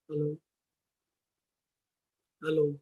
Hello. Hello.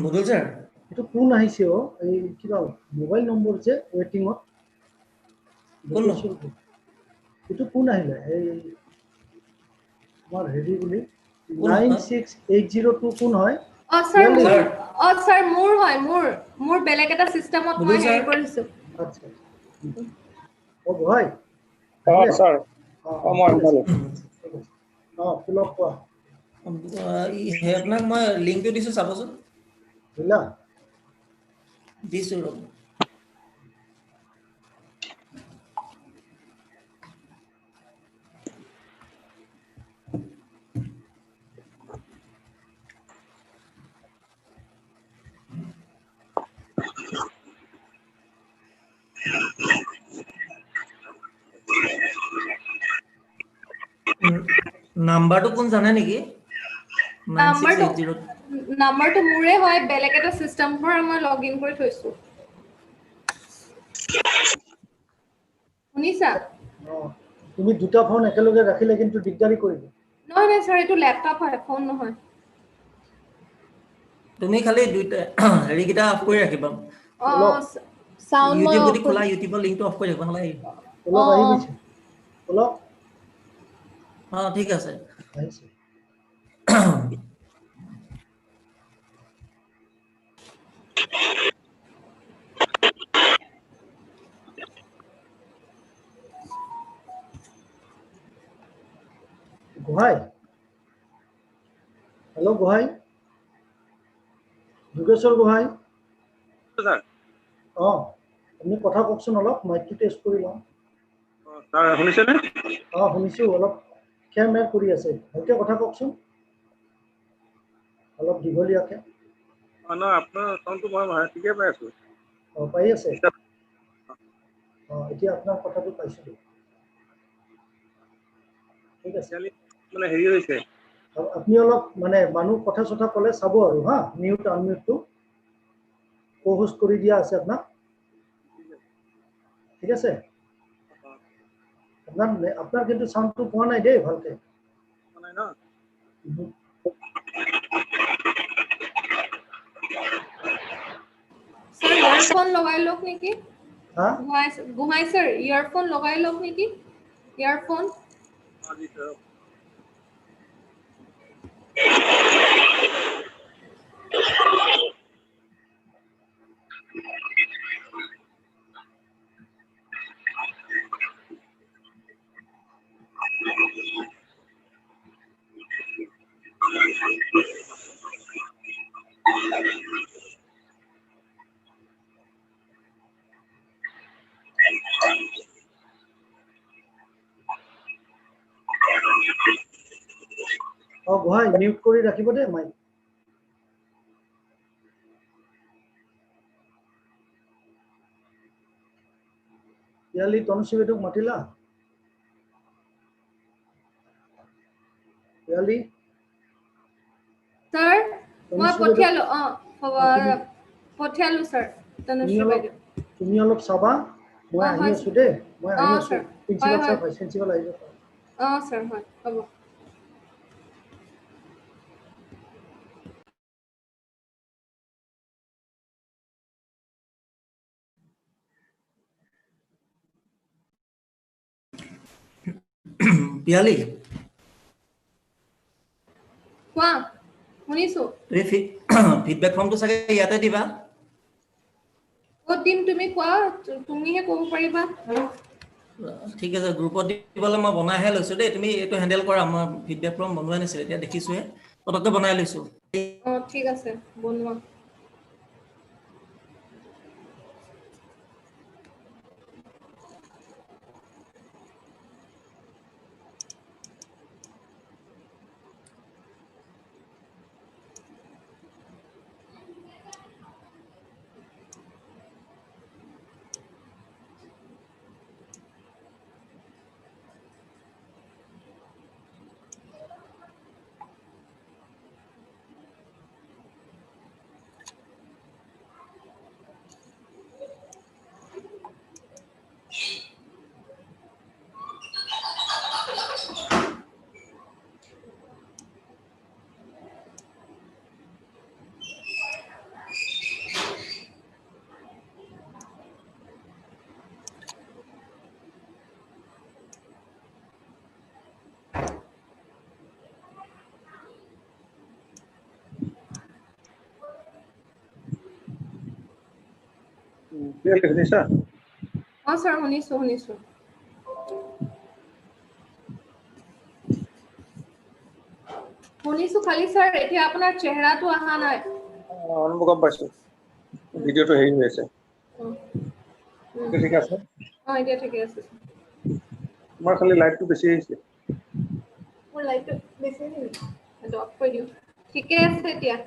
Budul sir, itu কোন আহিছে এই কিবা মোবাইল নম্বৰ যে ৱেটিঙত কোন এইটো কোন আহিলে এই আমাৰ হেৰি বুলি কোন হয়? 96802 কোন হয় স্যার মোৰ হয় মোৰ বেলেগ এটা সিস্টেমত মই হেৰি কৰিছো আচ্ছা ভাই স্যার মই ভালো ফুলক কোৱা আপোনাক মই লিংকটো দিছো চাবচোন দিলা দিছো ৰ'ব নাম্বাৰটো কোন জানে নেকি নাম্বাৰটো মোৰে হয় বেলেগ এটা সিস্টেম পৰা মই লগইন কৰি থৈছো শুনিছা তুমি দুটা ফোন একেলগে ৰাখিলে কিন্তু দিগদাৰি কৰিব নহয় স্যাৰ এইটো ল্যাপটপ হয় ফোন নহয় তুমি খালি দুইটা হেৰি কিটা অফ কৰি ৰাখিবা সাউন্ড মই ইউটিউব যদি খোলা ইউটিউবৰ লিংকটো অফ কৰি ৰাখিবা নালাগে অলপ আহি গৈছে অলপ ঠিক আছে আহিছে গোহাই হেল্ল' গোহাই যোগেশ্বৰ গোহাই আপুনি কথা কওকচোন অলপ মাইকটো টেষ্ট কৰি লওঁ শুনিছেনে শুনিছো অলপ খেৰ কৰি আছে ভালকে কথা কওকচোন অলপ দীঘলীয়াকে আপোনাৰ চাউণ্ডটো মই ঠিকে পাই আছো পাই আছে এতিয়া আপোনাৰ কথাটো পাইছিলো ঠিক আছে মানে হেৰি হৈছে আপুনি অলপ মানে মানুহ কথা চথা ক'লে চাব আৰু মিউট আনমিউটটো কহোষ্ট কৰি দিয়া আছে আপোনাক ঠিক আছে আপোনাৰ কিন্তু চাউণ্ডটো পোৱা নাই দেই ভালকে নাই ন স্যার ইয়ারফোন লগাই লওক নেকি হ্যাঁ গুহাই স্যার ইয়ারফোন লগাই লওক নেকি ইয়ারফোন গোহাই মিউট কৰি ৰাখিব দে মাইক ইয়ালি তনুশ্ৰী বাইদেউক মাতিলা ইয়ালি স্যার মই পঠিয়ালো পঠিয়ালো স্যার তনুশ্ৰী বাইদেউ তুমি অলপ চাবা মই আহি আছো দে মই আহি আছো sir principal sir vice principal আহিব স্যার হয় হ'ব পিয়ালি কোৱা শুনিছো তুমি ফিডবেক ফৰ্মটো চাগে ইয়াতে দিবা ক'ত দিম তুমি কোৱা তুমিহে ক'ব পাৰিবা ঠিক আছে গ্ৰুপত দিবলৈ মই বনাইহে লৈছো দেই তুমি এইটো হেণ্ডেল কৰা মই ফিডবেক ফৰ্ম বনোৱাই নাছিলে এতিয়া দেখিছোহে পতককে বনাই লৈছো ঠিক আছে বনোৱা শুনিছা স্যার শুনিছো খালি স্যার এতিয়া আপোনাৰ চেহাৰাটো অহা নাই মই গম পাইছো ভিডিঅ'টো হেৰি হৈ আছে ঠিক আছে এতিয়া ঠিকে আছে তোমাৰ খালি লাইটটো বেছি আহিছে মোৰ লাইটটো বেছি নেকি অফ কৰি দিওঁ ঠিকে আছে এতিয়া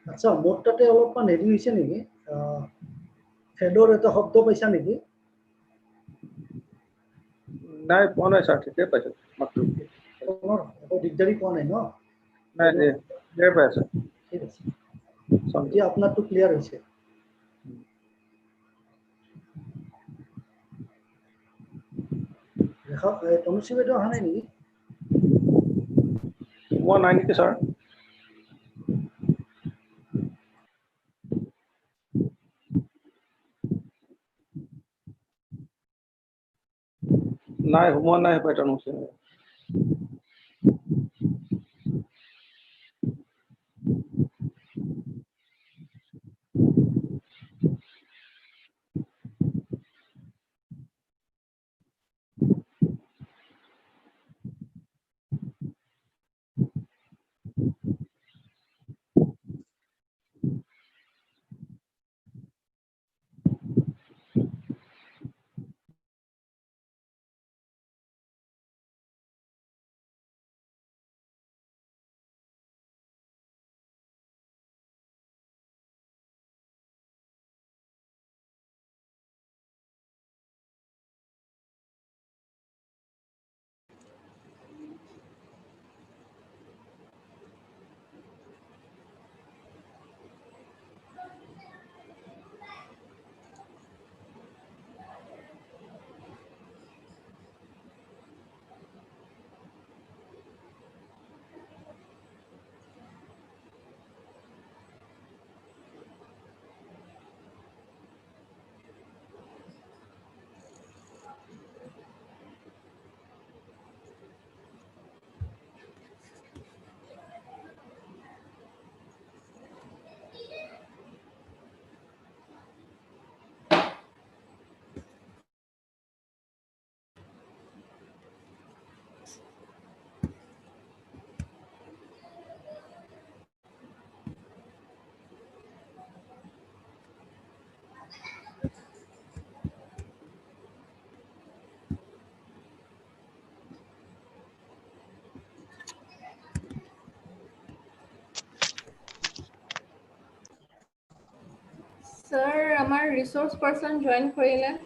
আচ্ছা মোৰ তাতে অলপমান হেৰি হৈছে নেকি ফেডৰ এটা শব্দ পাইছা নেকি নাই পোৱা নাই ছাৰ ঠিকে পাইছো একো দিগদাৰি পোৱা নাই ন নাই ক্লিয়াৰ পাই আছে ঠিক আছে এতিয়া আপোনাৰটো ক্লিয়াৰ হৈছে তনুশ্ৰী বাইদেউ অহা নাই নেকি মই নাই নেকি ছাৰ নাই সোমোৱা নাই পাই Sir, resource person join korile.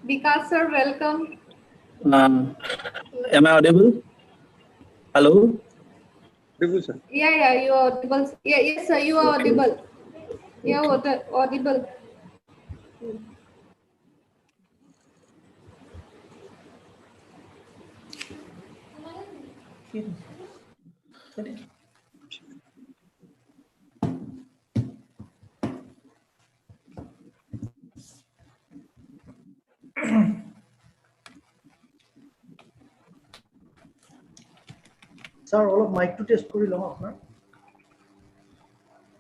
Vikas sir, welcome. Am I audible? Hello? Audible, sir. Yeah, you are audible. Yeah, yes, sir, you are Okay. audible. You are audible. Sir অলপ মাইকটো টেষ্ট কৰি লওঁ আপোনাৰ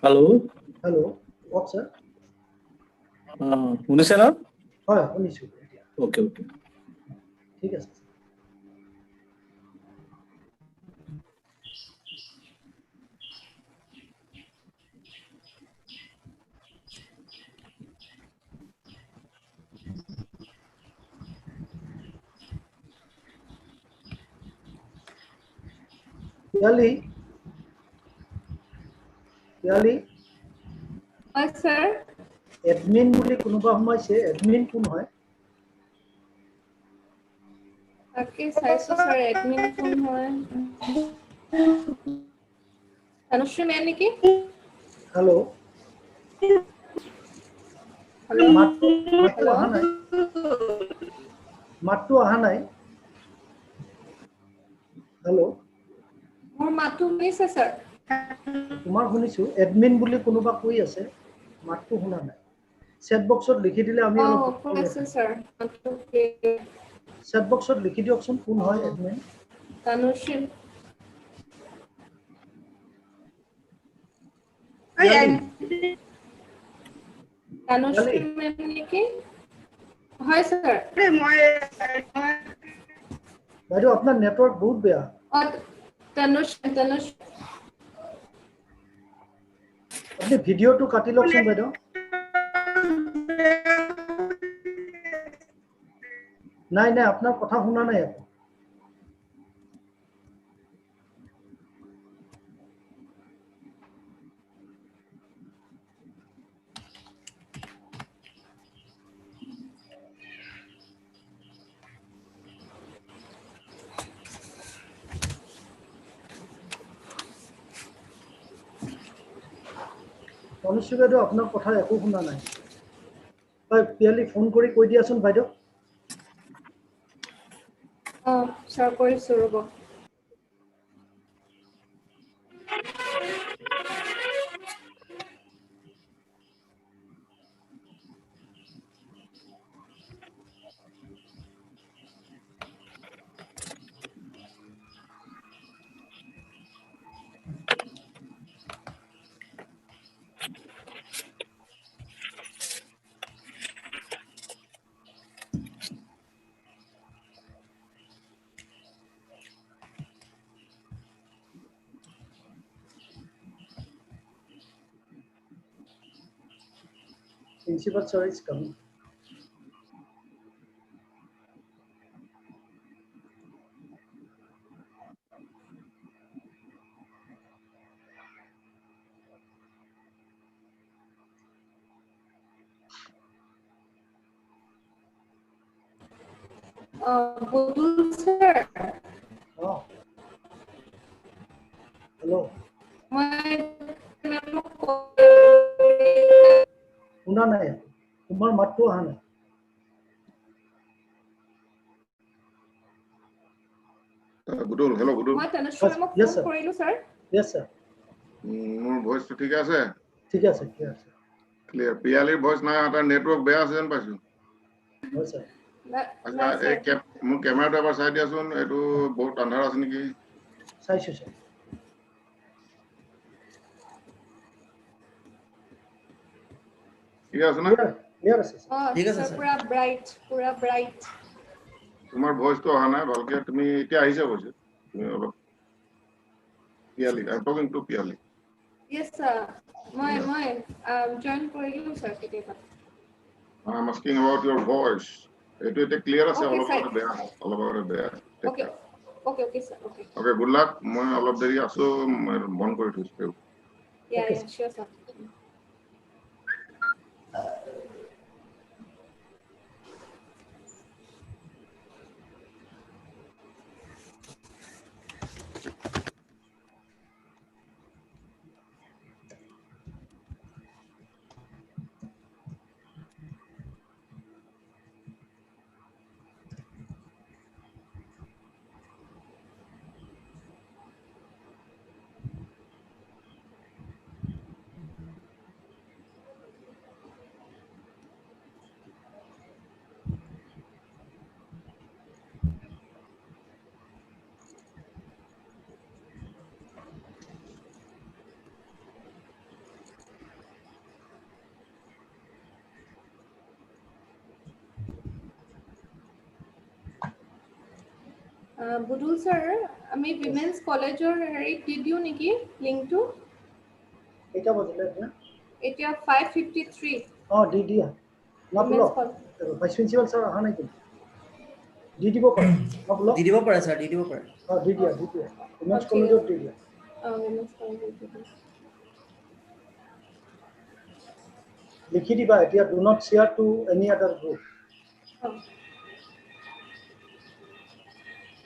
Hello? Hello' কওক sir শুনিছে না? হয় শুনিছোঁ এতিয়া Okay, okay. ঠিক আছে পিয়ালি Yes, sir. এডমিন বুলি কোনোবা সোমাইছে এডমিন কোন হয় Okay, sir, admin phone হয় Tanushree ma'am niki? Hello' Hello. মাতটো অহা নাই মাতটো অহা নাই হেল্ল' মোৰ মাতটো শুনিছে sir? তোমাৰ শুনিছোঁ এডমিন বুলি কোনোবা কৈ আছে মাতটো শুনা নাই চেট বক্সত লিখি দিলে আমি অলপ শুনিছে sir. চেট বক্সত লিখি দিয়কচোন কোন হয় admin Tanushree. Tanushree ma'am niki? হয় sir. বাইদেউ আপোনাৰ নেটৱৰ্ক বহুত বেয়া Tanushree. আপুনি ভিডিঅ'টো কাটি লওকচোন বাইদেউ নাই আপোনাৰ কথা শুনা নাই আকৌ তনুশ্ৰী বাইদেউ আপোনাৰ কথা একো শুনা নাই হয় পিয়ালি ফোন কৰি কৈ দিয়াচোন বাইদেউ sir কৰিছো ৰব Principal sir is coming. Budul sir. Oh. Hello. শুনা নাই তোমাৰ মাতটো অহা নাই Budul, hello Budul. মই তনুশ্ৰী মেমক Yes, ফোন sir. কৰিলো স্যাৰ Yes, sir. মোৰ ভয়েসটো ঠিক আছে? ঠিক আছে, ঠিক আছে। ক্লিয়াৰ। পিয়ালিৰ ভয়েস নাই, এটা নেটৱৰ্ক বেয়া আছে যেন পাইছো। হয়, sir. আচ্ছা, এই মোৰ কেমেৰাটো এবাৰ চাই দিয়াচোন, এইটো বহুত আন্ধাৰ আছে নেকি? চাইছো, sir. ঠিক আছে না? Clear আছে, sir. ঠিক আছে, স্যার স্যার। পুরা ব্রাইট তোমাৰ ভয়েসটো অহা নাই ভালকে, তুমি এতিয়া আহিছে কৈছে। তুমি অলপ Piyali, I am talking to Piyali. Yes sir মই জয়েন কৰিলো স্যাৰ কেতিয়াবা আই এম আস্কিং অবাউট ইউৰ ভয়েস। এইটো এতিয়া ক্লিয়াৰ আছে, Okay, অলপ sir. আগতে বেয়া, অলপ আগতে বেয়া। ওকে ওকে স্যার ওকে ওকে, গুড লাক। মই অলপ দেৰি আছো, মই বন্ধ কৰি থৈছো। ইয়া Okay, শিওর স্যার বুদুল স্যার আমি উইমেন্স কলেজৰ হেৰিত দি দিও নেকি লিংকটো কেইটা বাজিলে এতিয়া? এতিয়া 5:53 দি দিয়া। না Women's বোলো, ভাইচ প্ৰিন্সিপাল ছাৰ অহা নাই কিন্তু। দি দিব পাৰে। না বোলো? দি দিব পাৰে স্যাৰ, দি দিব পাৰে। দি দিয়া, দি দিয়া। Women's Okay. কলেজত দি দিয়া। উইমেন্স কলেজত দি দিও লিখি দিবা এতিয়া, do not share to any other group.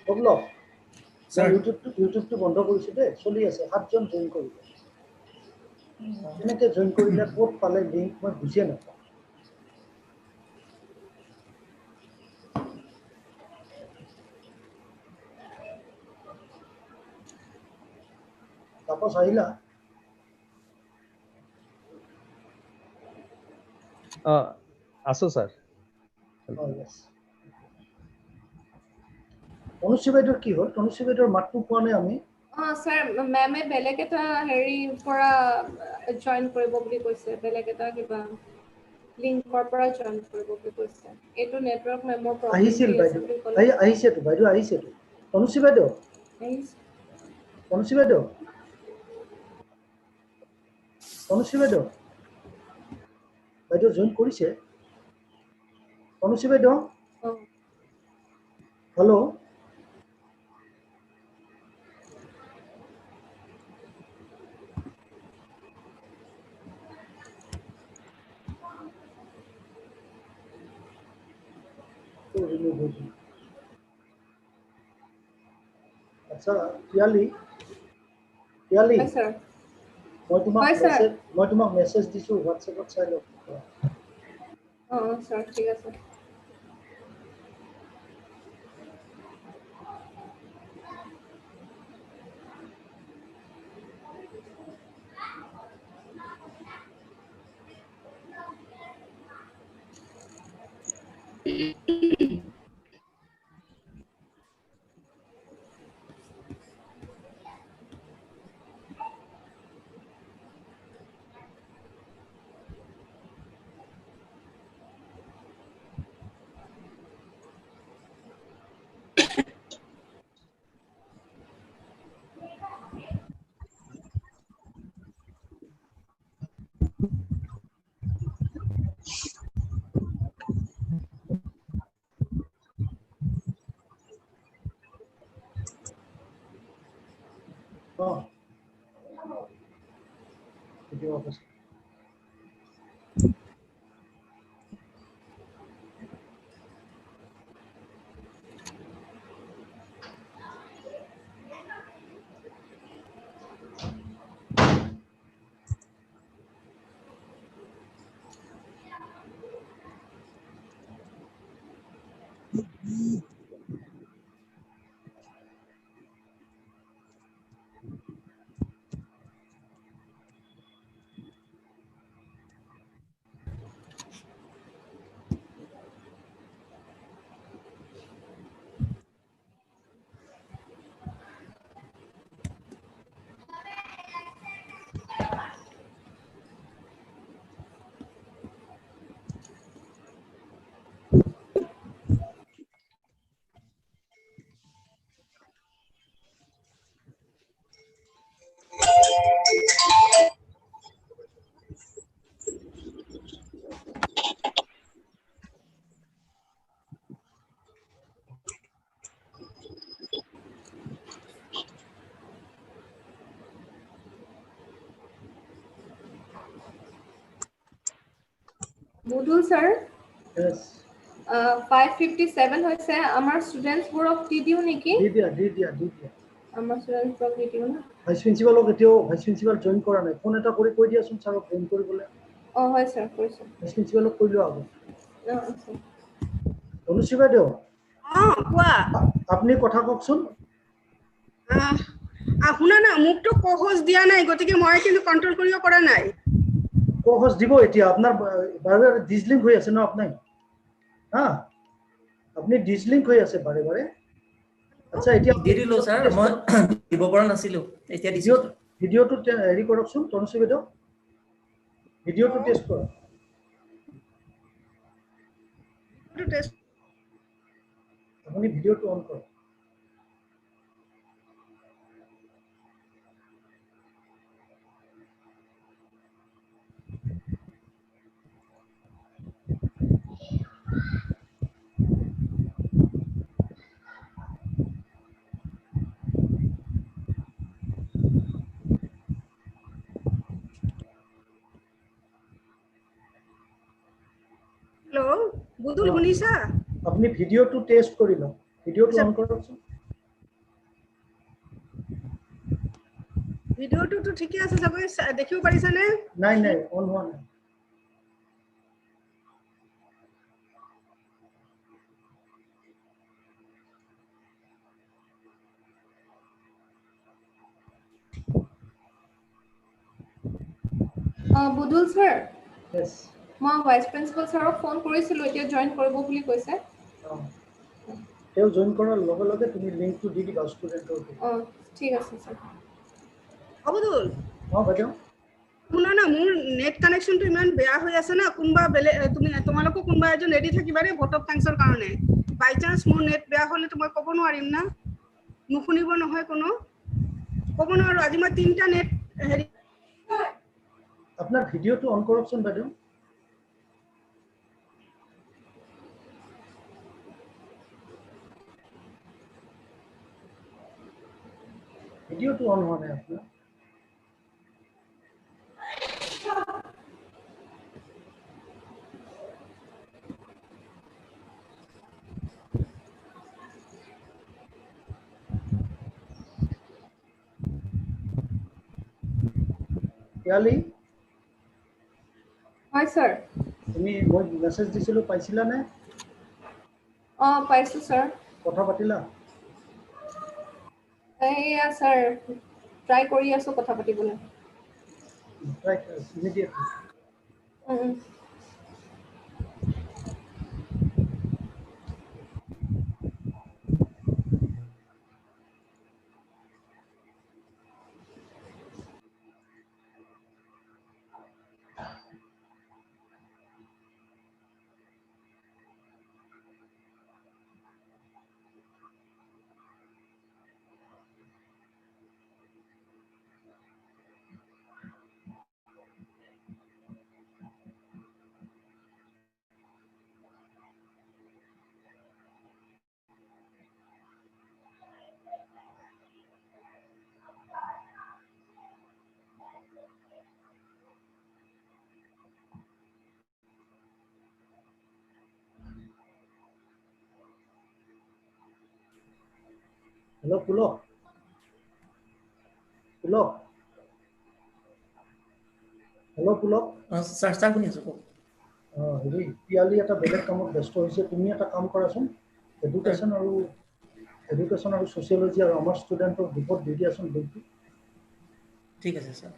বোলো, Sir. ইউটিউবটো বন্ধ কৰিছো দেই, চলি আছে, 7জন জইন কৰিব। কেনেকে জইন কৰিলে, ক'ত পালে লিংক, মই বুজিয়ে নাপাওঁ। তাপস আহিলা? আছো স্যার। yes. তনুশ্ৰী বাইদেউৰ কি হ'ল? তনুশ্ৰী বাইদেউৰ মাতটো পোৱা নাই আমি। স্যাৰ মেমে বেলেগ এটা হেৰি পৰা জয়েন কৰিব বুলি কৈছে, বেলেগ এটা কিবা লিংকৰ পৰা জয়েন কৰিব বুলি কৈছে। এইটো নেটৱৰ্ক মেমৰ প্ৰব্লেম আহিছিল দি আছে বাইদেউ, বুলি ক'লে। আহিছেতো বাইদেউ, আহিছেতো। তনুশ্ৰী বাইদেউ, তনুশ্ৰী বাইদেউ, তনুশ্ৰী বাইদেউ, বাইদেউ জইন কৰিছে। তনুশ্ৰী বাইদেউ, হেল্ল'। আচ্ছা, পিয়ালি, হয় স্যাৰ। মই তোমাক মেছেজ দিছো হোৱাটছএপত, চাই লওক। স্যাৰ ঠিক আছে। বুদুল স্যার Yes. 557 হৈছে আমাৰ ষ্টুডেন্টছ বোৰক দি দিও নেকি দি দিয়া আমাৰ ষ্টুডেন্টছ বোৰক দি দিও না ভাইস প্ৰিন্সিপালক এতিয়াও ভাইস প্ৰিন্সিপাল জইন কৰা নাই ফোন এটা কৰি কৈ দিয়াচোন ছাৰক জইন কৰিবলৈ হয় স্যাৰ কৈছো ভাইস প্ৰিন্সিপালক কৈ লোৱা আগত স্যাৰ অনুশ্ৰী বাইদেউ কোৱা আপুনি কথা কওকচোন শুনা না মোকতো কোহজ দিয়া নাই গতিকে মই কিন্তু কন্ট্ৰোল কৰিব পৰা নাই কোহজ দিব এতিয়া আপোনাৰ বাৰে ডিসলিংক হৈ আছে ন আপোনাৰ হা আপুনি ডিসলিংক হৈ আছে বাৰে বাৰে আচ্ছা এতিয়া দি দিলো স্যাৰ মই দিব পৰা নাছিলো এতিয়া দিছো ভিডিওটো হেৰি কৰকচোন তনুশ্ৰী বাইদেউ ভিডিওটো টেষ্ট কৰক আপুনি ভিডিওটো অন কৰক হেল্ল' বুদুল শুনিছা আপুনি ভিডিওটো টেষ্ট কৰি লওক ভিডিওটো অন কৰকচোন ভিডিওটো ঠিকে আছে চাগৈ দেখিব পাৰিছানে নাই অন হোৱা নাই বুদুল স্যাৰ yes মই ভাইস প্ৰিন্সিপাল স্যাৰক ফোন কৰিছিলো এতিয়া জয়েন কৰিব বুলি কৈছে তেওঁ জয়েন কৰাৰ লগে লগে তুমি লিংকটো দি দিবা ষ্টুডেণ্টৰ ঠিক আছে স্যাৰ বুদুল বাইদেউ শুনা না মোৰ নেট কানেকশনটো ইমান বেয়া হৈ আছে না কোনবা তোমালোকো কোনবা এজন ৰেডি থাকিবা ৰে ভোট অফ থ্যাঙ্কসৰ কাৰণে বাই চান্স মোৰ নেট বেয়া হলে তো মই ক'ব নোৱাৰিম না নুশুনিব নহয় কোনো ক'ব নোৱাৰো আজি মই 3টা নেট হেৰি আপোনাৰ ভিডিওটো অন কৰকচোন বাইদেউ ভিডিওটো অন হোৱা নাই আপোনাৰ ইয়ালি হয় স্যাৰ তুমি মই মেছেজ দিছিলো পাইছিলা নে পাইছো স্যাৰ কথা পাতিলা এয়া স্যাৰ ট্ৰাই কৰি আছো কথা পাতিবলৈ right immediately hello' Pulak sir শুনি আছো কওক হেৰি পিয়ালি এটা বেলেগ কামত ব্যস্ত হৈছে তুমি এটা কাম কৰাচোন এডুকেশ্যন আৰু ছ'চিয়লজি আৰু আমাৰ ষ্টুডেণ্টক গ্ৰুপত দি দিয়াচোন লিংকটো ঠিক আছে sir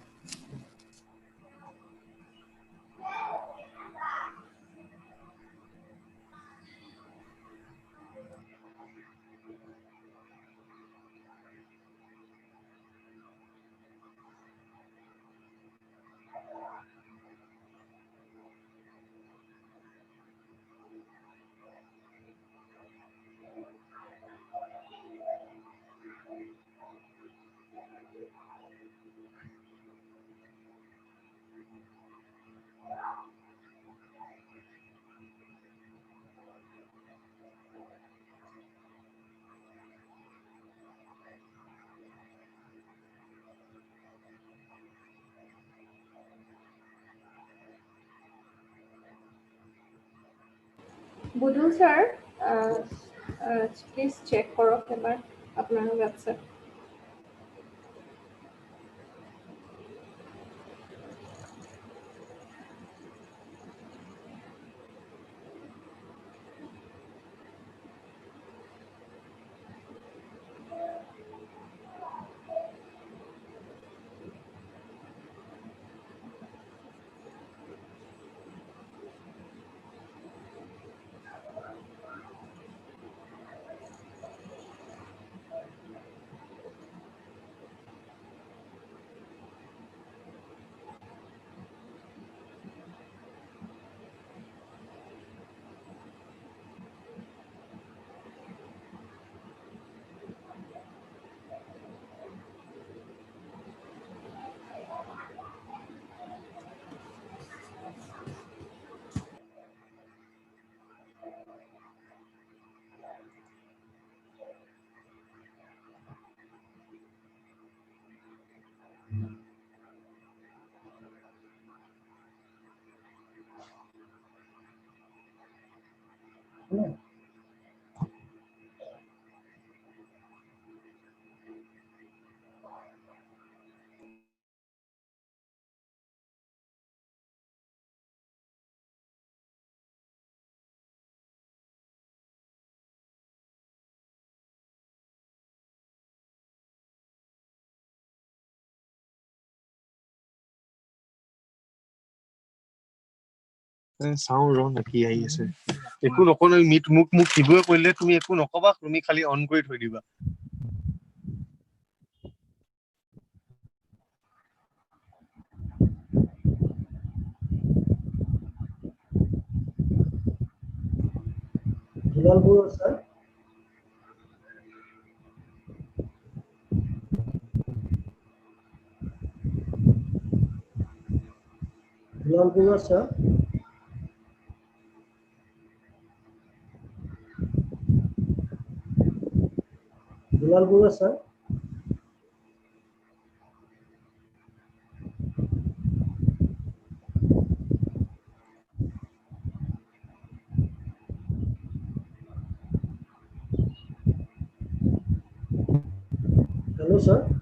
Budhu sir please check কৰক এবাৰ আপোনাৰ ৱেবছাইট চাওঁ ৰ কি আহি আছে একো নকওঁ মোক কিবয়ে কৰিলে তুমি একো নকবা তুমি খালি অন কৰি থৈ দিবা Dulal Barua sir Dulal Barua sir Dulal Barua sir hello sir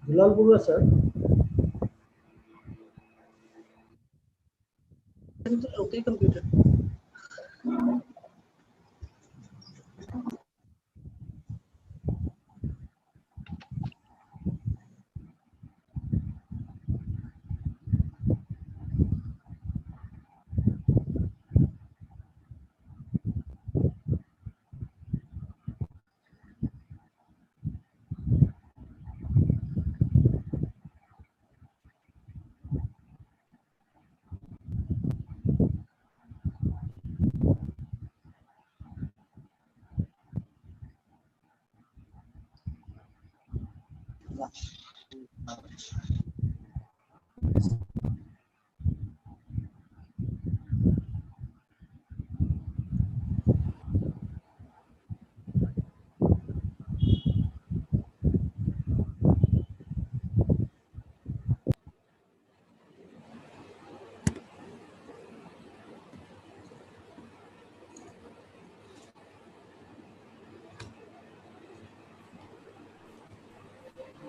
Dulal Barua sir okay computer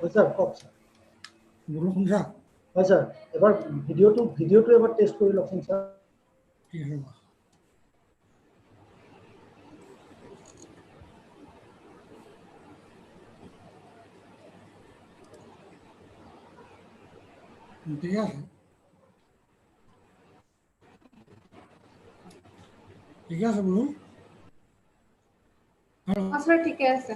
sir कौन सर बोलो समझा हाँ सर एबार वीडियो तो एबार टेस्ट कर लखन सर ठीक है ठीक है ठीक है बोलो সৰ ঠিকে আছে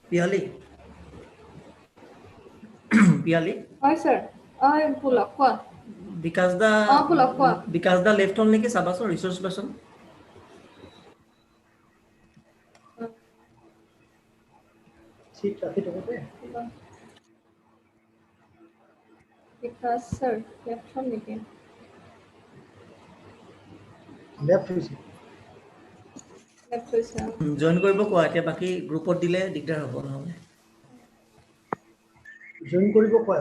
পিয়ালি হয় স্যার পুলক কোৱা বিকাশ দা লেফট অন নেকি চাবাচোন ৰিসোৰ্স পাৰ্সন ঠিক আছে Because sir, left from again. Left হৈছে Left was now. জয়েন কৰিব কোৱা এতিয়া বাকি গ্ৰুপত দিলে দিগদাৰ হ'ব নহ'লে জইন কৰিব কোৱা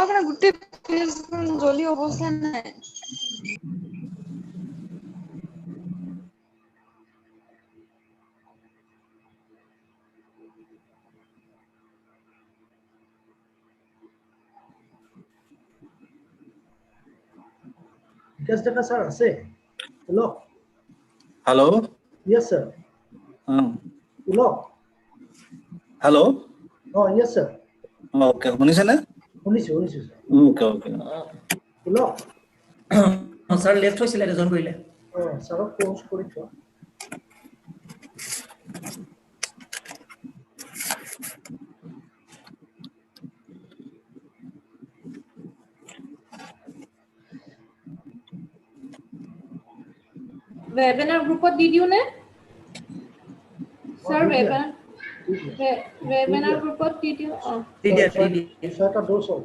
এবাৰ গোটেই পেজখন জ্বলি অৱস্থা নাই বিকাশ ডেকা স্যার আছে hello Hello? Yes sir hello Hello? Yes sir Okay, শুনিছেনে? শুনিছো শুনিছো sir Okay. Hello sir left হৈছিলে জয়েন কৰিলে স্যারক পোস্ট কৰি থোৱা Webinar group of did you ne? Sir, webinar group of did you? Oh, ছয়টা ডোজ হ'ল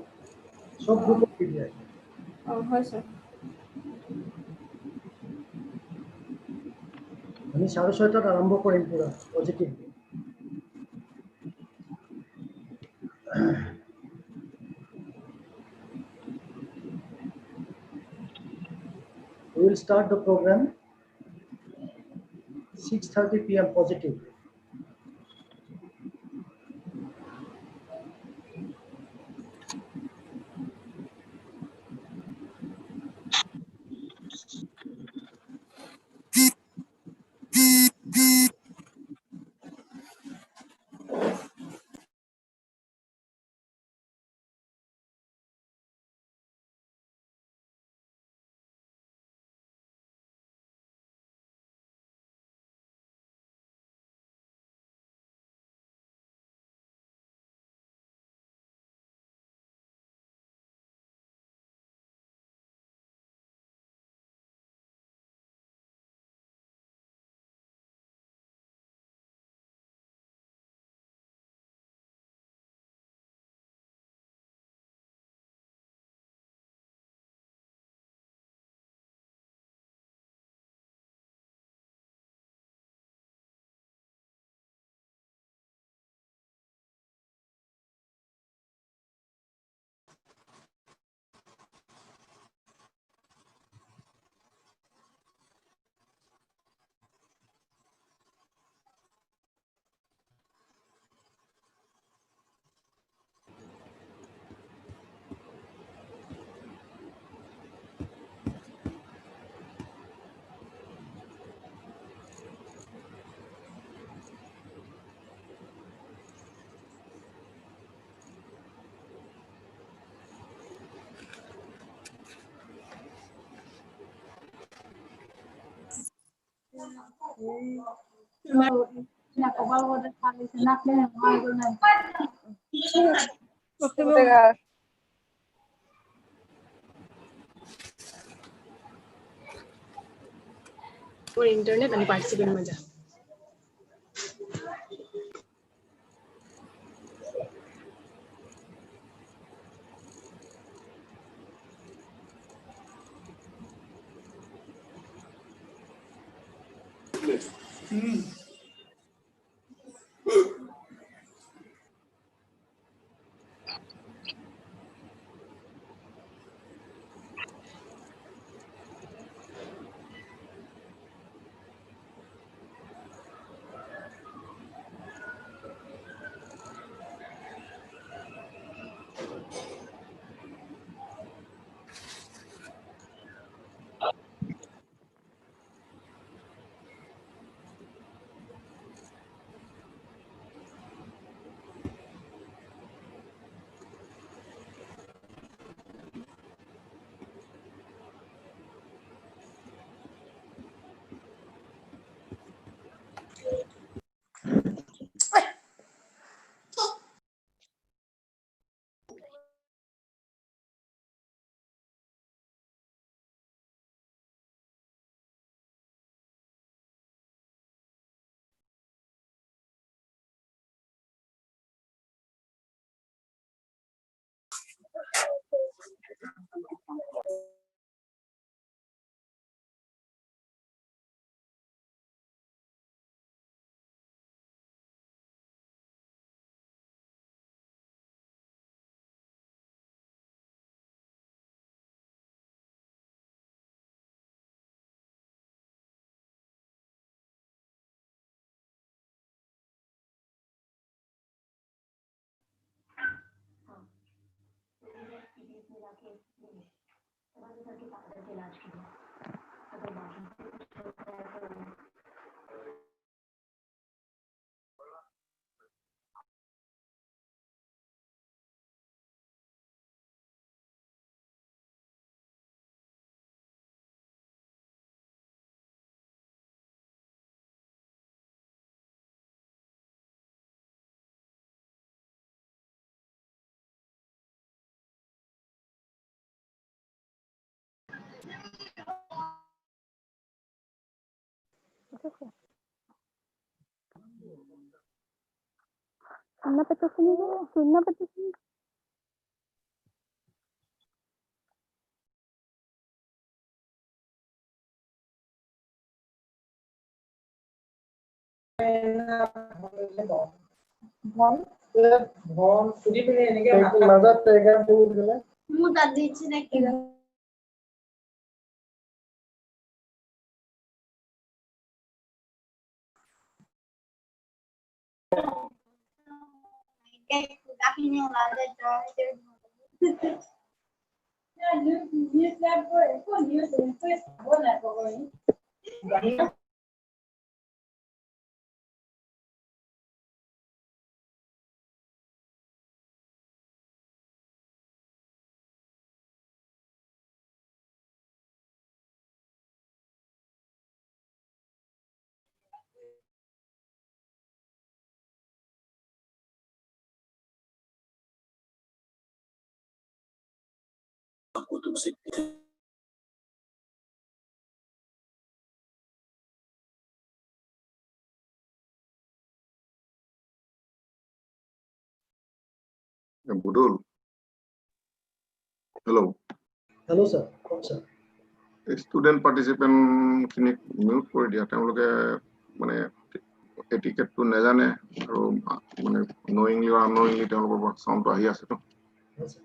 সব গ্ৰুপত দি দিয়া hi sir. আমি 6:30 আৰম্ভ কৰিম পুৰা positive We will start the program 6:30 p.m. positive. For internet and participant maja. Budul. Hello. Hello, sir. Sir. Student participant খিনিক mute কৰি দিয়া তেওঁলোকে মানে এটিকেটটো নেজানে আৰু মানে নয়িংলি বা আননয়িংলি তেওঁলোকৰ চাউণ্ডটো আহি আছে তো Yes, sir.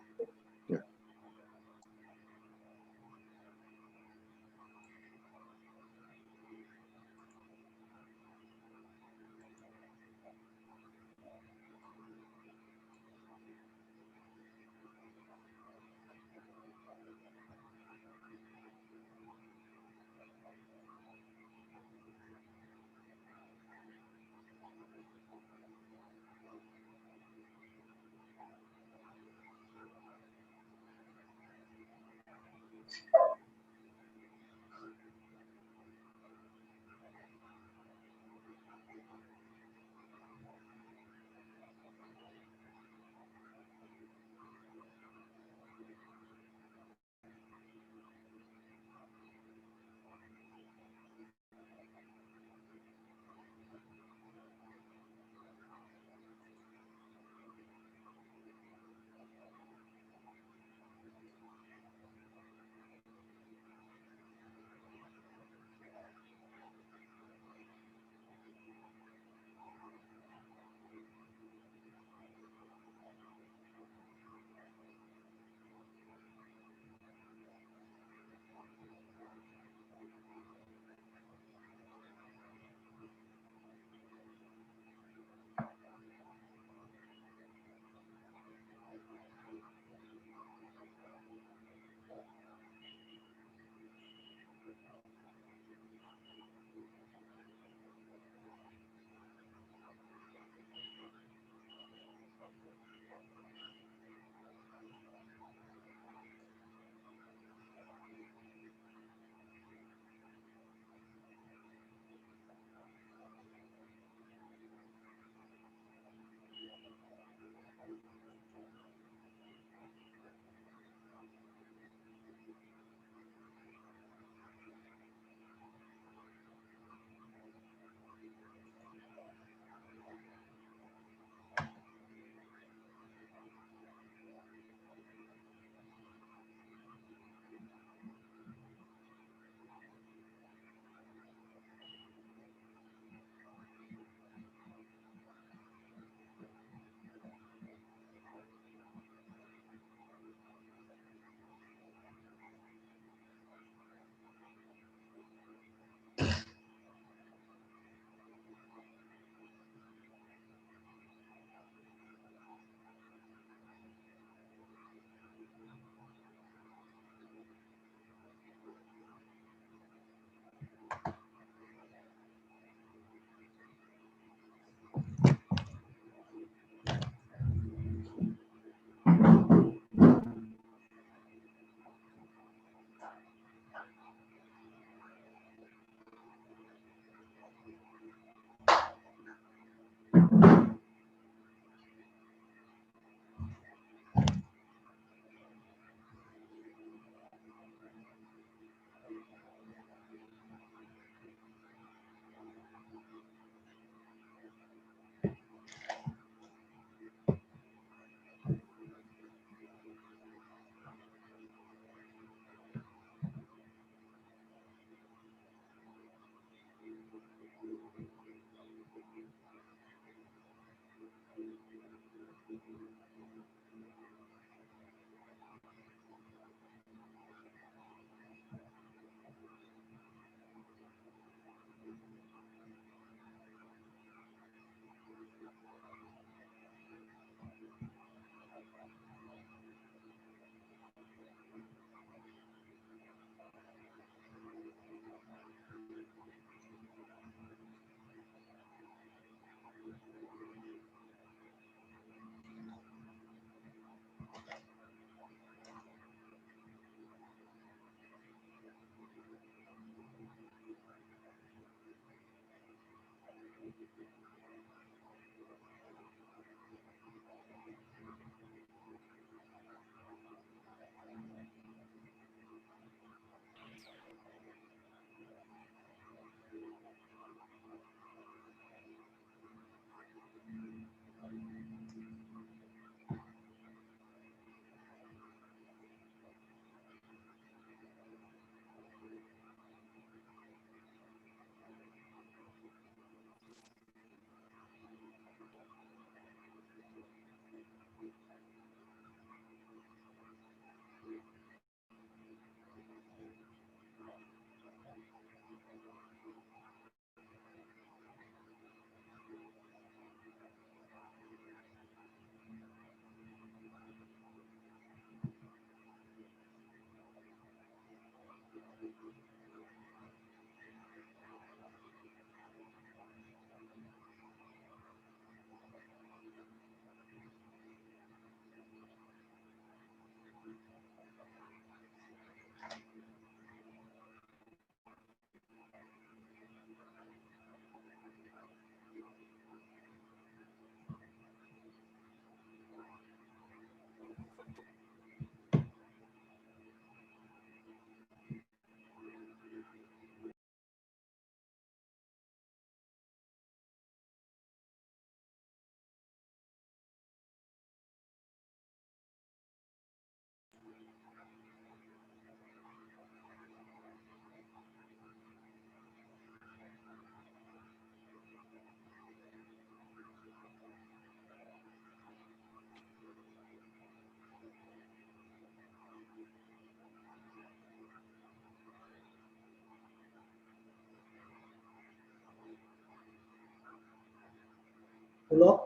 Pulak,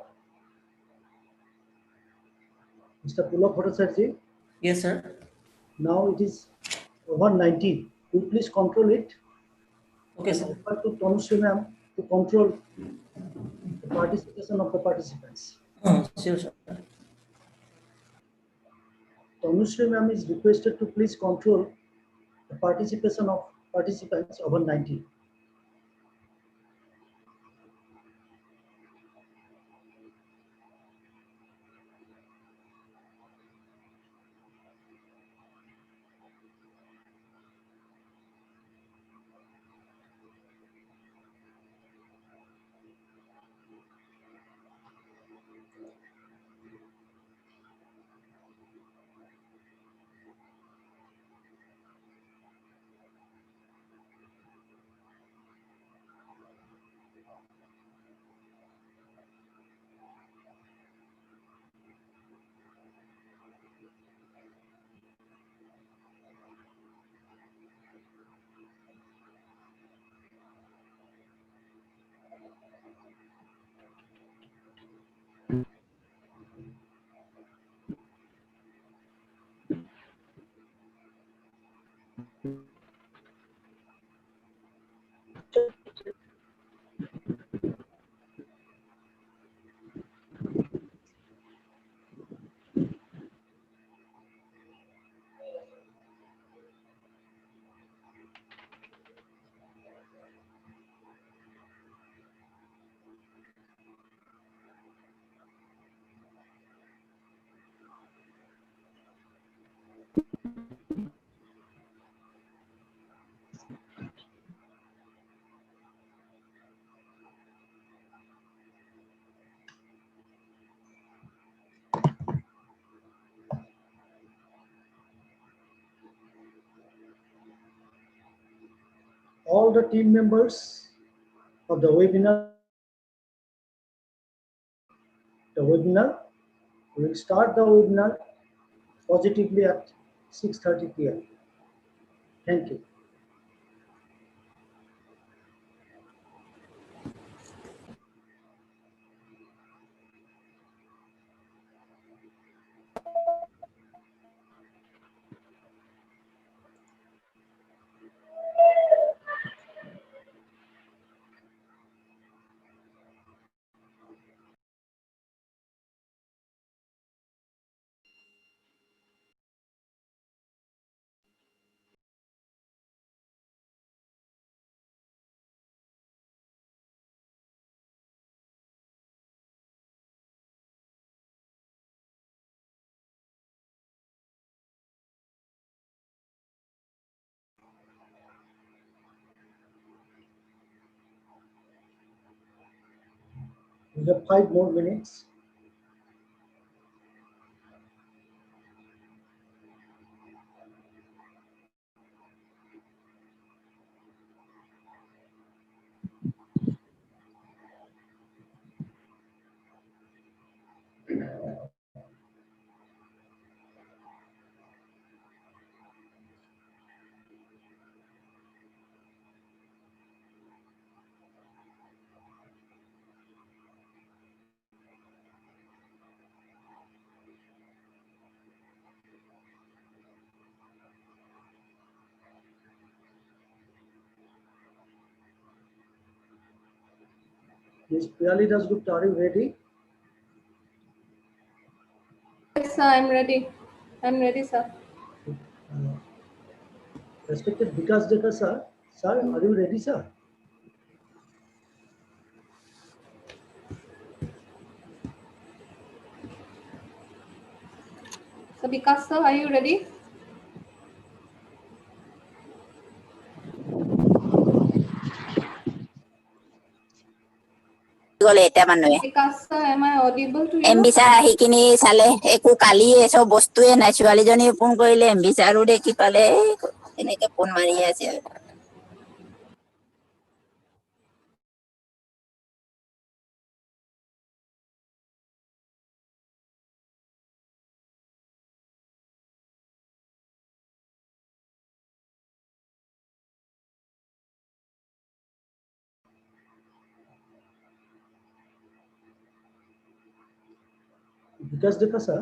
Mr. Pulak Bhattacharya, Yes, sir. now it is 190. Could you please control it? Okay, And sir. offer to Tanushree ma'am to control the participation of the participants. Sure, sir. Tanushree ma'am is requested to please control the participation of participants over 90. All the team members of the webinar will start the webinar positively at 6:30 p.m. Thank you. We have 5 more minutes. Is Priyali Dasgupta, are you ready? Yes, sir, I'm ready. I'm ready, sir. Respected Vikas Dekar, sir. Sir, are you ready, sir? So, Vikas, sir, are you ready? গলে এতিয়া মানুহে Vikas, sir, am I audible to you? এমবিচাৰ আহিখিনি চালে একো কালি এসব বস্তুৱে নাই ছোৱালীজনী phone কৰিলে এমবিচাৰো দেখি পালে এনেকে ফোন মাৰি আছে Vikas Dekar, sir.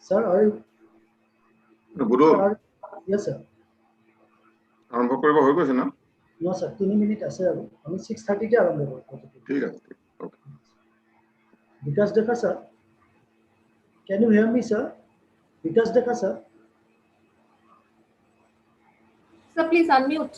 Sir, are you? Guru Yes, sir. আৰম্ভ কৰিব হৈ গৈছে না? No, sir. 3 minutes আছে আৰু আমি 6:30 তে আৰম্ভ কৰিম। ঠিক আছে। Okay. Vikas Dekar, sir. Can you hear me, sir? Vikas Dekar, sir. Sir, please unmute.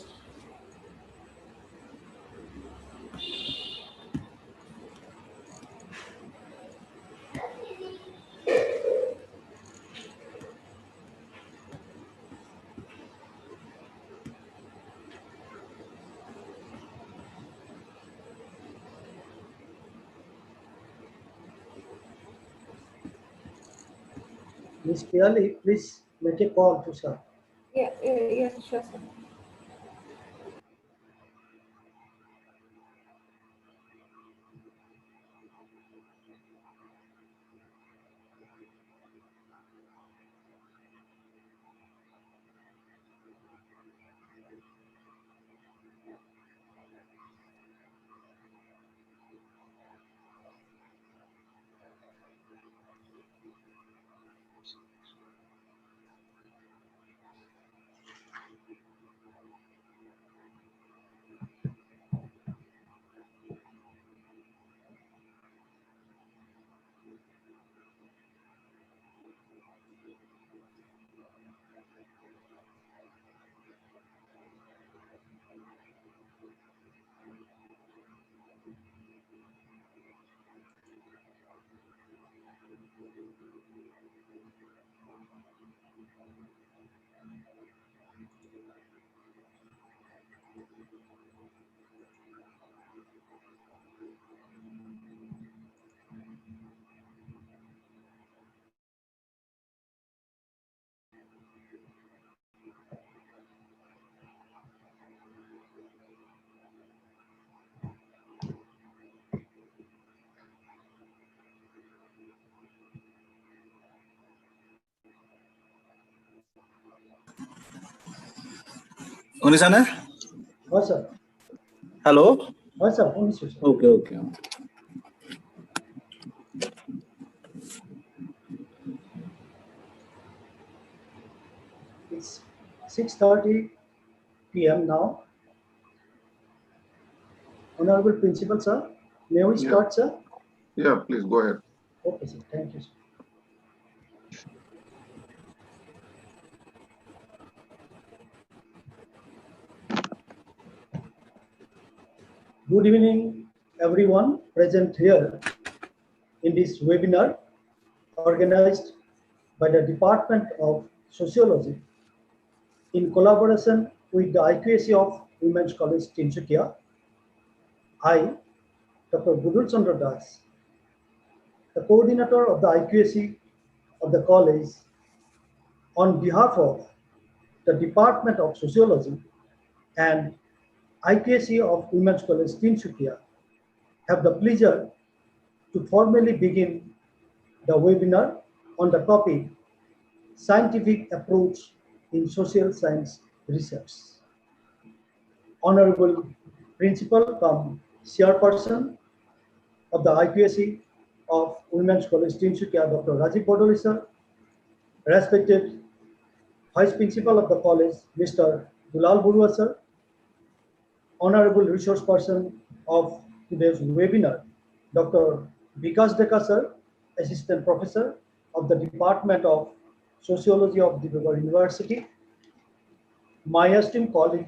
Miss Priyali, please make a call to sir. Yes, sure, sir. শুনিছানে? হয়, sir. হেল্ল'? হয়, sir. শুনিছোঁ, sir. Okay. It's 6:30 p.m. now. Honorable Principal, sir. May we start, sir? Yeah, please go ahead. Okay, sir. Thank you, sir. Good evening, everyone present here in this webinar organized by the Department of Sociology in collaboration with the IQAC of Women's College Tinsukia. I, Dr. Budul Chandra Das, the coordinator of the IQAC of the college, on behalf of the Department of Sociology and IQAC of Women's College Tinsukia, have the pleasure to formally begin the webinar on the topic Scientific Approach in Social Science Research. Honorable Principal cum Chairperson of the IQAC of Women's College Tinsukia, Dr. Rajiv Bodoli sir, respected Vice Principal of the college, Mr. Dulal Burua sir, Honorable Resource Person of today's webinar, Dr. Vikas Deka sir, Assistant Professor of the Department of Sociology of Dibrugarh University, my esteemed colleague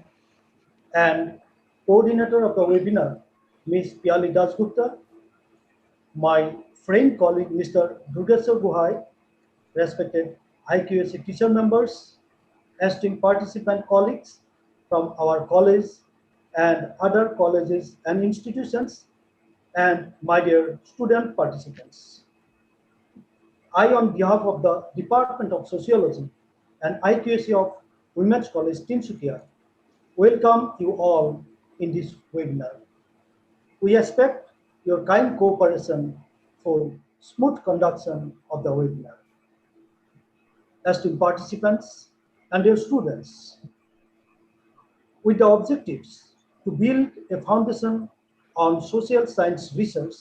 and coordinator of the webinar, Ms. Piali Dasgupta, my friend colleague, Mr. Durgeswar Guhai, respected IQAC teacher members, esteemed participant colleagues from our college and other colleges and institutions, and my dear student participants. I, on behalf of the Department of Sociology and IQAC of Women's College Tinsukia, welcome you all in this webinar. We expect your kind cooperation for smooth conduction of the webinar. Esteemed participants and your students, with the objectives to build a foundation on social science research,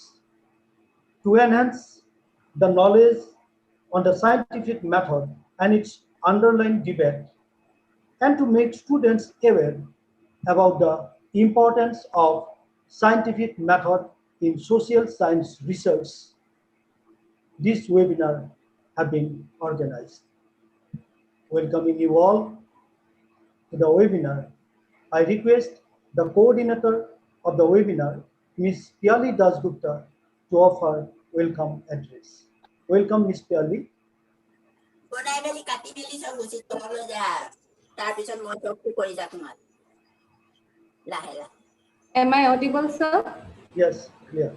to enhance the knowledge on the scientific method and its underlying debate, and to make students aware about the importance of scientific method in social science research, this webinar have been organized. Welcoming you all to the webinar, I request the coordinator of the webinar, Ms. Piali Dasgupta, to offer welcome address. Welcome, Ms. Piali. Am I audible, sir? Yes, clear.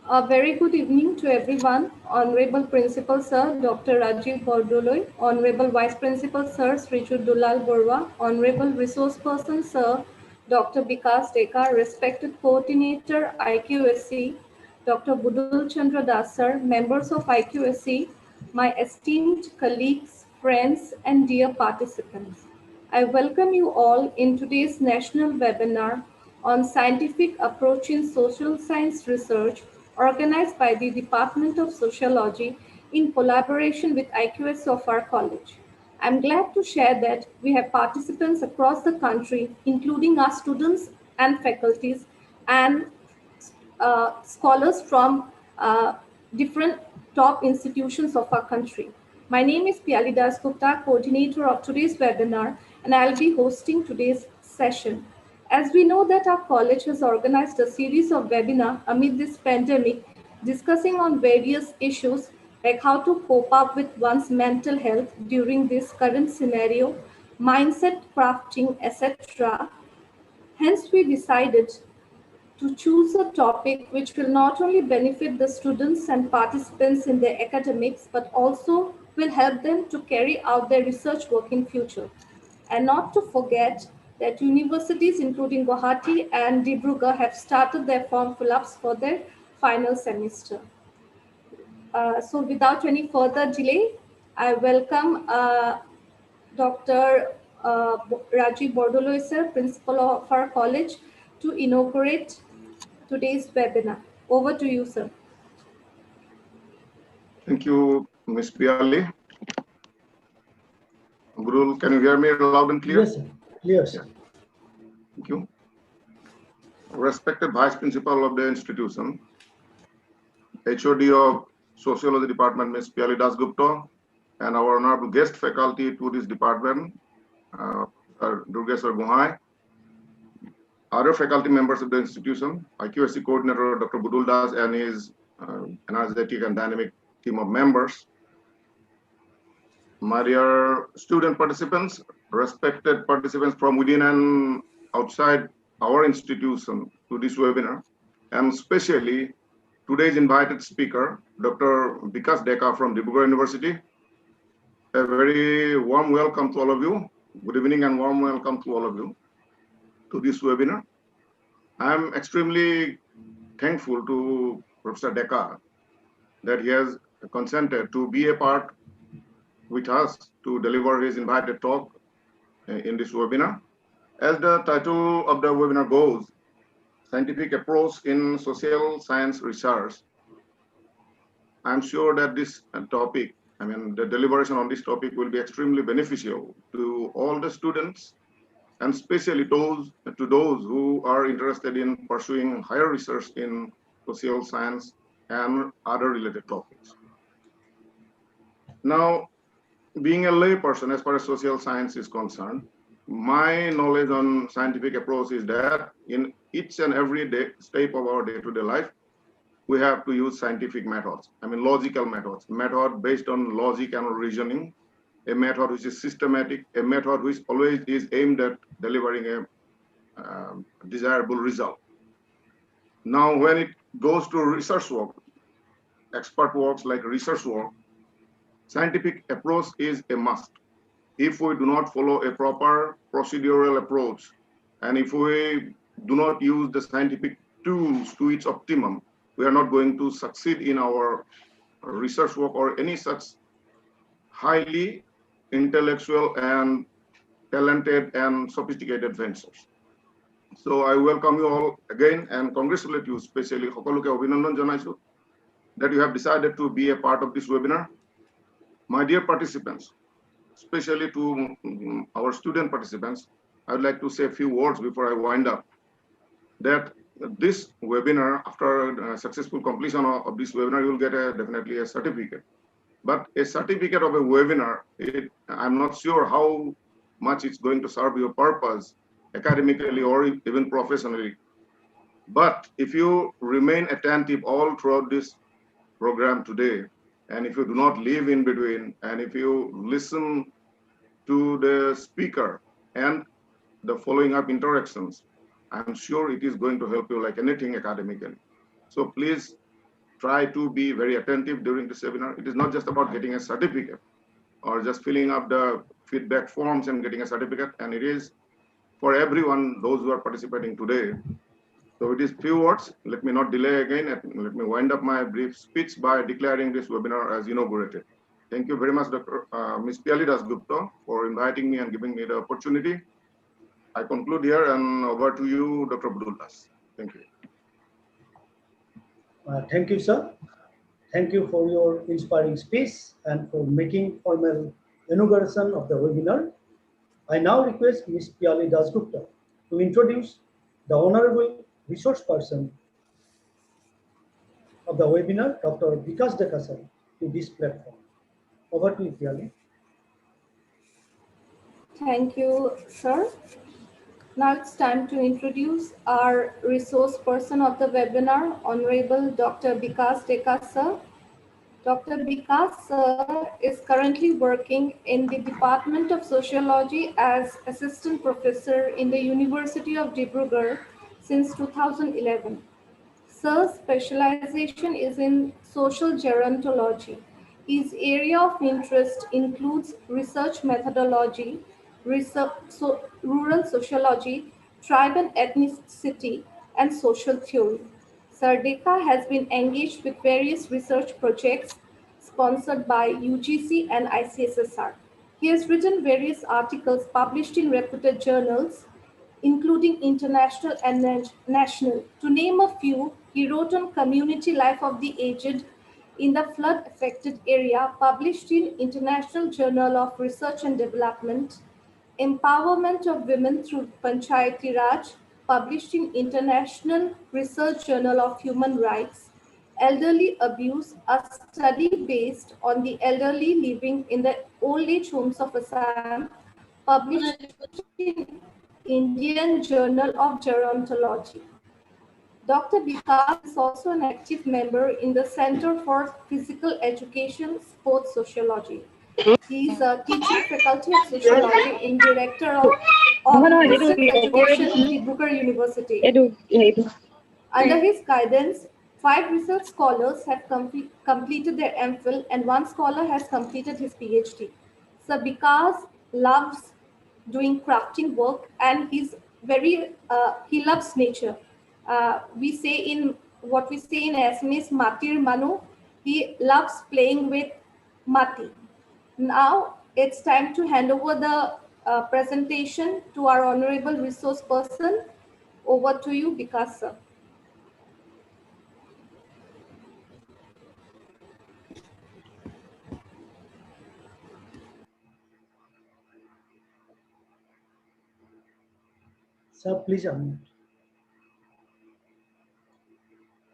A very good evening to everyone. Honorable Principal Sir, Dr. Rajiv Bordoloi, Honorable Vice Principal Sir, Srijut Dulal Borwa, Honorable Resource Person Sir, Dr. Vikas Deka, respected Coordinator IQSC, Dr. Budul Chandra Das Sir, members of IQSC, my esteemed colleagues, friends, and dear participants. I welcome you all in today's national webinar on scientific approach in social science research organized by the Department of Sociology in collaboration with IQS of our college. I'm glad to share that we have participants across the country, including our students and faculties and scholars from different top institutions of our country. My name is Piali Dasgupta, coordinator of today's webinar, and I'll be hosting today's session. As we know that our college has organized a series of webinars amid this pandemic, discussing on various issues like how to cope up with one's mental health during this current scenario, mindset crafting, etc. Hence, we decided to choose a topic which will not only benefit the students and participants in their academics, but also will help them to carry out their research work in future. And not to forget that universities including Guwahati and Dibrugarh have started their form fill-ups for their final semester. So without any further delay, I welcome Dr. Rajiv Bordoloi sir, principal of our college, to inaugurate today's webinar. Over to you, sir. Thank you, Ms. Piali. Guru, can you hear me loud and clear? Yes, sir. Clear, sir. Thank you. Respected Vice Principal of the institution, HOD of Sociology Department, Ms. Piali Dasgupta, and our honorable guest faculty to this department, Durgeswar Guhai, other faculty members of the institution, IQSC coordinator, Dr. Budul Das, and his energetic and dynamic team of members, my dear student participants, respected participants from within and outside our institution to this webinar, and especially today's invited speaker, Dr. Vikas Deka from Dibrugarh University. A very warm welcome to all of you. Good evening and warm welcome to all of you to this webinar. I'm extremely thankful to Professor Deka that he has consented to be a part with us to deliver his invited talk in this webinar. As the title of the webinar goes, Scientific Approach in Social Science Research, I'm sure that this topic, the deliberation on this topic will be extremely beneficial to all the students, and especially to those who are interested in pursuing higher research in social science and other related topics. Now, being a lay person as far as social science is concerned, my knowledge on scientific approach is that in each and every step of our day-to-day life, we have to use scientific methods. Logical methods, method based on logic and reasoning, a method which is systematic, a method which always is aimed at delivering a desirable result. Now, when it goes to research work, expert works like research work, scientific approach is a must. If we do not follow a proper procedural approach, and if we do not use the scientific tools to its optimum, we are not going to succeed in our research work or any such highly intellectual and talented and sophisticated ventures. So I welcome you all again and congratulate you, especially Hokoluke Obinandan Janaisu, that you have decided to be a part of this webinar. My dear participants, especially to our student participants, I would like to say a few words before I wind up. That this webinar, after successful completion of this webinar, you will get definitely a certificate. But a certificate of a webinar, I'm not sure how much it's going to serve your purpose academically or even professionally. But if you remain attentive all throughout this program today, and if you do not leave in between, and if you listen to the speaker and the following up interactions, I'm sure it is going to help you like anything academically. So please try to be very attentive during the seminar. It is not just about getting a certificate or just filling up the feedback forms and getting a certificate, and it is for everyone, those who are participating today. So it is few words. Let me not delay again. Let me wind up my brief speech by declaring this webinar as inaugurated. Thank you very much, Dr. Ms. Piali Dasgupta, for inviting me and giving me the opportunity. I conclude here, and over to you, Dr. Abdullas. Thank you. Thank you, sir. Thank you for your inspiring speech and for making formal inauguration of the webinar. I now request Ms. Piali Dasgupta to introduce the honorable resource person of the webinar, Dr. Vikas Deka sir, to this platform. Over to you, Piali. Thank you, sir. Now it's time to introduce our resource person of the webinar, Honorable Dr. Vikas Deka sir. Dr. Vikas sir is currently working in the Department of Sociology as Assistant Professor in the University of Dibrugarh since 2011. Sir's specialization is in social gerontology. His area of interest includes research methodology, rural sociology, tribe and ethnicity, and social theory. Sir Deka has been engaged with various research projects sponsored by UGC and ICSSR. He has written various articles published in reputed journals, including international and national. To name a few, he wrote on community life of the aged in the flood-affected area, published in International Journal of Research and Development, Empowerment of Women through Panchayati Raj, published in International Research Journal of Human Rights, Elderly Abuse, a study based on the elderly living in the old age homes of Assam, published in Indian Journal of Gerontology. Dr. Vikas is also an active member in the Center for Physical Education, Sports Sociology. He is a teaching faculty of sociology and director of of District Education, Dibrugarh University. Under his guidance, 5 research scholars have completed their MPhil and 1 scholar has completed his PhD. So Vikas loves doing crafting work and he's he loves nature. We say in Assamese, Matir Manu, he loves playing with Mati. Now it's time to hand over the presentation to our honorable resource person. Over to you, Vikas sir. Sir, please unmute.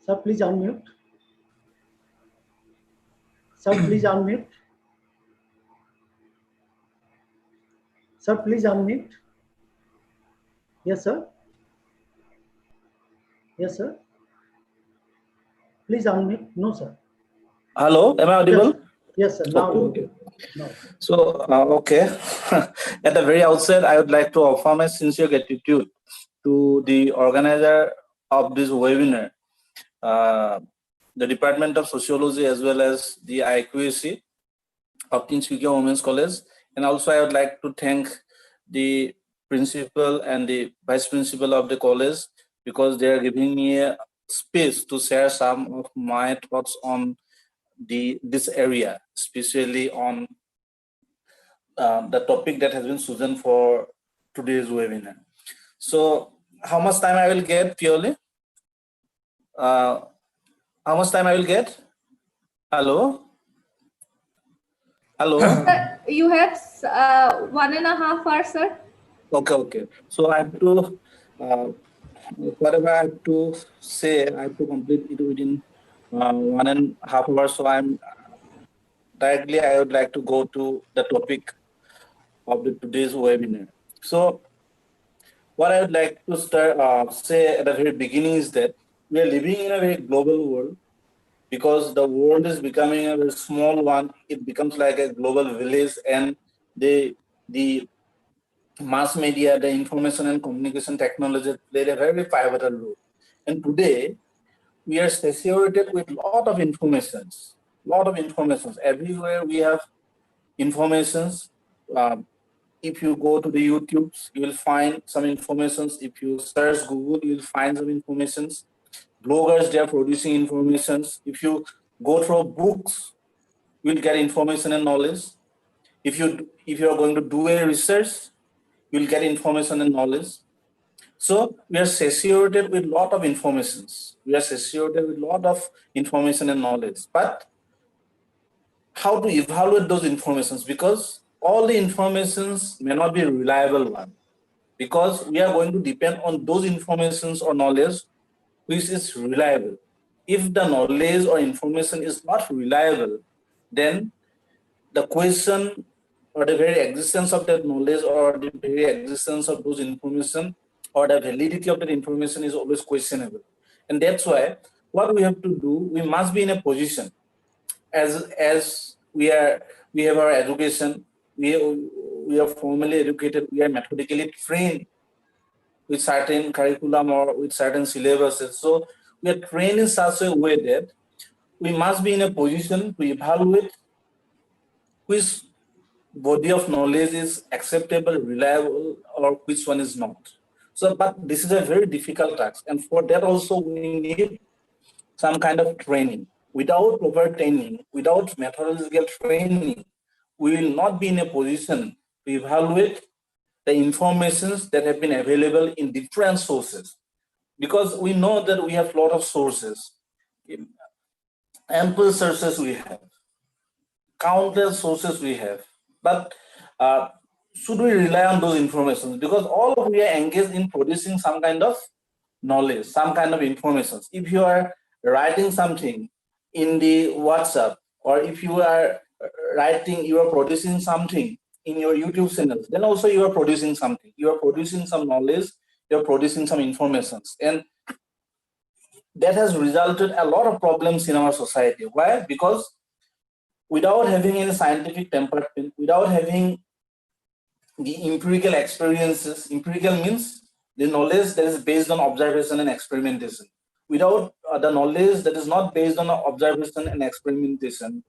Sir, please unmute. Sir, please unmute. Sir, please unmute. Yes, sir. Yes, sir. Please unmute. No, sir. Hello, am I audible? Yes, sir. Now. Okay. No. So, okay. At the very outset, I would like to offer my sincere gratitude to the organizer of this webinar, the Department of Sociology as well as the IQAC of Tinsukia Women's College. And also I would like to thank the principal and the vice principal of the college because they are giving me a space to share some of my thoughts on this area, especially on the topic that has been chosen for today's webinar. So how much time I will get purely? How much time I will get? Hello? Hello? You have 1.5 hours, sir. Okay. So I have to, whatever I have to say, I have to complete it within 1.5 hours. So I would like to go to the topic of today's webinar. So what I would like to say at the very beginning is that we are living in a very global world because the world is becoming a very small one. It becomes like a global village, and the mass media, the information and communication technology played a very pivotal role. And today, we are saturated with a lot of informations. Everywhere we have informations. If you go to the YouTubes, you will find some informations. If you search Google, you will find some informations. Bloggers, they are producing informations. If you go through books, you will get information and knowledge. If you are going to do a research, you will get information and knowledge. So we are saturated with a lot of informations. And knowledge. But how to evaluate those informations? Because all the informations may not be reliable one. Because we are going to depend on those informations or knowledge which is reliable. If the knowledge or information is not reliable, then the question or the very existence of that knowledge or the very existence of those information or the validity of that information is always questionable. And that's why what we have to do, we must be in a position as we have our education, we are formally educated, we are methodically trained with certain curriculum or with certain syllabuses. So we are trained in such a way that we must be in a position to evaluate which body of knowledge is acceptable, reliable, or which one is not. So, but this is a very difficult task. And for that also we need some kind of training. Without proper training, without methodological training, we will not be in a position to evaluate the informations that have been available in different sources. Because we know that we have a lot of sources, ample sources we have, countless sources we have. But should we rely on those information? Because all of we are engaged in producing some kind of knowledge, some kind of information. If you are writing something in the WhatsApp, or if you are producing something in your YouTube channel, then also you are producing something. You are producing some knowledge, you are producing some information. And that has resulted a lot of problems in our society. Why? Because without having any scientific temperament, without having the empirical experiences. Empirical means the knowledge that is based on observation and experimentation. Without the knowledge that is not based on observation and experimentation,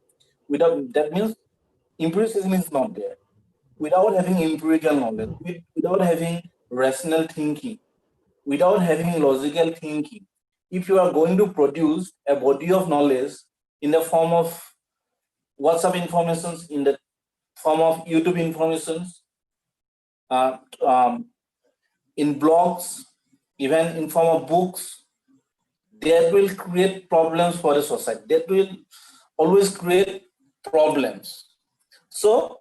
without that means empiricism is not there. Without having empirical knowledge, without having rational thinking, without having logical thinking, if you are going to produce a body of knowledge in the form of WhatsApp informations, in the form of YouTube informations, in blogs, even in form of books, that will create problems for the society. That will always create problems. So,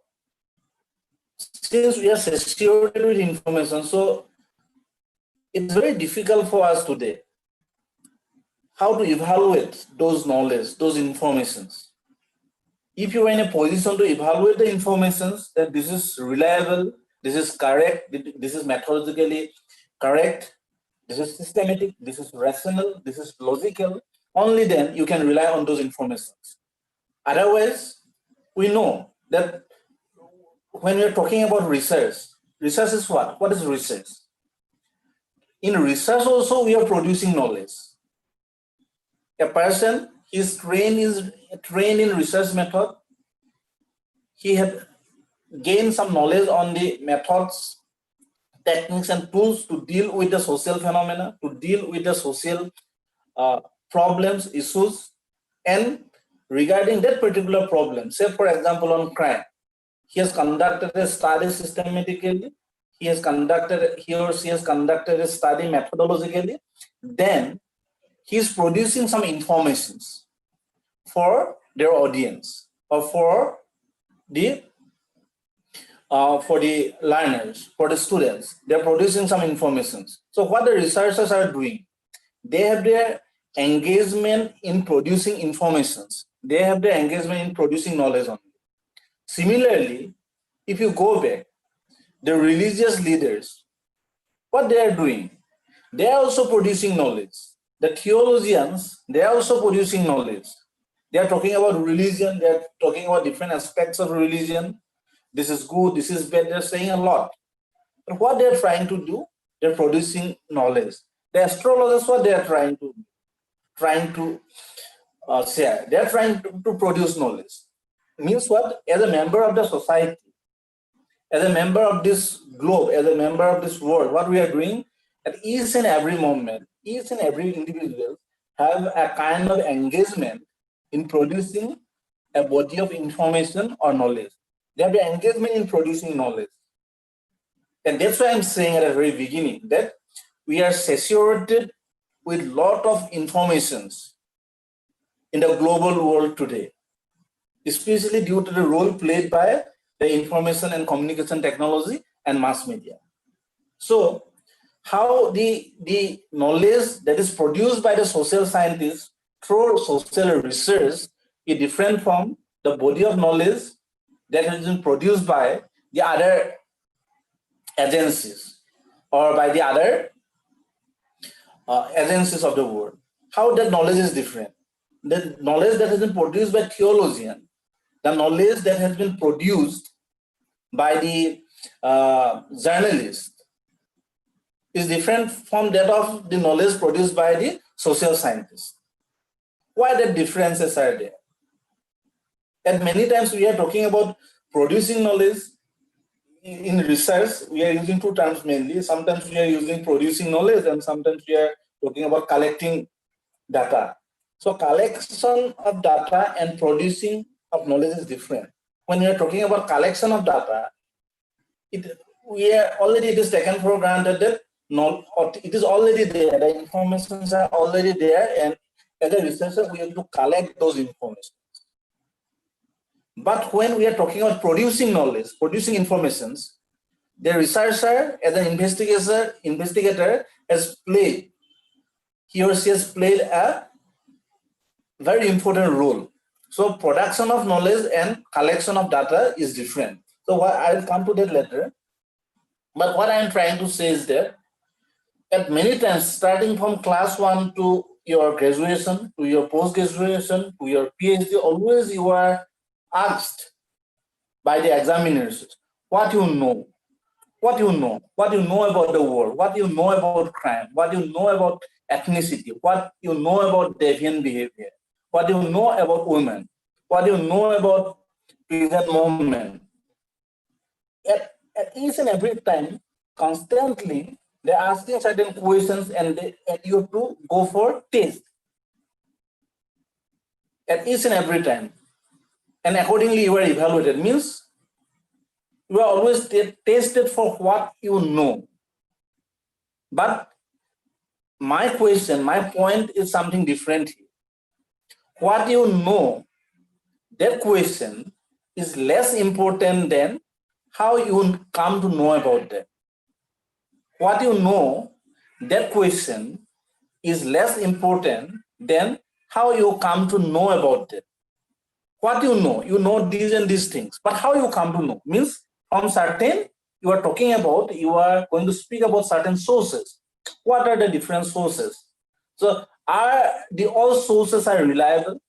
since we are saturated with information, so it's very difficult for us today how to evaluate those knowledge, those informations. If you are in a position to evaluate the informations that this is reliable, this is correct, this is methodologically correct, this is systematic, this is rational, this is logical, only then you can rely on those informations. Otherwise, we know that when we are talking about research, research is what? What is research? In research also, we are producing knowledge. A person is trained in research method. He had gained some knowledge on the methods, techniques, and tools to deal with the social phenomena, to deal with the social problems, issues, and regarding that particular problem, say for example on crime, he has conducted a study systematically, he or she has conducted a study methodologically, then he is producing some informations for their audience or for the learners, for the students. They're producing some informations. So what the researchers are doing, they have their engagement in producing informations. They have their engagement in producing knowledge on it. Similarly, if you go back, the religious leaders, what they are doing, they are also producing knowledge. The theologians, they are also producing knowledge. They are talking about religion, they are talking about different aspects of religion. This is good, this is bad, they're saying a lot. But what they're trying to do, they're producing knowledge. The astrologers, what they are trying to share, they're trying to produce knowledge. Means what? As a member of the society, as a member of this globe, as a member of this world, what we are doing at each and every moment, each and every individual have a kind of engagement in producing a body of information or knowledge. They have the engagement in producing knowledge. And that's why I'm saying at the very beginning that we are saturated with a lot of informations in the global world today, especially due to the role played by the information and communication technology and mass media. So how the knowledge that is produced by the social scientists through social research is different from the body of knowledge that has been produced by the other agencies or by the other agencies of the world. How that knowledge is different. The knowledge that has been produced by theologians, the knowledge that has been produced by the journalist is different from that of the knowledge produced by the social scientists. Why the differences are there? And many times we are talking about producing knowledge. In research, we are using two terms mainly. Sometimes we are using producing knowledge and sometimes we are talking about collecting data. So collection of data and producing of knowledge is different. When we are talking about collection of data, it is taken for granted that it is already there, the informations are already there, and as a researcher, we have to collect those information. But when we are talking about producing knowledge, producing informations, the researcher as an investigator he or she has played a very important role. So production of knowledge and collection of data is different. So I will come to that later. But what I am trying to say is that at many times, starting from class 1 to your graduation, to your post-graduation, to your PhD, always you are asked by the examiners what you know, what you know about the world, what you know about crime, what you know about ethnicity, what you know about deviant behavior, what you know about women, what you know about present moment. At each and every time, constantly, they're asking certain questions and you have to go for test. At each and every time. And accordingly, you are evaluated. Means you are always tested for what you know. But my question, my point is something different here. What you know, that question is less important than how you come to know about that. What you know, that question is less important than how you come to know about it. What you know these and these things, but how you come to know means from certain, you are talking about, you are going to speak about certain sources. What are the different sources? So are the all sources are reliable?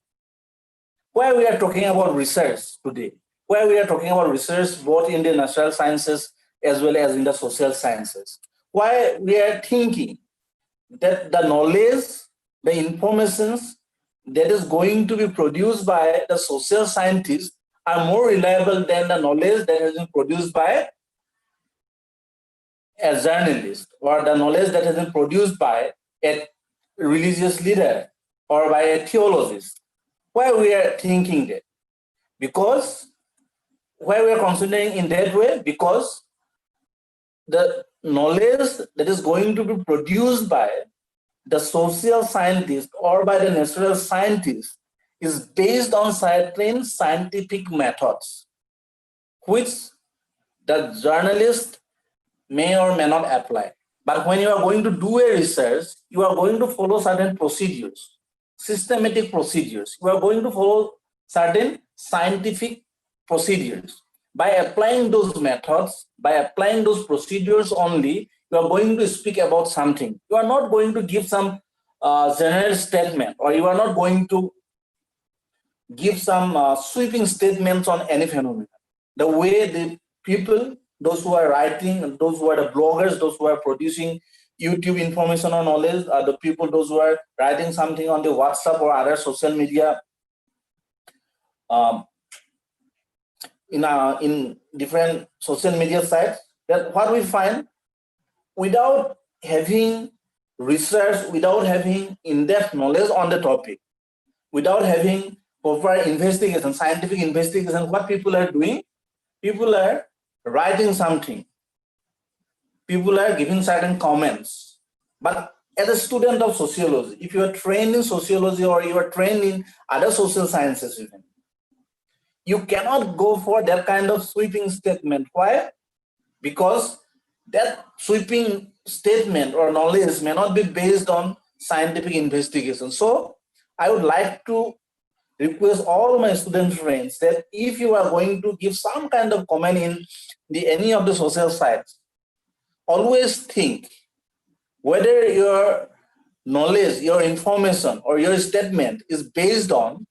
Where we are talking about research today, where we are talking about research both in the natural sciences as well as in the social sciences, why we are thinking that the knowledge, the informations that is going to be produced by the social scientists are more reliable than the knowledge that has been produced by a journalist, or the knowledge that has been produced by a religious leader or by a theologist. Why we are thinking that? Because why we are considering in that way? Because the knowledge that is going to be produced by the social scientist or by the natural scientist is based on certain scientific methods, which the journalist may or may not apply. But when you are going to do a research, you are going to follow certain procedures, systematic procedures. You are going to follow certain scientific procedures. By applying those methods, by applying those procedures only, you are going to speak about something. You are not going to give some general statement, or you are not going to give some sweeping statements on any phenomenon. The way the people, those who are writing, those who are the bloggers, those who are producing YouTube information or knowledge, are the people, those who are writing something on the WhatsApp or other social media, in different social media sites, that what we find, without having research, without having in-depth knowledge on the topic, without having proper investigation, scientific investigation, what people are doing, people are writing something, people are giving certain comments. But as a student of sociology, if you are trained in sociology or you are trained in other social sciences even, you cannot go for that kind of sweeping statement. Why? Because that sweeping statement or knowledge may not be based on scientific investigation. So I would like to request all my student friends that if you are going to give some kind of comment in any of the social sites, always think whether your knowledge, your information, or your statement is based on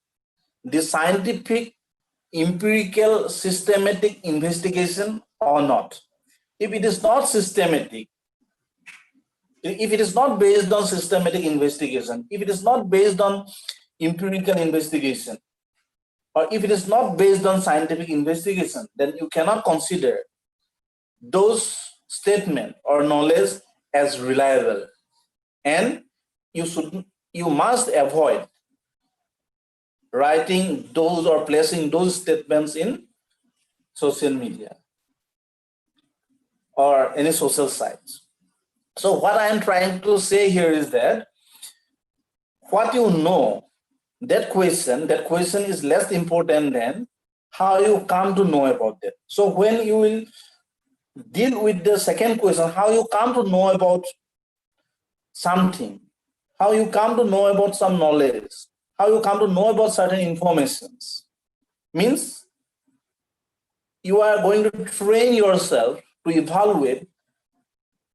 the scientific, empirical, systematic investigation or not. If it is not systematic, if it is not based on systematic investigation, if it is not based on empirical investigation, or if it is not based on scientific investigation, then you cannot consider those statements or knowledge as reliable. And you must avoid writing those or placing those statements in social media or any social sites. So what I am trying to say here is that what you know, that question is less important than how you come to know about it. So when you will deal with the second question, how you come to know about something, how you come to know about some knowledge, how you come to know about certain informations, means you are going to train yourself to evaluate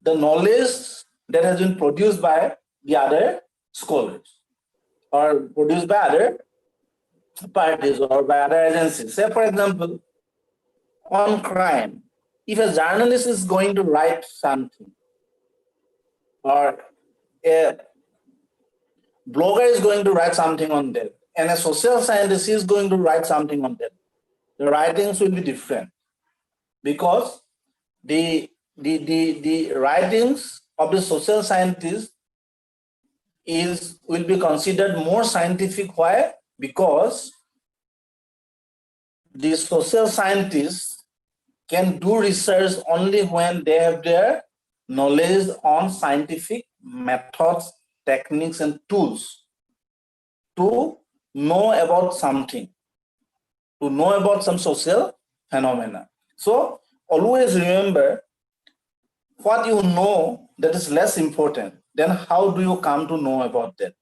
the knowledge that has been produced by the other scholars or produced by other parties or by other agencies. Say, for example, on crime, if a journalist is going to write something, or a blogger is going to write something on that, and a social scientist is going to write something on that, the writings will be different, because the writings of the social scientist will be considered more scientific. Why? Because the social scientists can do research only when they have their knowledge on scientific methods, techniques, and tools to know about something, to know about some social phenomena. So always remember, what you know, that is less important than how do you come to know about that.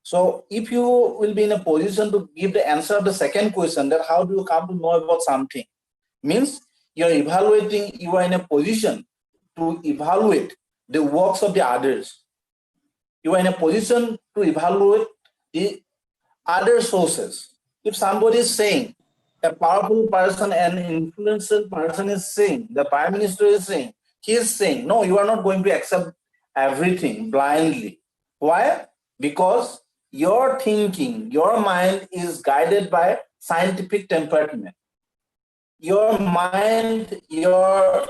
So if you will be in a position to give the answer of the second question, that how do you come to know about something, means you're evaluating, you are in a position to evaluate the works of the others. You are in a position to evaluate the other sources. If somebody is saying, a powerful person, an influential person is saying, the Prime Minister is saying, he is saying, no, you are not going to accept everything blindly. Why? Because your thinking, your mind is guided by scientific temperament. Your mind, you are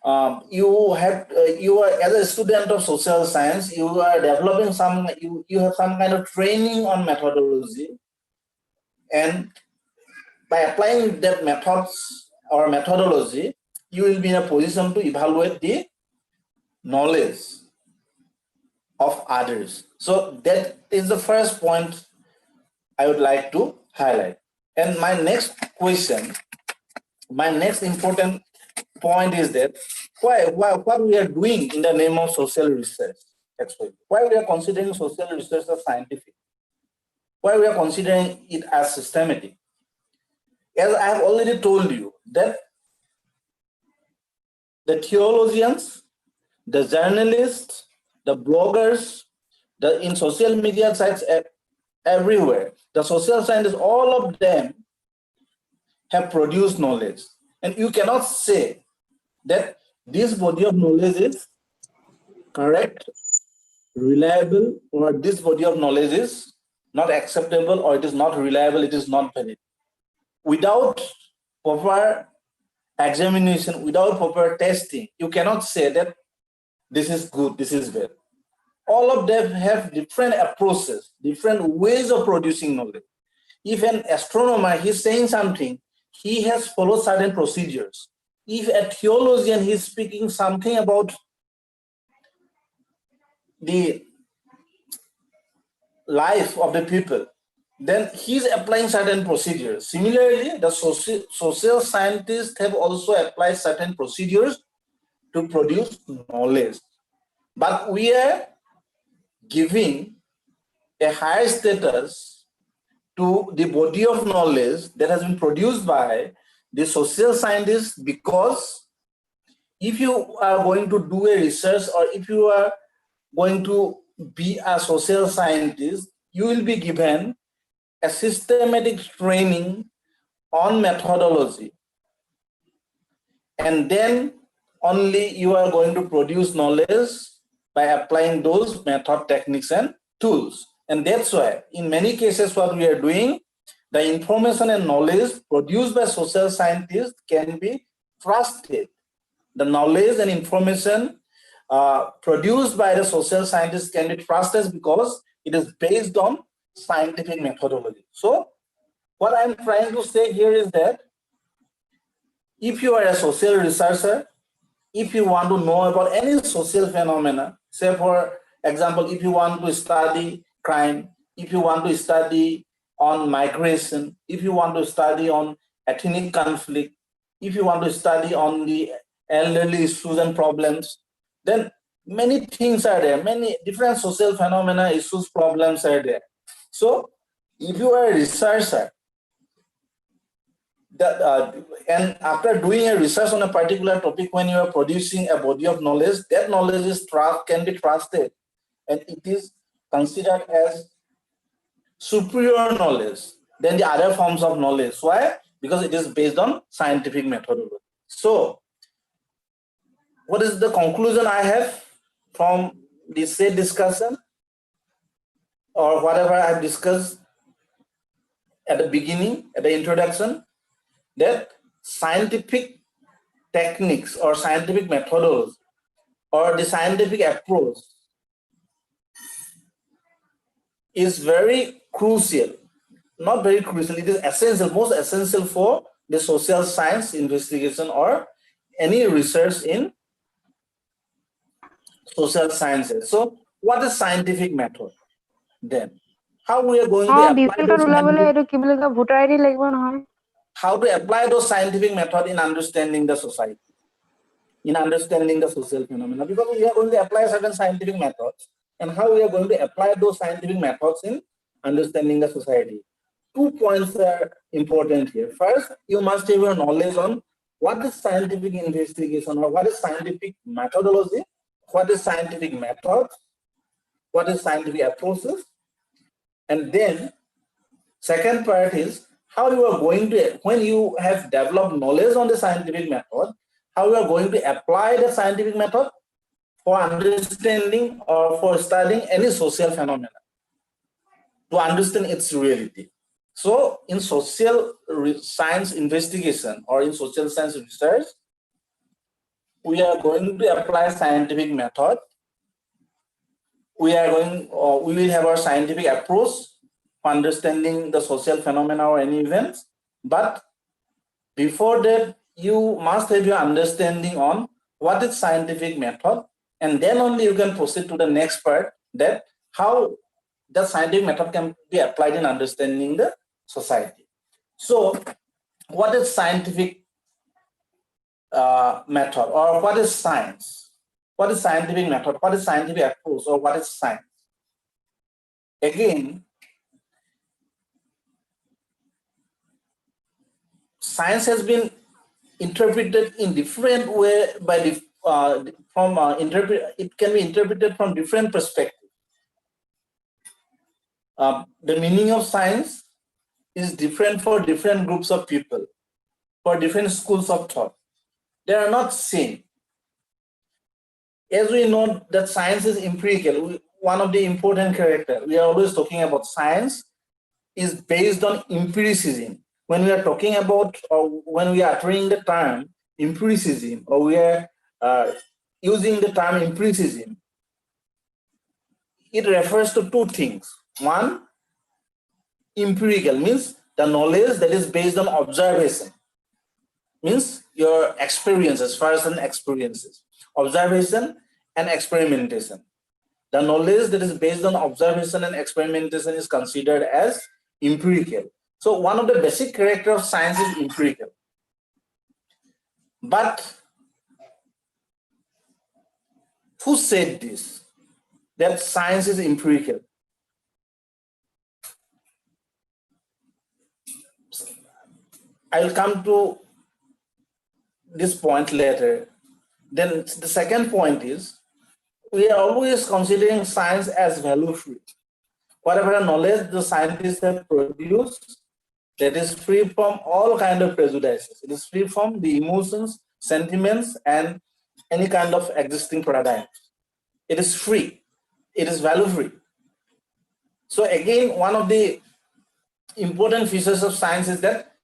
as a student of social science, you are developing you have some kind of training on methodology, and by applying that methods or methodology, you will be in a position to evaluate the knowledge of others. So that is the first point I would like to highlight. And my next question, my next important point is that what we are doing in the name of social research, actually. Why we are considering social research as scientific? Why we are considering it as systematic? As I have already told you, that the theologians, the journalists, the bloggers, in social media sites everywhere, the social scientists, all of them have produced knowledge. And you cannot say that this body of knowledge is correct, reliable, or this body of knowledge is not acceptable, or it is not reliable, it is not valid. Without proper examination, without proper testing, you cannot say that this is good, this is bad. All of them have different approaches, different ways of producing knowledge. If an astronomer is saying something, he has followed certain procedures. If a theologian is speaking something about the life of the people, then he's applying certain procedures. Similarly, the social scientists have also applied certain procedures to produce knowledge. But we are giving a higher status to the body of knowledge that has been produced by the social scientists, because if you are going to do a research, or if you are going to be a social scientist, you will be given a systematic training on methodology, and then only you are going to produce knowledge by applying those method, techniques, and tools. And that's why in many cases what we are doing, the information and knowledge produced by social scientists can be trusted. The knowledge and information produced by the social scientists can be trusted because it is based on scientific methodology. So what I'm trying to say here is that if you are a social researcher, if you want to know about any social phenomena, say for example, if you want to study crime, if you want to study on migration, if you want to study on ethnic conflict, if you want to study on the elderly issues and problems, then many things are there, many different social phenomena, issues, problems are there. So if you are a researcher, and after doing a research on a particular topic, when you are producing a body of knowledge, that knowledge can be trusted, and it is considered as superior knowledge than the other forms of knowledge. Why? Because it is based on scientific methodology. So, what is the conclusion I have from this said discussion, or whatever I have discussed at the beginning, at the introduction, that scientific techniques or scientific methodology or the scientific approach is very crucial, not very crucial, it is essential, most essential for the social science investigation or any research in social sciences. So what is scientific method then? How we are going to apply those how to apply those scientific method in understanding the society, in understanding the social phenomena, because we are going to apply certain scientific methods, and how we are going to apply those scientific methods in understanding the society. 2 points are important here. First, you must have your knowledge on what is scientific investigation or what is scientific methodology, what is scientific method, what is scientific approaches, and then second part is how you are going to, when you have developed knowledge on the scientific method, how you are going to apply the scientific method for understanding or for studying any social phenomena, to understand its reality. So in social science investigation or in social science research, we are going to apply scientific method. We will have our scientific approach for understanding the social phenomena or any events. But before that, you must have your understanding on what is scientific method, and then only you can proceed to the next part, that how the scientific method can be applied in understanding the society. So what is scientific method, or what is science? What is scientific method? What is scientific approach, or what is science? Again, science has been interpreted in different way by the it can be interpreted from different perspectives. The meaning of science is different for different groups of people, for different schools of thought. They are not same. As we know that science is empirical, one of the important characters, we are always talking about science is based on empiricism. When we are talking about, or when we are uttering the term empiricism, or we are using the term empiricism, it refers to two things. One, empirical means the knowledge that is based on observation, means your experiences, first-hand experiences, observation and experimentation. The knowledge that is based on observation and experimentation is considered as empirical. So one of the basic characters of science is empirical. But who said this, that science is empirical? I'll come to this point later. Then the second point is, we are always considering science as value-free. Whatever knowledge the scientists have produced, that is free from all kind of prejudices. It is free from the emotions, sentiments, and any kind of existing paradigm. It is free. It is value-free. So again, one of the important features of science is that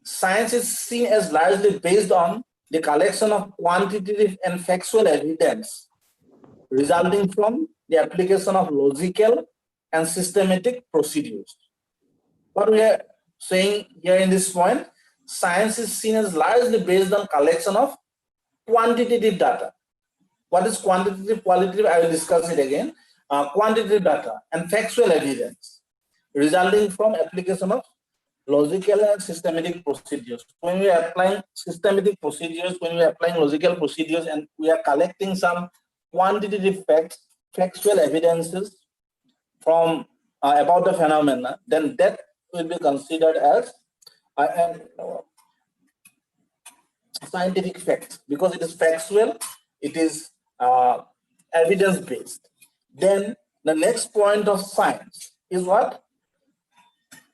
science is seen as largely based on the collection of quantitative and factual evidence resulting from the application of logical and systematic procedures. What we are saying here in this point, science is seen as largely based on collection of quantitative data. What is quantitative, qualitative? I will discuss it again. Quantitative data and factual evidence resulting from application of logical and systematic procedures. When we are applying systematic procedures, when we are applying logical procedures, and we are collecting some quantitative facts, factual evidences from about the phenomena, then that will be considered as scientific fact, because it is factual, it is evidence-based. Then the next point of science is what?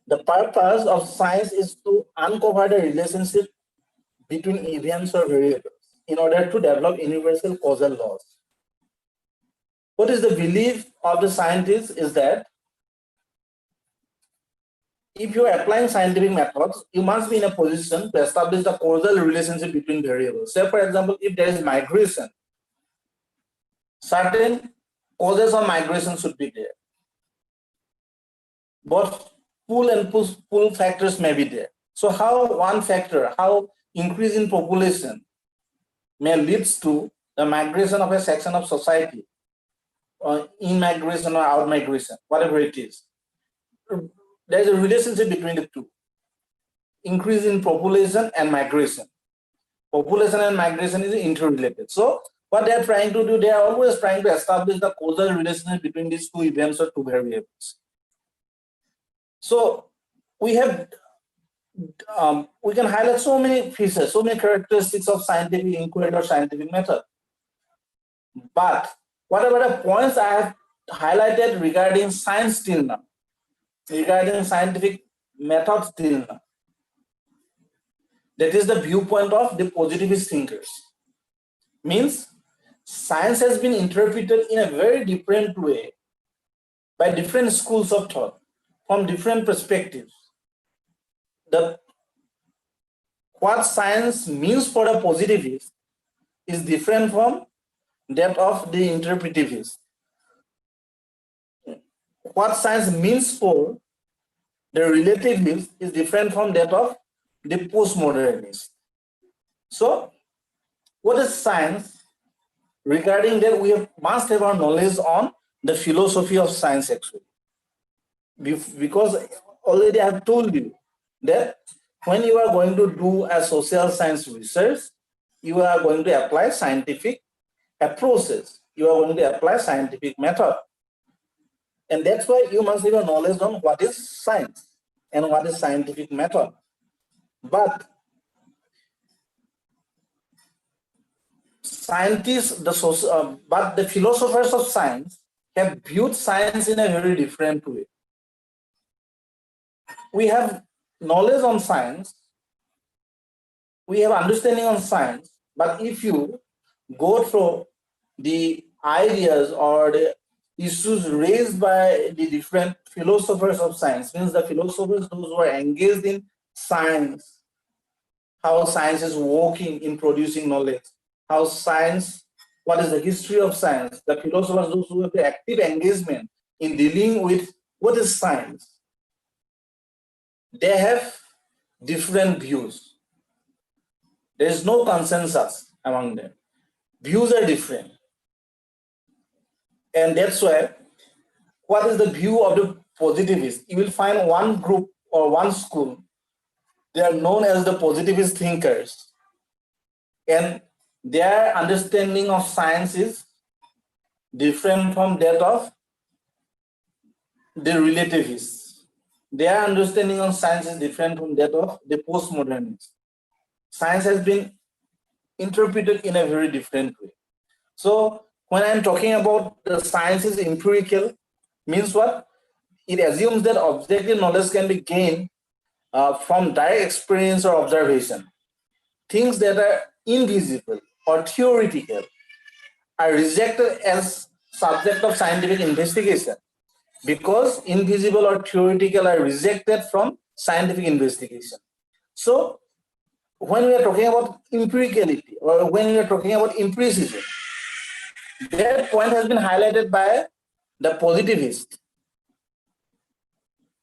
The purpose of science is to uncover the relationship between events or variables in order to develop universal causal laws. What is the belief of the scientists is that if you are applying scientific methods, you must be in a position to establish the causal relationship between variables. Say, for example, if there is migration, certain causes of migration should be there. Both pull and pull factors may be there. So how one factor, how increase in population may lead to the migration of a section of society, or in migration or out migration, whatever it is. There is a relationship between the two. Increase in population and migration. Population and migration is interrelated. So what they are trying to do, they are always trying to establish the causal relationship between these two events or two variables. So we have, we can highlight so many features, so many characteristics of scientific inquiry or scientific method. But whatever the points I have highlighted regarding science till now, regarding scientific methods till now, that is the viewpoint of the positivist thinkers. Means science has been interpreted in a very different way by different schools of thought from different perspectives. What science means for a positivist is different from that of the interpretivist. What science means for the relativist is different from that of the postmodernist. So, what is science? Regarding that, we must have our knowledge on the philosophy of science actually. Because already I have told you that when you are going to do a social science research, you are going to apply scientific approaches. You are going to apply scientific method. And that's why you must have a knowledge on what is science and what is scientific method. But scientists, but the philosophers of science have viewed science in a very different way. We have knowledge on science, we have understanding on science, but if you go through the ideas or the issues raised by the different philosophers of science, means the philosophers those who are engaged in science, how science is working in producing knowledge, how science, what is the history of science, the philosophers those who have the active engagement in dealing with what is science, they have different views. There is no consensus among them. Views are different. And that's why, what is the view of the positivist? You will find one group or one school, they are known as the positivist thinkers. And their understanding of science is different from that of the relativists. Their understanding of science is different from that of the postmodernists. Science has been interpreted in a very different way. So when I'm talking about the science is empirical, means what? It assumes that objective knowledge can be gained from direct experience or observation. Things that are invisible or theoretical are rejected as subject of scientific investigation, because invisible or theoretical are rejected from scientific investigation. So when we are talking about empiricality or when we are talking about empiricism, that point has been highlighted by the positivist.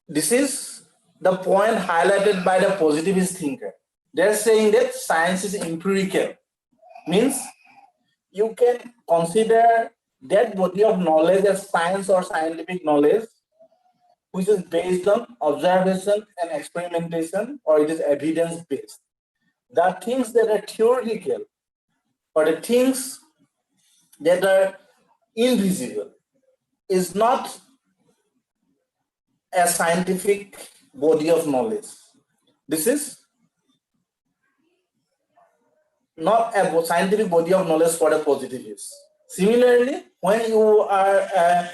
This is the point highlighted by the positivist thinker. They're saying that science is empirical, means you can consider that body of knowledge as science or scientific knowledge, which is based on observation and experimentation, or it is evidence-based. The things that are theoretical or the things that are invisible is not a scientific body of knowledge. This is not a scientific body of knowledge for a positivist. Similarly, when you are a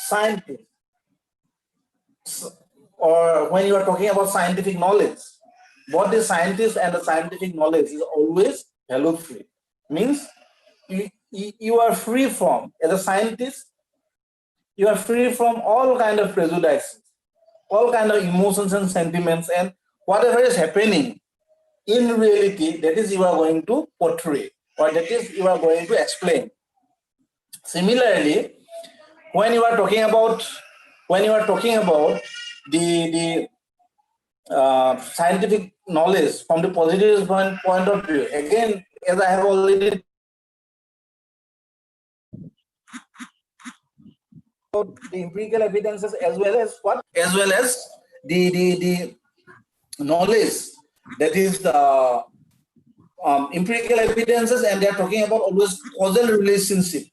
scientist or when you are talking about scientific knowledge, both the scientist and the scientific knowledge is always value free. Means you are free from, as a scientist, you are free from all kind of prejudices, all kind of emotions and sentiments, and whatever is happening in reality, that is you are going to portray, or that is you are going to explain. Similarly, when you are talking about the scientific knowledge from the positive point of view, again, as I have already the empirical evidences, as well as the knowledge that is empirical evidences, and they are talking about always causal relationship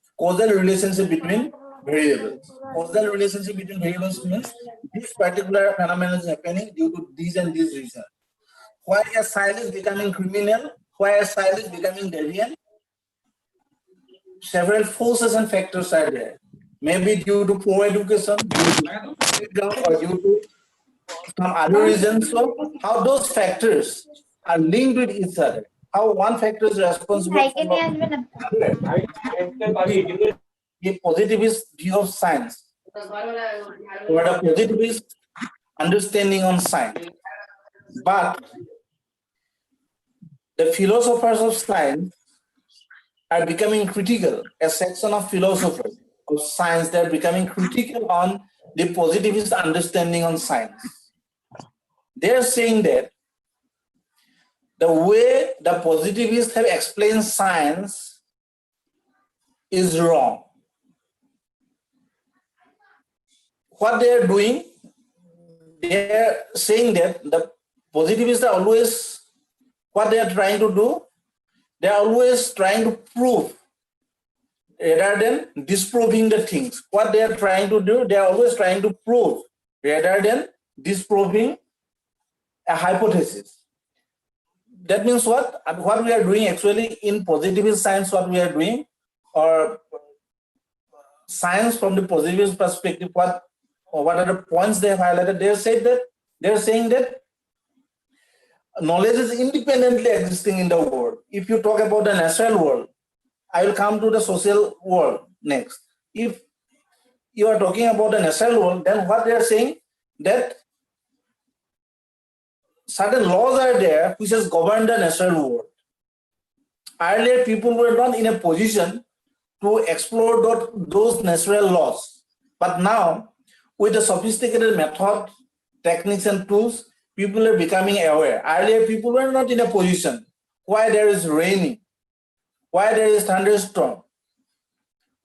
between variables. Causal relationship between variables means this particular phenomenon is happening due to these and these reasons. Why a child is becoming criminal, why a child is becoming deviant, several forces and factors are there. Maybe due to poor education, due to background, or due to some other reasons. So how those factors are linked with each other, how one factor is responsible for the other. A positivist view of science, or a positivist understanding on science. But the philosophers of science are becoming critical. A section of philosophers of science, they are becoming critical on the positivist understanding on science. They are saying that the way the positivists have explained science is wrong. What they are doing, they are saying that the positivists are always, what they are trying to do, they are always trying to prove rather than disproving the things. What they are trying to do, they are always trying to prove rather than disproving a hypothesis. That means what? What we are doing actually in positivist science, what we are doing, or science from the positivist perspective, what are the points they have highlighted? They are saying that knowledge is independently existing in the world. If you talk about the natural world, I will come to the social world next. If you are talking about the natural world, then what they are saying, that certain laws are there which has governed the natural world. Earlier, people were not in a position to explore those natural laws. But now, with the sophisticated method, techniques, and tools, people are becoming aware. Earlier, people were not in a position. Why there is raining? Why there is thunderstorm?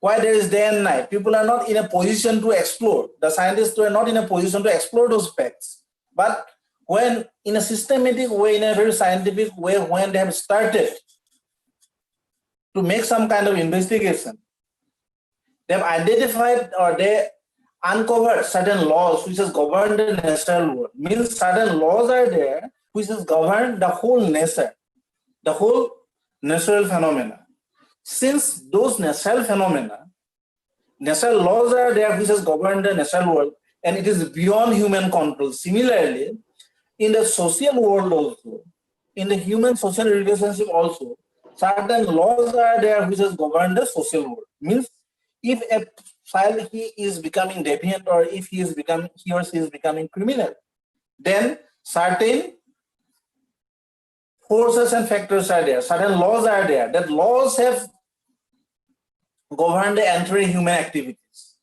Why there is day and night? People are not in a position to explore. The scientists were not in a position to explore those facts. But when, in a systematic way, in a very scientific way, when they have started to make some kind of investigation, they have identified, or they uncovered certain laws which has governed the natural world. Means certain laws are there which has governed the whole nature, the whole natural phenomena. Since those natural phenomena, natural laws are there which has governed the natural world, and it is beyond human control. Similarly, in the social world also, in the human social relationship also, certain laws are there which has governed the social world. Means if a child he is becoming deviant, or if he or she is becoming criminal, then certain forces and factors are there, certain laws are there. That laws have governed the entire human activities,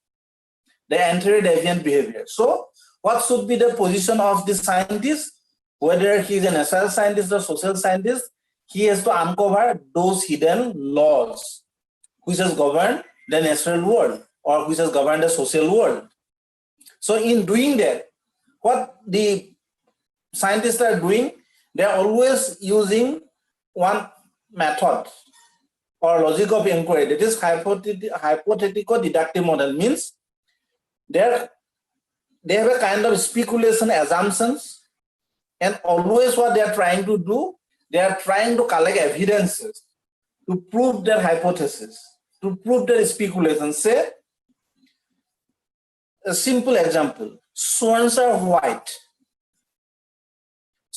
the entire deviant behavior. So what should be the position of the scientist? Whether he is a natural scientist or social scientist, he has to uncover those hidden laws which has governed the natural world, or which has governed the social world. So in doing that, what the scientists are doing, they are always using one method or logic of inquiry, that is hypothetical deductive model. Means they have a kind of speculation assumptions, and always what they are trying to do, they are trying to collect evidences to prove their hypothesis, to prove their speculation. Say, a simple example, swans are white.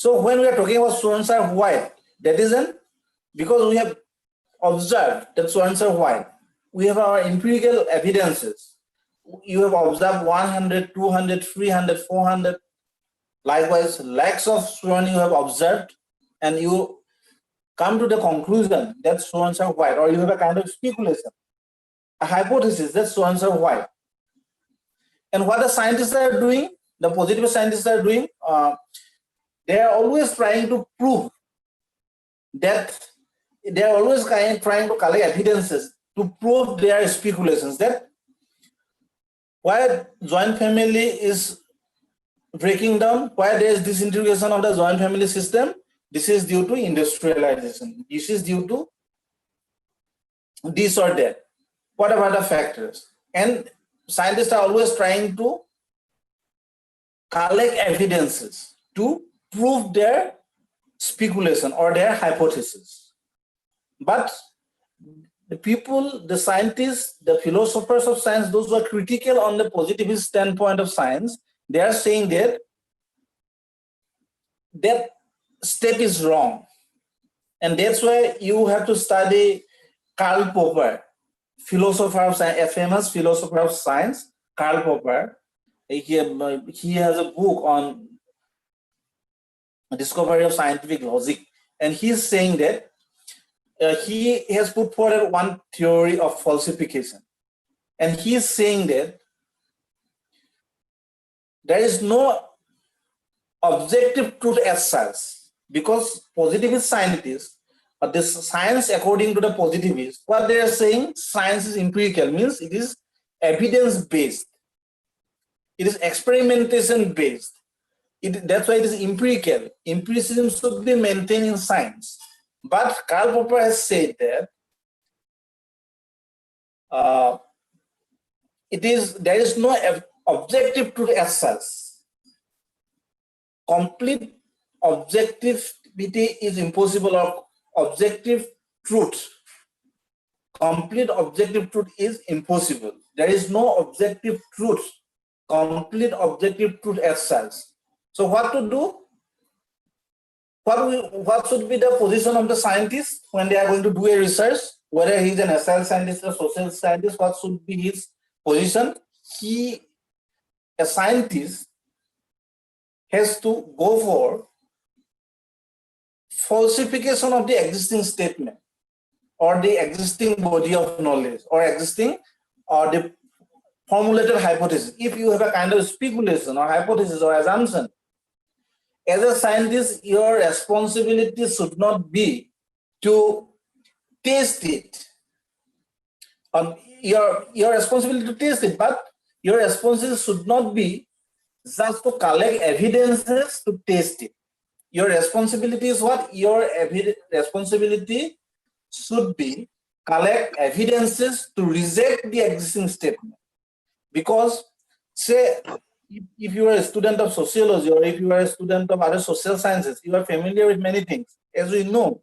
So when we are talking about swans are white, that isn't because we have observed that swans are white. We have our empirical evidences. You have observed 100, 200, 300, 400. Likewise, lakhs of swans you have observed, and you come to the conclusion that swans are white, or you have a kind of speculation, a hypothesis that swans are white. And what the scientists are doing, the positive scientists are doing, they are always trying to prove that they are always trying to collect evidences to prove their speculations that why joint family is breaking down, why there is disintegration of the joint family system. This is due to industrialization. This is due to this or that. What about the factors? And scientists are always trying to collect evidences to prove their speculation or their hypothesis. But the people, the scientists, the philosophers of science, those who are critical on the positivist standpoint of science, they are saying that that step is wrong. And that's why you have to study Karl Popper, philosopher of science, a famous philosopher of science, Karl Popper. He has a book on discovery of scientific logic. And he's saying that he has put forward one theory of falsification. And he's saying that there is no objective truth as such, because positivist scientists, this science according to the positivists, what they are saying, science is empirical, means it is evidence-based. It is experimentation-based. That's why it is empirical. Empiricism should be maintained in science. But Karl Popper has said that there is no objective truth as such. Complete objectivity is impossible, or objective truth. Complete objective truth is impossible. There is no objective truth, complete objective truth as such. So what to do? What should be the position of the scientist when they are going to do a research? Whether he's an SL scientist or social scientist, what should be his position? A scientist, has to go for falsification of the existing statement or the existing body of knowledge or existing or the formulated hypothesis. If you have a kind of speculation or hypothesis or assumption, as a scientist, your responsibility should not be to test it. Your responsibility to test it, but your responsibility should not be just to collect evidences to test it. Your responsibility is what? Your responsibility should be collect evidences to reject the existing statement. Because, say, if you are a student of sociology or if you are a student of other social sciences, you are familiar with many things. As we know,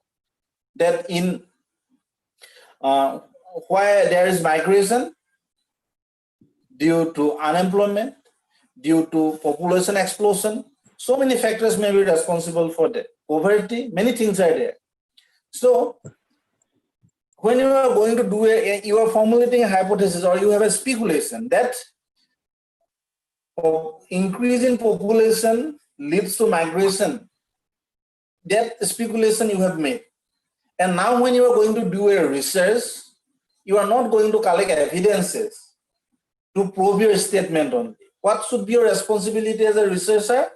that in where there is migration due to unemployment, due to population explosion, so many factors may be responsible for that. Poverty, many things are there. So, when you are going to do you are formulating a hypothesis or you have a speculation that increase in population leads to migration, that speculation you have made. And now when you are going to do a research, you are not going to collect evidences to prove your statement only. What should be your responsibility as a researcher?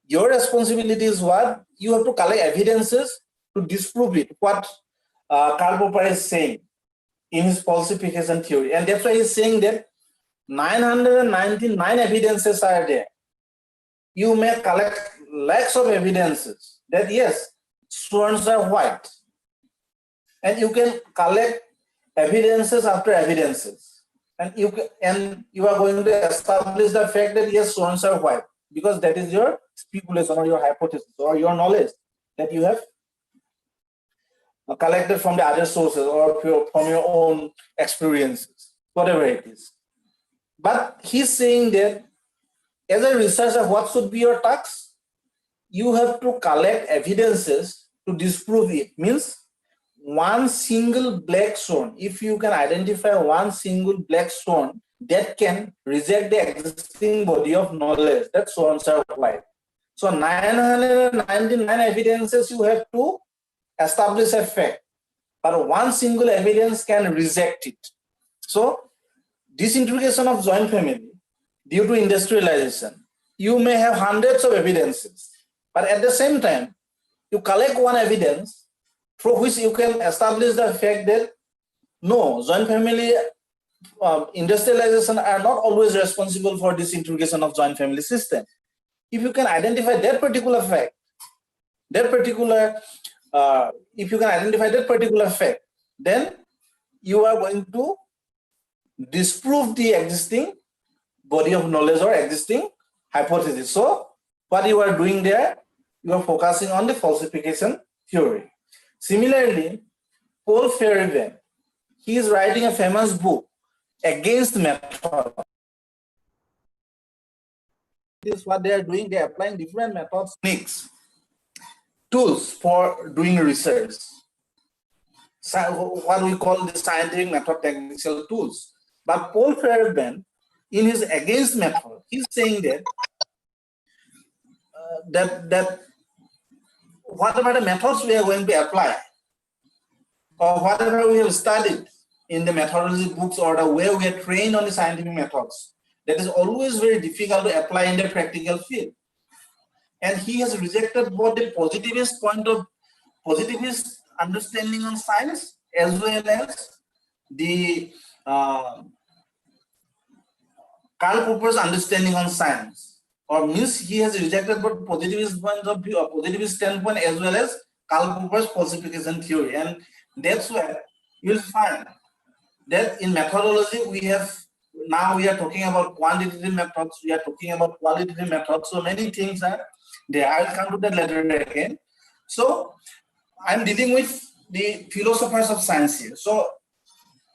Your responsibility is what? You have to collect evidences to disprove it, what Karl Popper is saying in his falsification theory. And that's why he's saying that 999 evidences are there. You may collect lakhs of evidences that yes, swans are white. And you can collect evidences after evidences. And you are going to establish the fact that yes, swans are white, because that is your speculation or your hypothesis or your knowledge that you have collected from the other sources or from your own experiences, whatever it is. But he's saying that as a researcher, what should be your task? you have to collect evidences to disprove it. Means one single black stone, if you can identify one single black stone that can reject the existing body of knowledge, that stones are white. So 999 evidences you have to establish a fact, but one single evidence can reject it. So disintegration of joint family due to industrialization, you may have hundreds of evidences, but at the same time, you collect one evidence through which you can establish the fact that no, joint family industrialization are not always responsible for disintegration of joint family system. If you can identify that particular fact, if you can identify that particular fact, then you are going to disprove the existing body of knowledge or existing hypothesis. So what you are doing there, you are focusing on the falsification theory. Similarly, Paul Feyerabend, he is writing a famous book against method. This is what they are doing. They are applying different methods, techniques, tools for doing research. So what we call the scientific method technical tools. But Paul Feyerabend, in his against method, he's saying that that whatever the methods we are going to apply, or whatever we have studied in the methodology books or the way we are trained on the scientific methods, that is always very difficult to apply in the practical field. And he has rejected both the positivist understanding on science as well as the Karl Popper's understanding on science, or means he has rejected both positivist point of view, or positivist standpoint, as well as Karl Popper's falsification theory. And that's why you'll find that in methodology we are talking about quantitative methods, we are talking about qualitative methods. So many things are there. I'll come to that later again. So I'm dealing with the philosophers of science here. So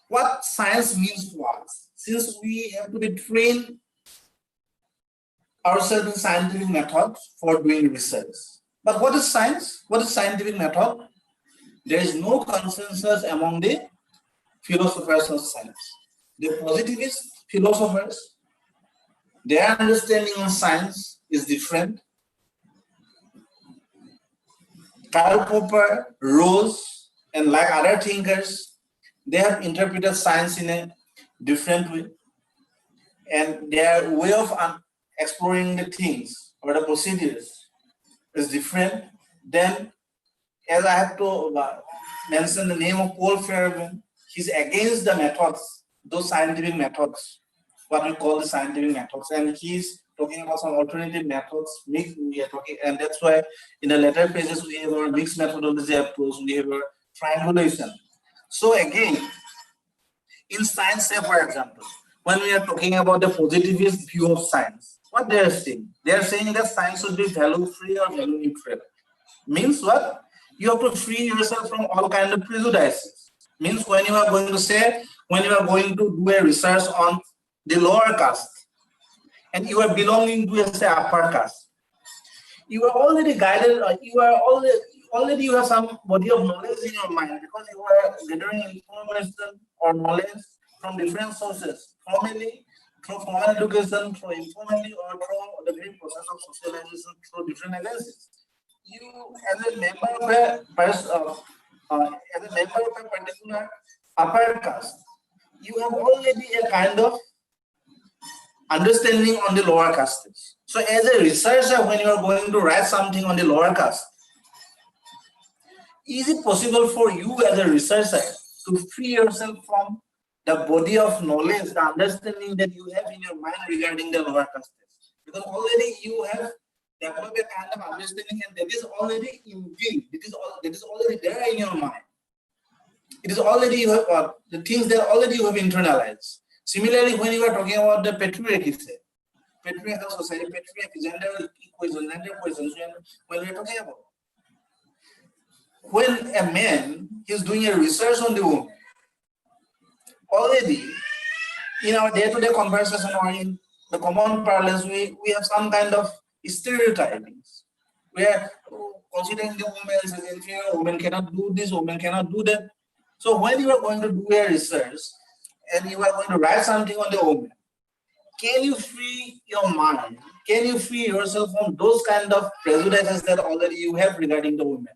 what science means to us, since we have to be trained ourselves in scientific methods for doing research. But what is science? What is scientific method? There is no consensus among the philosophers of science. The positivist philosophers, their understanding of science is different. Karl Popper, Rose, and like other thinkers, they have interpreted science in a different way. And their way of exploring the things or the procedures is different. Then, as I have to mention the name of Paul Feyerabend, he's against the methods, those scientific methods, what we call the scientific methods, and he's talking about some alternative methods. We are talking, and that's why in the later pages we have our mixed methodology approach, we have our triangulation. So again, in science, say for example, when we are talking about the positivist view of science, what they are saying? They are saying that science should be value-free or value-neutral. Means what? You have to free yourself from all kinds of prejudices. Means when you are going to say, when you are going to do a research on the lower caste, and you are belonging to, say, upper caste, you are already guided, you have some body of knowledge in your mind, because you are gathering information or knowledge from different sources, formally, through formal education, through informally, or through the very process of socialization through different agencies. You, as a member of a particular upper caste, you have already a kind of understanding on the lower castes. So as a researcher, when you are going to write something on the lower caste, is it possible for you as a researcher to free yourself from the body of knowledge, the understanding that you have in your mind regarding the lower castes? Because already you have developed a kind of understanding, and that is already inbuilt. That is already there in your mind. It is already you have the things that already you have internalized. Similarly, when you are talking about the patriarchy, patriarchal society, patriarchy, gender equation, gender questions, when we are talking about, when a man is doing a research on the woman, already in our day-to-day conversation or in the common parlance, we have some kind of stereotypings. We are considering the women as inferior, women cannot do this, women cannot do that. So when you are going to do a research and you are going to write something on the women, can you free your mind? Can you free yourself from those kind of prejudices that already you have regarding the women?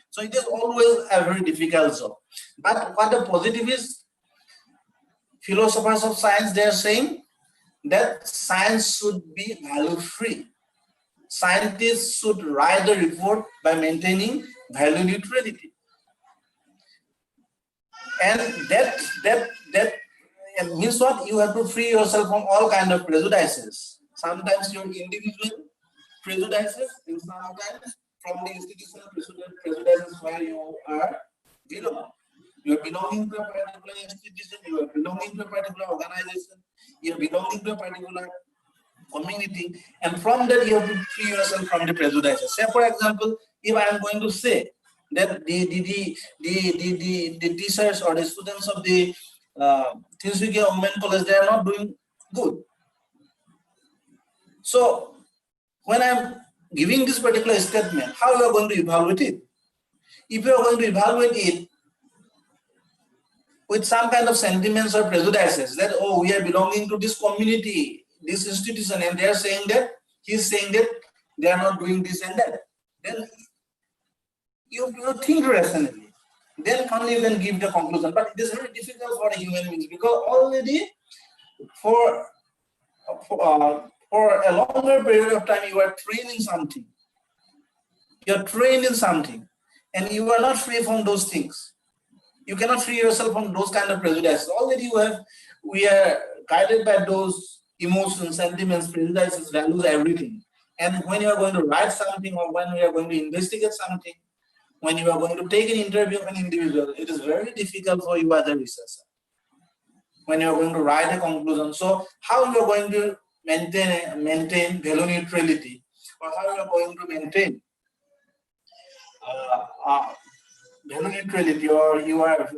So it is always a very difficult job. But what the positivist philosophers of science, they are saying that science should be value-free. Scientists should write the report by maintaining value neutrality. And that means what? You have to free yourself from all kind of prejudices. Sometimes your individual prejudices, and sometimes from the institutional prejudices where you are belong. You are belonging to a particular institution, you are belonging to a particular organization, you are belonging to a particular community, and from that you have to free yourself from the prejudices. Say, for example, if I am going to say that the teachers or the students of the Tinsukia Women College, they are not doing good. So when I am giving this particular statement, how you are going to evaluate it? If you are going to evaluate it with some kind of sentiments or prejudices that, oh, we are belonging to this community, this institution, and they are saying that, he's saying that they are not doing this and that, then you think rationally. Then only you can give the conclusion. But it is very difficult for the human beings, because already for a longer period of time you are trained in something. You are trained in something, and you are not free from those things. You cannot free yourself from those kind of prejudices. Already we are guided by those emotions, sentiments, prejudices, values, everything. And when you are going to write something, or when you are going to investigate something, when you are going to take an interview of an individual, it is very difficult for you as a researcher. When you are going to write a conclusion, so how you are going to maintain value neutrality, or how you are going to maintain value neutrality, or you are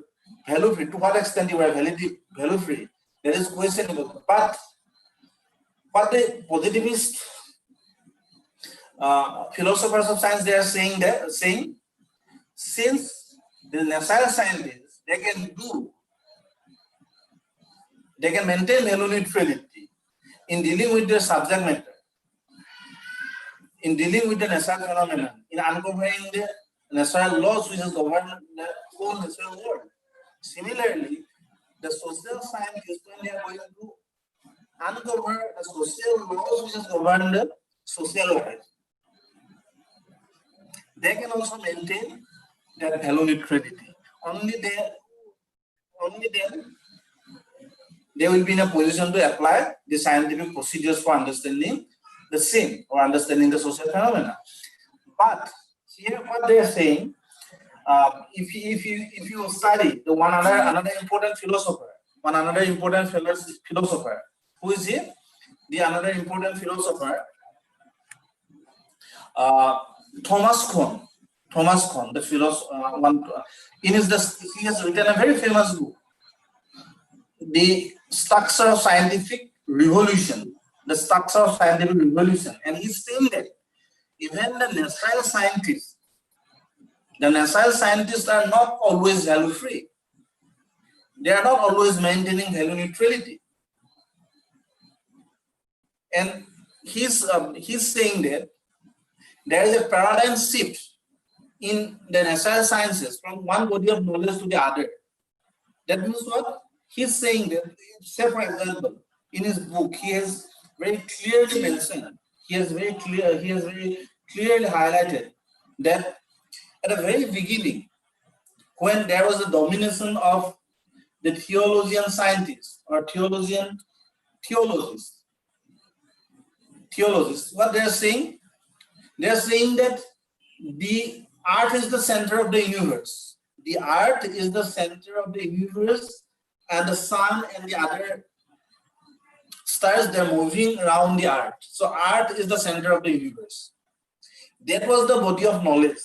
value free? To what extent you are value free? That is questionable. But what the positivist philosophers of science, they are saying, since the natural scientists, they can maintain value neutrality in dealing with their subject matter, in dealing with the natural phenomenon, in uncovering the natural laws which govern the whole natural world. Similarly, the social scientists, when they are going to uncover the social laws which govern the social life, they can also maintain their value neutrality. Only then they will be in a position to apply the scientific procedures for understanding the scene or understanding the social phenomena. But here, what they are saying, if you study the another important philosopher, who is he? The another important philosopher, Thomas Kuhn, the philosopher. He has written a very famous book, The Structure of Scientific Revolution. The Structure of Scientific Revolution, and he's saying that even the natural scientists are not always value-free. They are not always maintaining value neutrality. And he's saying that there is a paradigm shift in the natural sciences from one body of knowledge to the other. That means what? He's saying that, say for example, in his book, he has very clearly mentioned, he has very clearly highlighted that at the very beginning, when there was a domination of the theologian scientists or theologists, what they are saying? They are saying that the earth is the center of the universe. The earth is the center of the universe, and the sun and the other stars, they're moving around the earth. So earth is the center of the universe. That was the body of knowledge.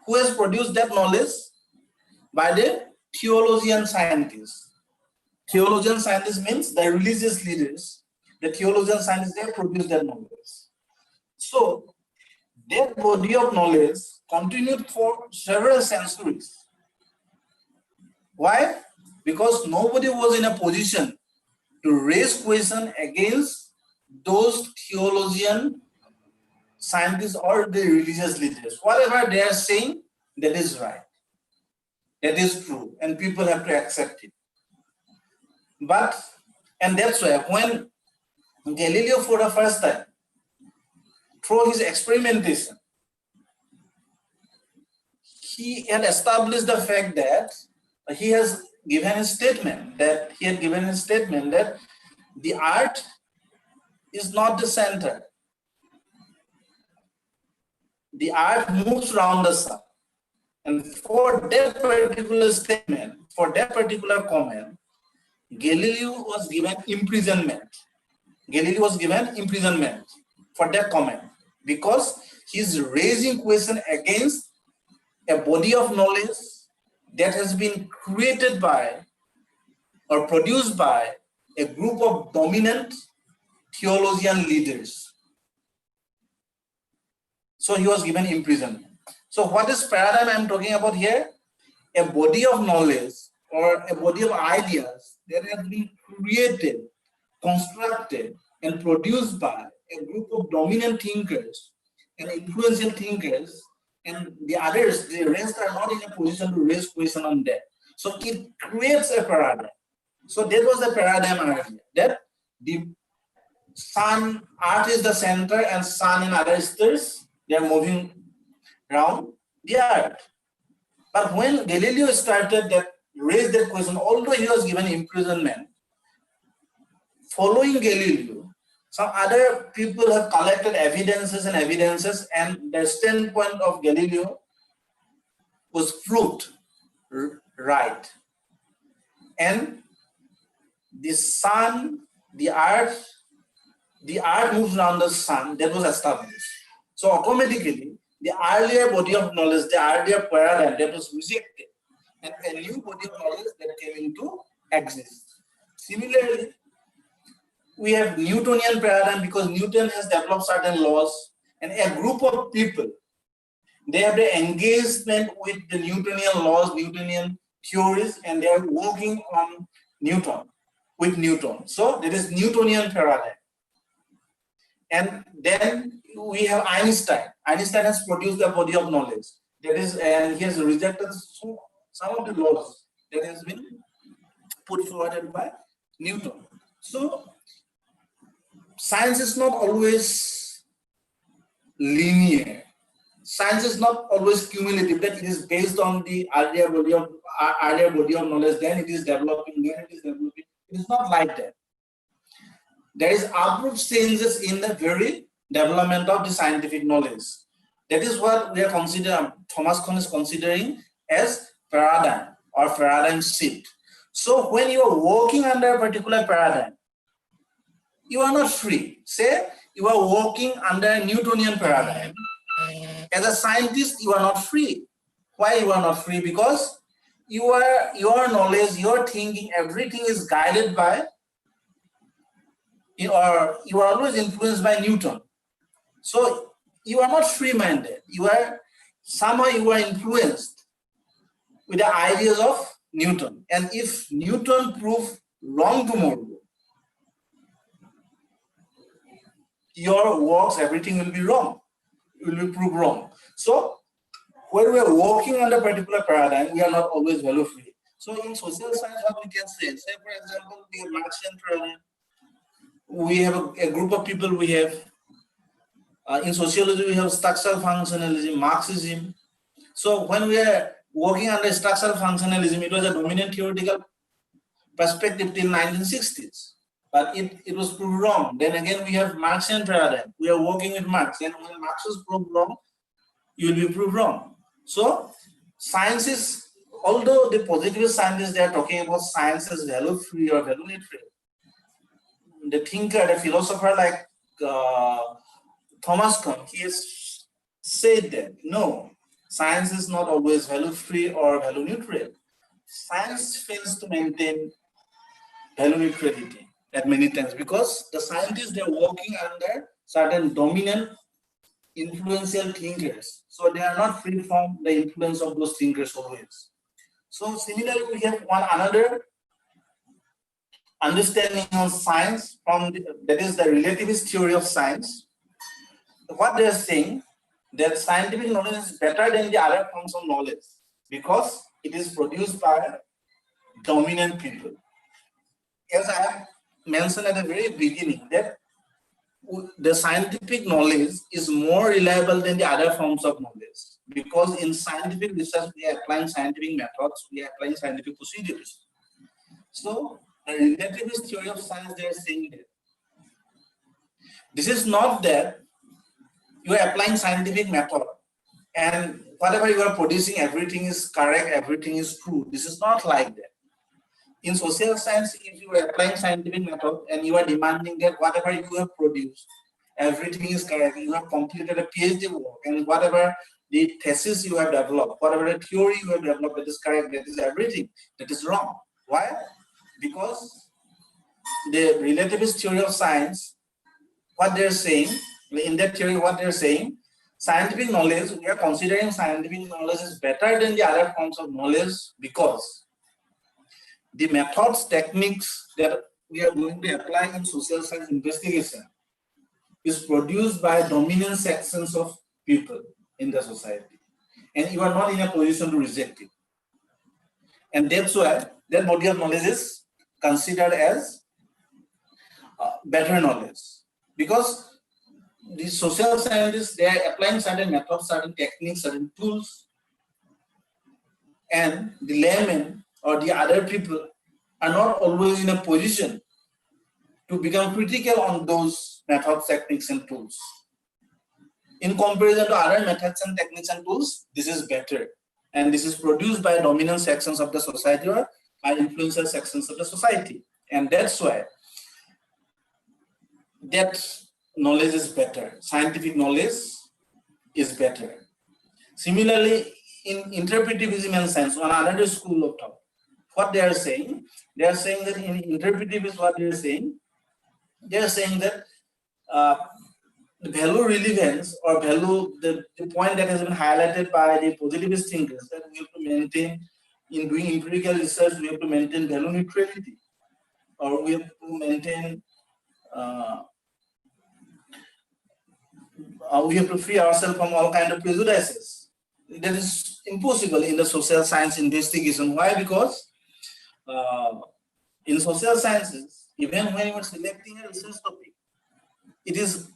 Who has produced that knowledge? By the theologian scientists. Theologian scientists means the religious leaders. The theologian scientists, they produce that knowledge. So that body of knowledge continued for several centuries. Why? Because nobody was in a position to raise question against those theologian, scientists, or the religious leaders. Whatever they are saying, that is right. That is true, and people have to accept it. And that's why when Galileo for the first time, through his experimentation, he had established the fact that he has given a statement that the earth is not the center. The earth moves around the sun. And for that particular statement, for that particular comment, Galileo was given imprisonment. Galileo was given imprisonment for that comment because he's raising question against a body of knowledge that has been created by or produced by a group of dominant theologian leaders. So he was given imprisonment. So what is paradigm I'm talking about here? A body of knowledge or a body of ideas that has been created, constructed, and produced by a group of dominant thinkers and influential thinkers, and the others, the rest are not in a position to raise question on that. So it creates a paradigm. So that was the paradigm idea, that the sun, earth is the center, and sun and other stars, they are moving around the earth. But when Galileo started that, raised that question, although he was given imprisonment, following Galileo, some other people have collected evidences, and the standpoint of Galileo was proved right. And the sun, the earth moves around the sun, that was established. So automatically, the earlier body of knowledge, the earlier paradigm, that was rejected, and a new body of knowledge that came into exist. Similarly, we have Newtonian paradigm because Newton has developed certain laws, and a group of people, they have the engagement with the Newtonian laws, Newtonian theories, and they are working on with Newton. So that is Newtonian paradigm. And then we have Einstein. Einstein has produced a body of knowledge. That is, and he has rejected some of the laws that has been put forward by Newton. So science is not always linear. Science is not always cumulative, that it is based on the earlier body of knowledge, then it is developing, It is not like that. There is abrupt changes in the very development of the scientific knowledge. That is what we are considering, Thomas Kuhn is considering as paradigm or paradigm shift. So when you are working under a particular paradigm, you are not free. Say you are working under a Newtonian paradigm. As a scientist, you are not free. Why you are not free? Because your knowledge, your thinking, everything is guided by, you are always influenced by Newton. So you are not free-minded. Somehow you are influenced with the ideas of Newton. And if Newton proves wrong tomorrow, your works, everything will be wrong. It will be proved wrong. So when we are working under a particular paradigm, we are not always value free. So in social science, what we can say for example, we have Marxian paradigm. We have a group of people, we have, in sociology, we have structural functionalism, Marxism. So when we are working under structural functionalism, it was a dominant theoretical perspective till 1960s. But it was proved wrong. Then again, we have Marxian paradigm. We are working with Marx. And when Marx was proved wrong, you will be proved wrong. So science is, although the positivist scientists, they are talking about science as value-free or value-neutral, the thinker, the philosopher like Thomas Kuhn, he has said that, no, science is not always value-free or value-neutral. Science fails to maintain value neutrality at many times because the scientists, they're working under certain dominant influential thinkers. So they are not free from the influence of those thinkers always. So similarly, we have one another understanding of science from that is the relativist theory of science. What they are saying that scientific knowledge is better than the other forms of knowledge because it is produced by dominant people. As I have mentioned at the very beginning, that the scientific knowledge is more reliable than the other forms of knowledge because in scientific research we are applying scientific methods, we are applying scientific procedures. So the relativist theory of science, they are saying that this is not that you are applying scientific method and whatever you are producing, everything is correct, everything is true. This is not like that. In social science, if you are applying scientific method and you are demanding that whatever you have produced, everything is correct, you have completed a PhD work, and whatever the thesis you have developed, whatever the theory you have developed, that is correct, that is everything, that is wrong. Why? Because the relativist theory of science, what they're saying, in that theory, what they're saying, scientific knowledge, we are considering scientific knowledge is better than the other forms of knowledge because the methods, techniques that we are going to apply in social science investigation is produced by dominant sections of people in the society. And you are not in a position to reject it. And that's why that body of knowledge is considered as better knowledge. Because the social scientists, they are applying certain methods, certain techniques, certain tools, and the layman or the other people are not always in a position to become critical on those methods, techniques, and tools. In comparison to other methods and techniques and tools, this is better. And this is produced by dominant sections of the society or by influential sections of the society. And that's why that knowledge is better. Scientific knowledge is better. Similarly, in interpretivism and science, on another school of thought, what they are saying that in interpretivism, what they are saying that the value relevance or value, the point that has been highlighted by the positivist thinkers, that we have to maintain, in doing empirical research, we have to maintain value neutrality, or we have to maintain, we have to free ourselves from all kinds of prejudices. That is impossible in the social science investigation. Why? Because in social sciences, even when you are selecting a research topic, it is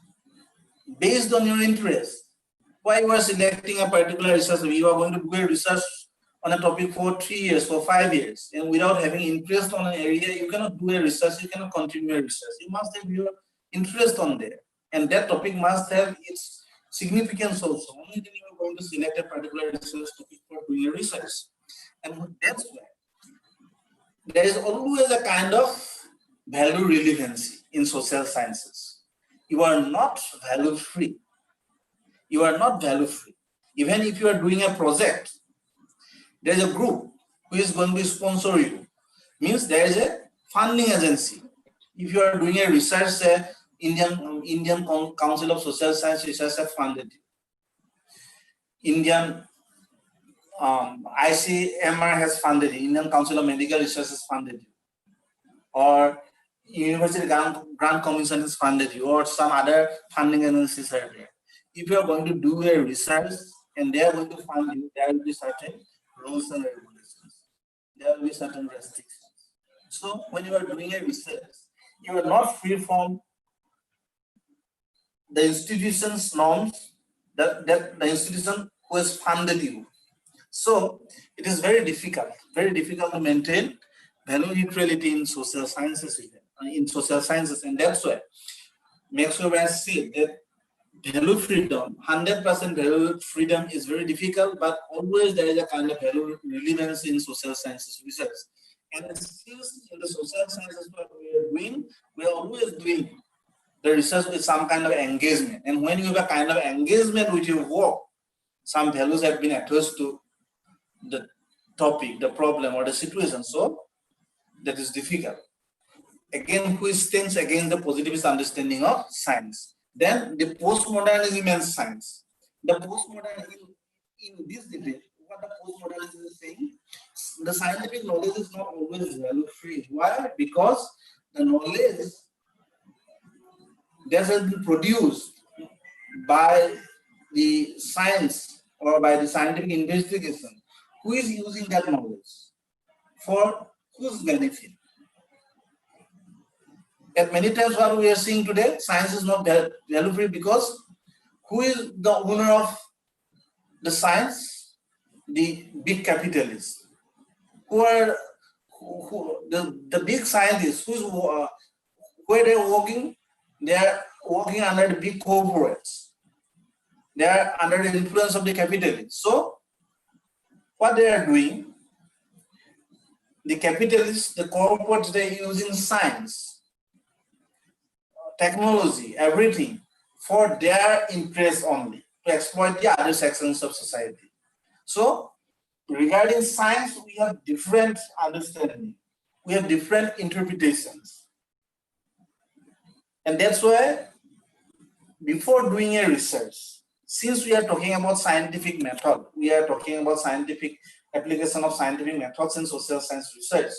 based on your interest. Why you are selecting a particular research? You are going to do a research on a topic for 3 years, for 5 years, and without having interest on an area, you cannot do a research, you cannot continue a research. You must have your interest on there, and that topic must have its significance also. Only then you are going to select a particular research topic for doing a research. And that's why there is always a kind of value relevancy in social sciences. You are not value free. You are not value free. Even if you are doing a project, there is a group who is going to sponsor you. Means there is a funding agency. If you are doing a research, say Indian Council of Social Science Research have funded you. Indian ICMR has funded you. Indian Council of Medical Research has funded you. Or University Grant Commission has funded you, or some other funding agencies are there. If you are going to do a research and they are going to fund you, there will be certain rules and regulations. There will be certain restrictions. So when you are doing a research, you are not free from the institution's norms, that the institution who has funded you. So it is very difficult to maintain value neutrality in social sciences, and that's why Maxwell has said that value freedom, 100% value freedom is very difficult, but always there is a kind of value relevance in social sciences research. And since in the social sciences what we are always doing the research with some kind of engagement. And when you have a kind of engagement with your work, some values have been attached to the topic, the problem, or the situation. So that is difficult. Again, which stands against the positivist understanding of science. Then the postmodernism and science. The postmodern in this debate, what the postmodernism is saying, the scientific knowledge is not always value-free. Why? Because the knowledge that has been produced by the science or by the scientific investigation, who is using that knowledge for whose benefit? At many times what we are seeing today, science is not value-free because who is the owner of the science? The big capitalists. Who are the big scientists? Where they are working? They are working under the big corporates. They are under the influence of the capitalists. So what they are doing, the capitalists, the corporates, they are using science, technology, everything for their interest only, to exploit the other sections of society. So regarding science, we have different understanding. We have different interpretations. And that's why before doing a research, since we are talking about scientific method, we are talking about scientific application of scientific methods in social science research,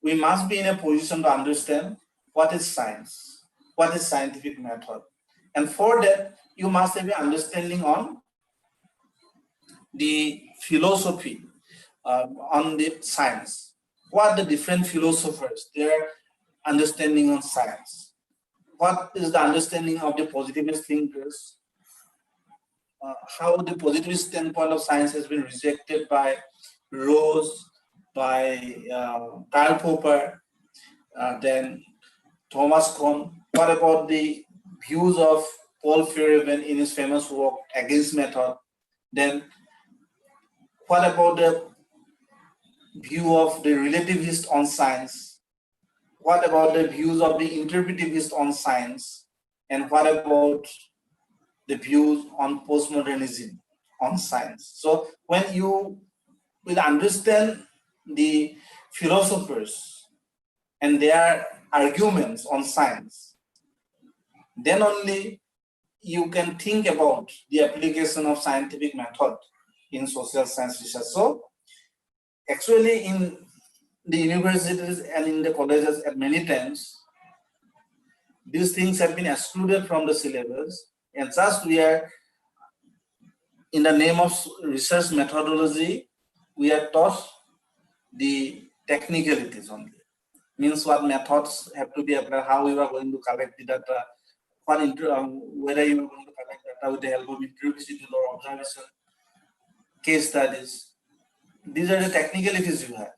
we must be in a position to understand what is science, what is scientific method. And for that, you must have an understanding on the philosophy, on the science. What the different philosophers, their understanding on science. What is the understanding of the positivist thinkers? How the positivist standpoint of science has been rejected by Rose, by Karl Popper, then Thomas Kuhn. What about the views of Paul Feyerabend in his famous work Against Method? Then what about the view of the relativist on science? What about the views of the interpretivist on science? And what about the views on postmodernism on science? So when you will understand the philosophers and their arguments on science, then only you can think about the application of scientific method in social science research. So actually in the universities and in the colleges at many times, these things have been excluded from the syllabus, and just we are, in the name of research methodology, we are taught the technicalities only. Means what methods have to be applied, how we are going to collect the data, whether you are going to collect data with the help of interview or observation, case studies. These are the technicalities you have.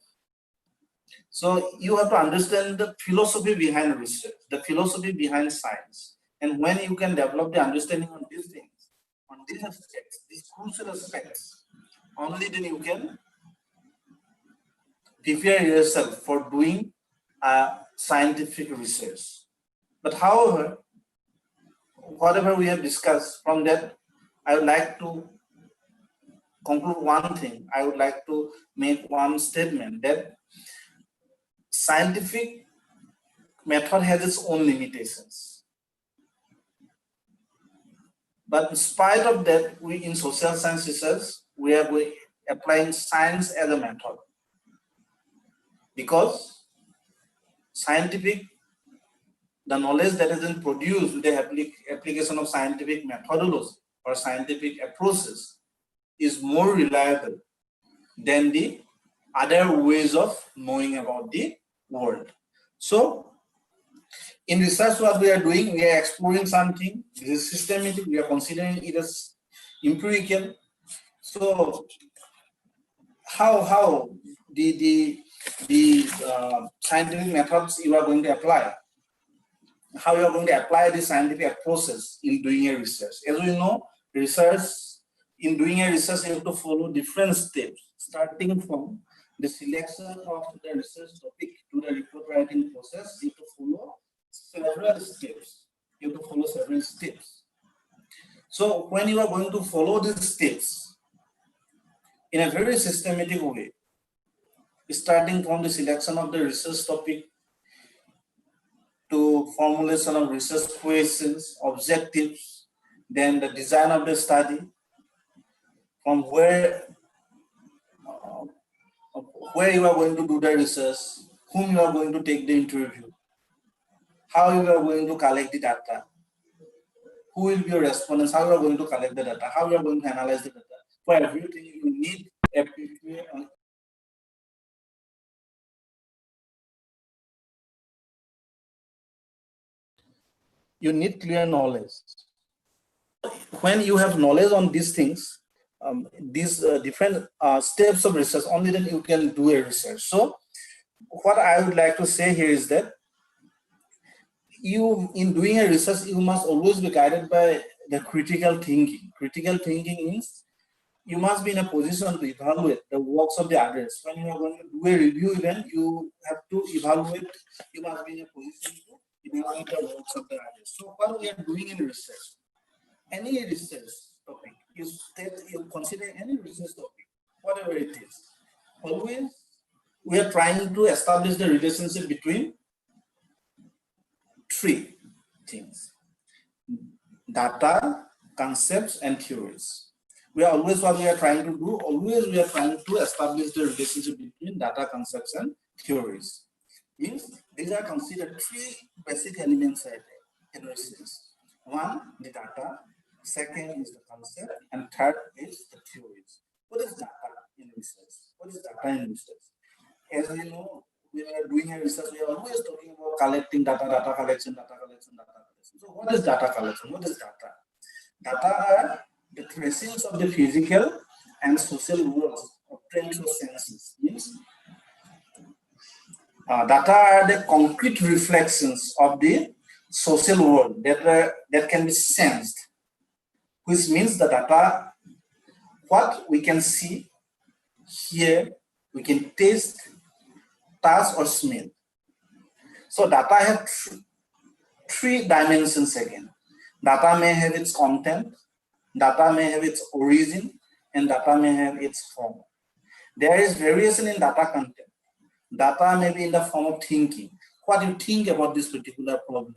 So you have to understand the philosophy behind research, the philosophy behind science. And when you can develop the understanding on these things, on these aspects, these crucial aspects, only then you can prepare yourself for doing scientific research. But however, whatever we have discussed from that, I would like to conclude one thing. I would like to make one statement that scientific method has its own limitations. But in spite of that, we in social science research, we are applying science as a method. Because the knowledge that has been produced with the application of scientific methodology or scientific approaches is more reliable than the other ways of knowing about the world. So in research, what we are doing, we are exploring something. This is systematic. We are considering it as empirical. So how the scientific methods you are going to apply? How you are going to apply the scientific process in doing a research? As we know, in doing a research, you have to follow different steps, starting from the selection of the research topic to the report writing process. You have to follow several steps. So when you are going to follow these steps in a very systematic way, starting from the selection of the research topic to formulation of research questions, objectives, then the design of the study, from where you are going to do the research, whom you are going to take the interview, how you are going to collect the data, who will be your respondents, how you are going to collect the data, how you are going to analyze the data. For everything, you need clear knowledge. When you have knowledge on these things, these different steps of research, only then you can do a research. So what I would like to say here is that you, in doing a research, you must always be guided by the critical thinking. Critical thinking means you must be in a position to evaluate the works of the others. When you are going to do a review event, you have to evaluate, you must be in a position to evaluate the works of the others. So what we are doing in research, any research topic, you consider any research topic, whatever it is, always we are trying to establish the relationship between three things: data, concepts, and theories. We are always, what we are trying to do, always we are trying to establish the relationship between data, concepts, and theories. Means these are considered three basic elements in research. One, the data, second is the concept, and third is the theories. What is data in research? What is data in research? As we know, we are doing a research, we are always talking about collecting data, data collection. So what is data collection? What is data? Data are the tracings of the physical and social worlds obtained through senses. Means data are the concrete reflections of the social world that can be sensed, which means the data, what we can see, hear, we can taste, touch, or smell. So data have three dimensions again. Data may have its content, data may have its origin, and data may have its form. There is variation in data content. Data may be in the form of thinking. What you think about this particular problem,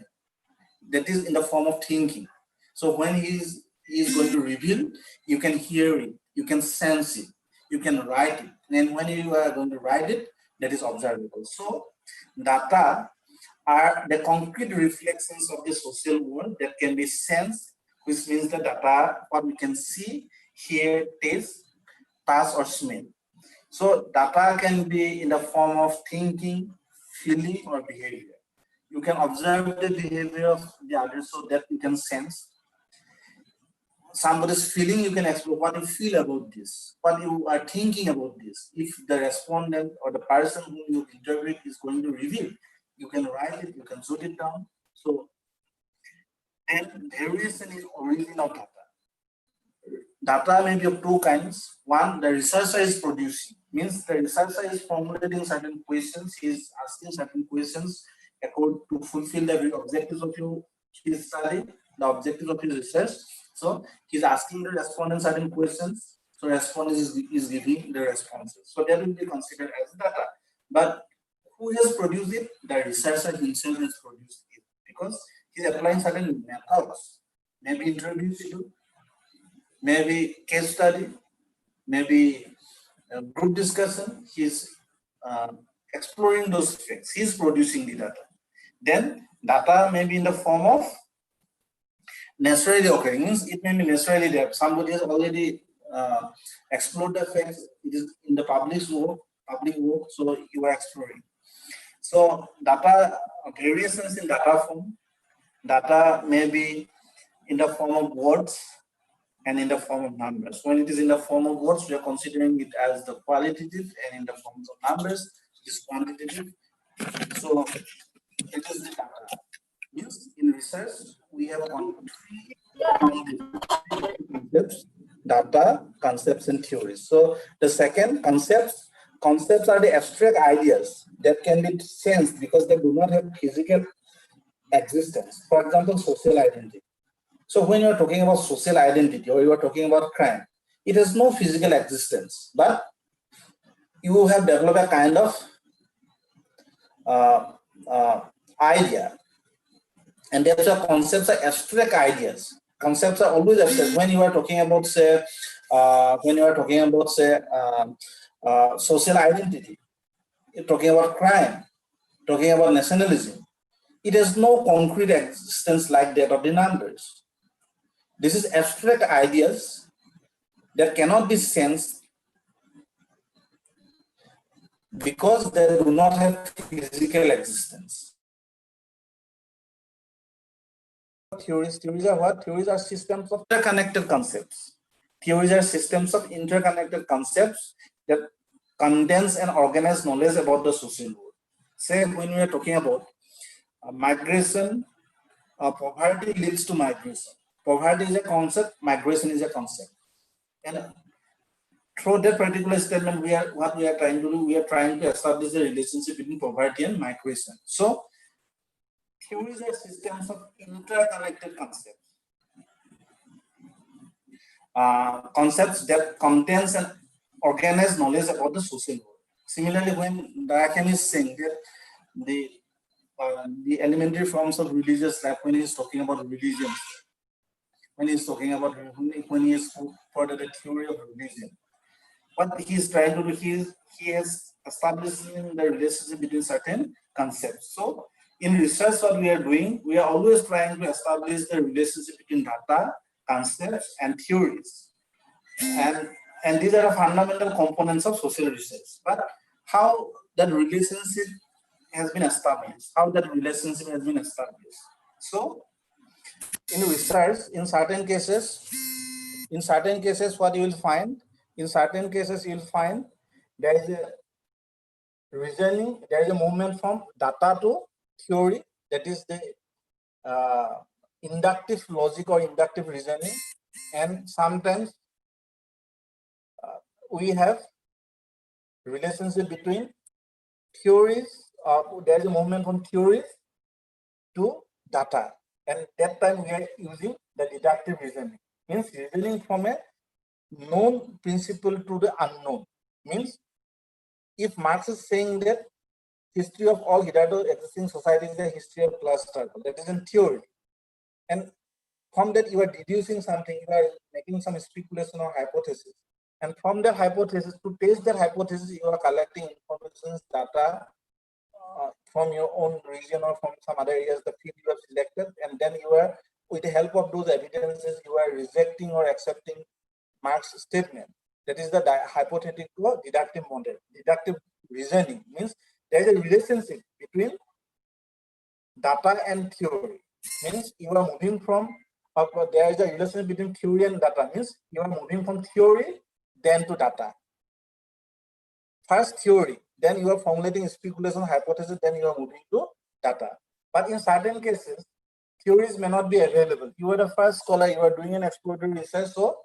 that is in the form of thinking. So when he is going to reveal, you can hear it, you can sense it, you can write it. And when you are going to write it, that is observable. So data are the concrete reflections of the social world that can be sensed, which means the data, what we can see, hear, taste, touch, or smell. So data can be in the form of thinking, feeling, or behavior. You can observe the behavior of the others so that you can sense. Somebody's feeling, you can explore what you feel about this, what you are thinking about this. If the respondent or the person whom you interpret is going to reveal, you can write it, you can jot it down. So, and variation in origin of data. Data may be of two kinds. One, the researcher is producing, means the researcher is formulating certain questions, he is asking certain questions according to fulfill the objectives of his study, the objectives of his research. So he's asking the respondent certain questions, so respondent is giving the responses. So that will be considered as data. But who has produced it? The researcher himself has produced it, because he's applying certain methods, maybe interviews, maybe case study, maybe a group discussion. He's exploring those facts. He's producing the data. Then data may be in the form of naturally occurring, means it may be naturally there. Somebody has already explored the facts. It is in the public work, so you are exploring. So data, variations in data form. Data may be in the form of words and in the form of numbers. When it is in the form of words, we are considering it as the qualitative, and in the forms of numbers, it is quantitative. So it is the data. Means in research, we have three concepts: data, concepts, and theories. So the second, concepts are the abstract ideas that can be sensed because they do not have physical existence. For example, social identity. So when you are talking about social identity, or you are talking about crime, it has no physical existence, but you have developed a kind of idea And that's why concepts are abstract ideas. Concepts are always abstract. When you are talking about, say, social identity, you're talking about crime, talking about nationalism, it has no concrete existence like that of the numbers. This is abstract ideas that cannot be sensed because they do not have physical existence. Theories are what? Theories are systems of interconnected concepts. Theories are systems of interconnected concepts that condense and organize knowledge about the social world. Say, when we are talking about migration, poverty leads to migration. Poverty is a concept, migration is a concept. And through that particular statement, we are trying to establish the relationship between poverty and migration. So, theories are systems of interconnected concepts. Concepts that contains and organize knowledge about the social world. Similarly, when Dirakem is saying that the elementary forms of religious life, when he is talking about religion, when he is further the theory of religion, what he is trying to do, he is establishing the relationship between certain concepts. So, in research, what we are doing, we are always trying to establish the relationship between data, concepts, and theories. And these are the fundamental components of social research. But how that relationship has been established, So, in research, in certain cases, what you will find, there is a reasoning, there is a movement from data to theory, that is the inductive logic or inductive reasoning, and sometimes we have relationship between theories, there is a movement from theories to data, and that time we are using the deductive reasoning, means reasoning from a known principle to the unknown. Means if Marx is saying that history of all hitherto existing societies is a history of class struggle, that is in theory, and from that you are deducing something, you are making some speculation or hypothesis, and from that hypothesis, to test that hypothesis, you are collecting information, data from your own region or from some other areas, the field you have selected, and then you are, with the help of those evidences, you are rejecting or accepting Marx's statement. That is the hypothetical deductive model. Deductive reasoning means there is a relationship between data and theory. Means you are moving from, there is a relationship between theory and data. Means you are moving from theory then to data. First theory, then you are formulating speculation, hypothesis, then you are moving to data. But in certain cases, theories may not be available. You are the first scholar, you are doing an exploratory research. So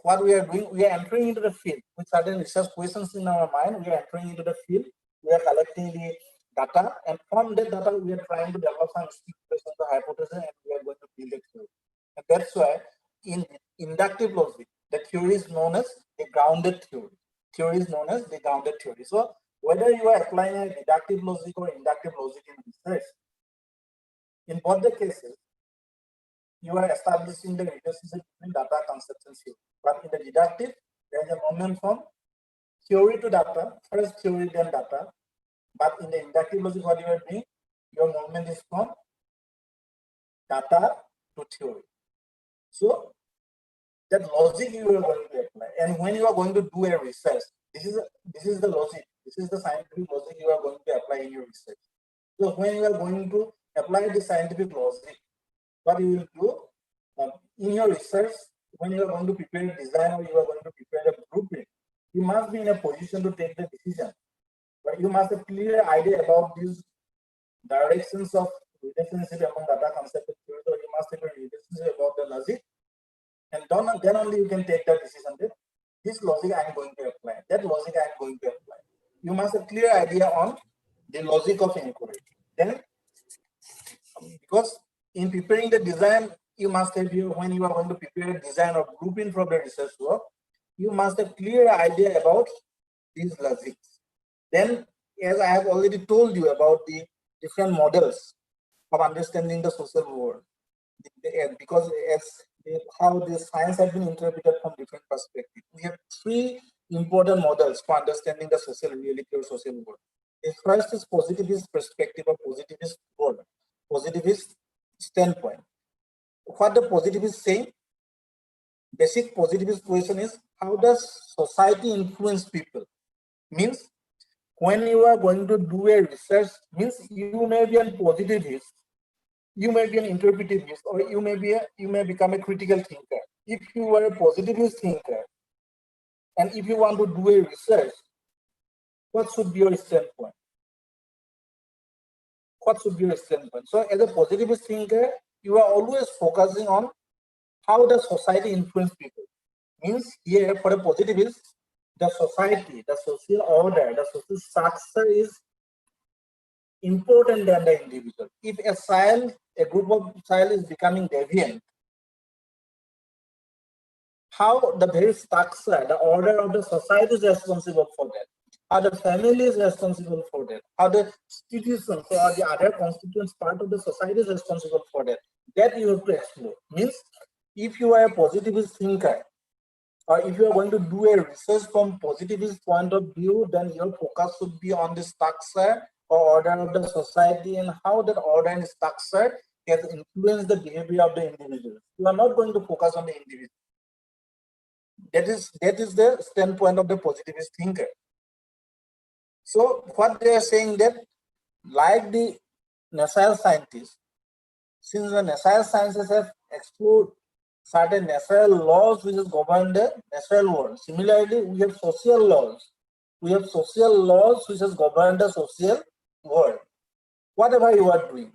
what we are doing, we are entering into the field with certain research questions in our mind. We are entering into the field, we are collecting the data, and from that data, we are trying to develop some speculation, the hypothesis, and we are going to build a theory. And that's why in inductive logic, the theory is known as a grounded theory. So whether you are applying a deductive logic or inductive logic in research, in both the cases, you are establishing the relationship between data, concepts, and theory. But in the deductive, there is a movement from theory to data, first theory, then data. But in the inductive logic, what you are doing, your movement is from data to theory. So that logic you are going to apply, and when you are going to do a research, this is the logic, this is the scientific logic you are going to apply in your research. So when you are going to apply the scientific logic, what you will do in your research, when you are going to prepare a design or you are going to prepare a blueprint, you must be in a position to take the decision. But you must have a clear idea about these directions of relationship among data, concept, and theory, or you must have a relationship about the logic. And then only you can take that decision that this logic I am going to apply, that logic I am going to apply. You must have a clear idea on the logic of inquiry. Then, because in preparing the design, you must have, when you are going to prepare a design or blueprint for the research work, you must have a clear idea about these logics. Then, as I have already told you about the different models of understanding the social world, because how the science has been interpreted from different perspectives. We have three important models for understanding the social reality or social world. The first is positivist perspective or positivist world, positivist standpoint. What the positivist say? Basic positivist question is, how does society influence people? Means when you are going to do a research, means you may be a positivist, you may be an interpretivist, or you may become a critical thinker. If you are a positivist thinker, and if you want to do a research, what should be your standpoint? What should be your standpoint? So as a positivist thinker, you are always focusing on how does society influence people. Means here for a positivist, the society, the social order, the social structure is important than the individual. If a group of child is becoming deviant, how the very structure, the order of the society is responsible for that, how the family is responsible for that, how the institutions or the other constituent part of the society is responsible for that, that you have to explore. Means if you are a positivist thinker, or if you are going to do a research from positivist point of view, then your focus should be on the structure or order of the society and how that order and structure has influenced the behavior of the individual. You are not going to focus on the individual. That is the standpoint of the positivist thinker. So what they are saying that, like the natural scientists, since the natural sciences have explored certain natural laws which is govern the natural world. Similarly, we have social laws. We have social laws which has governed the social world. Whatever you are doing,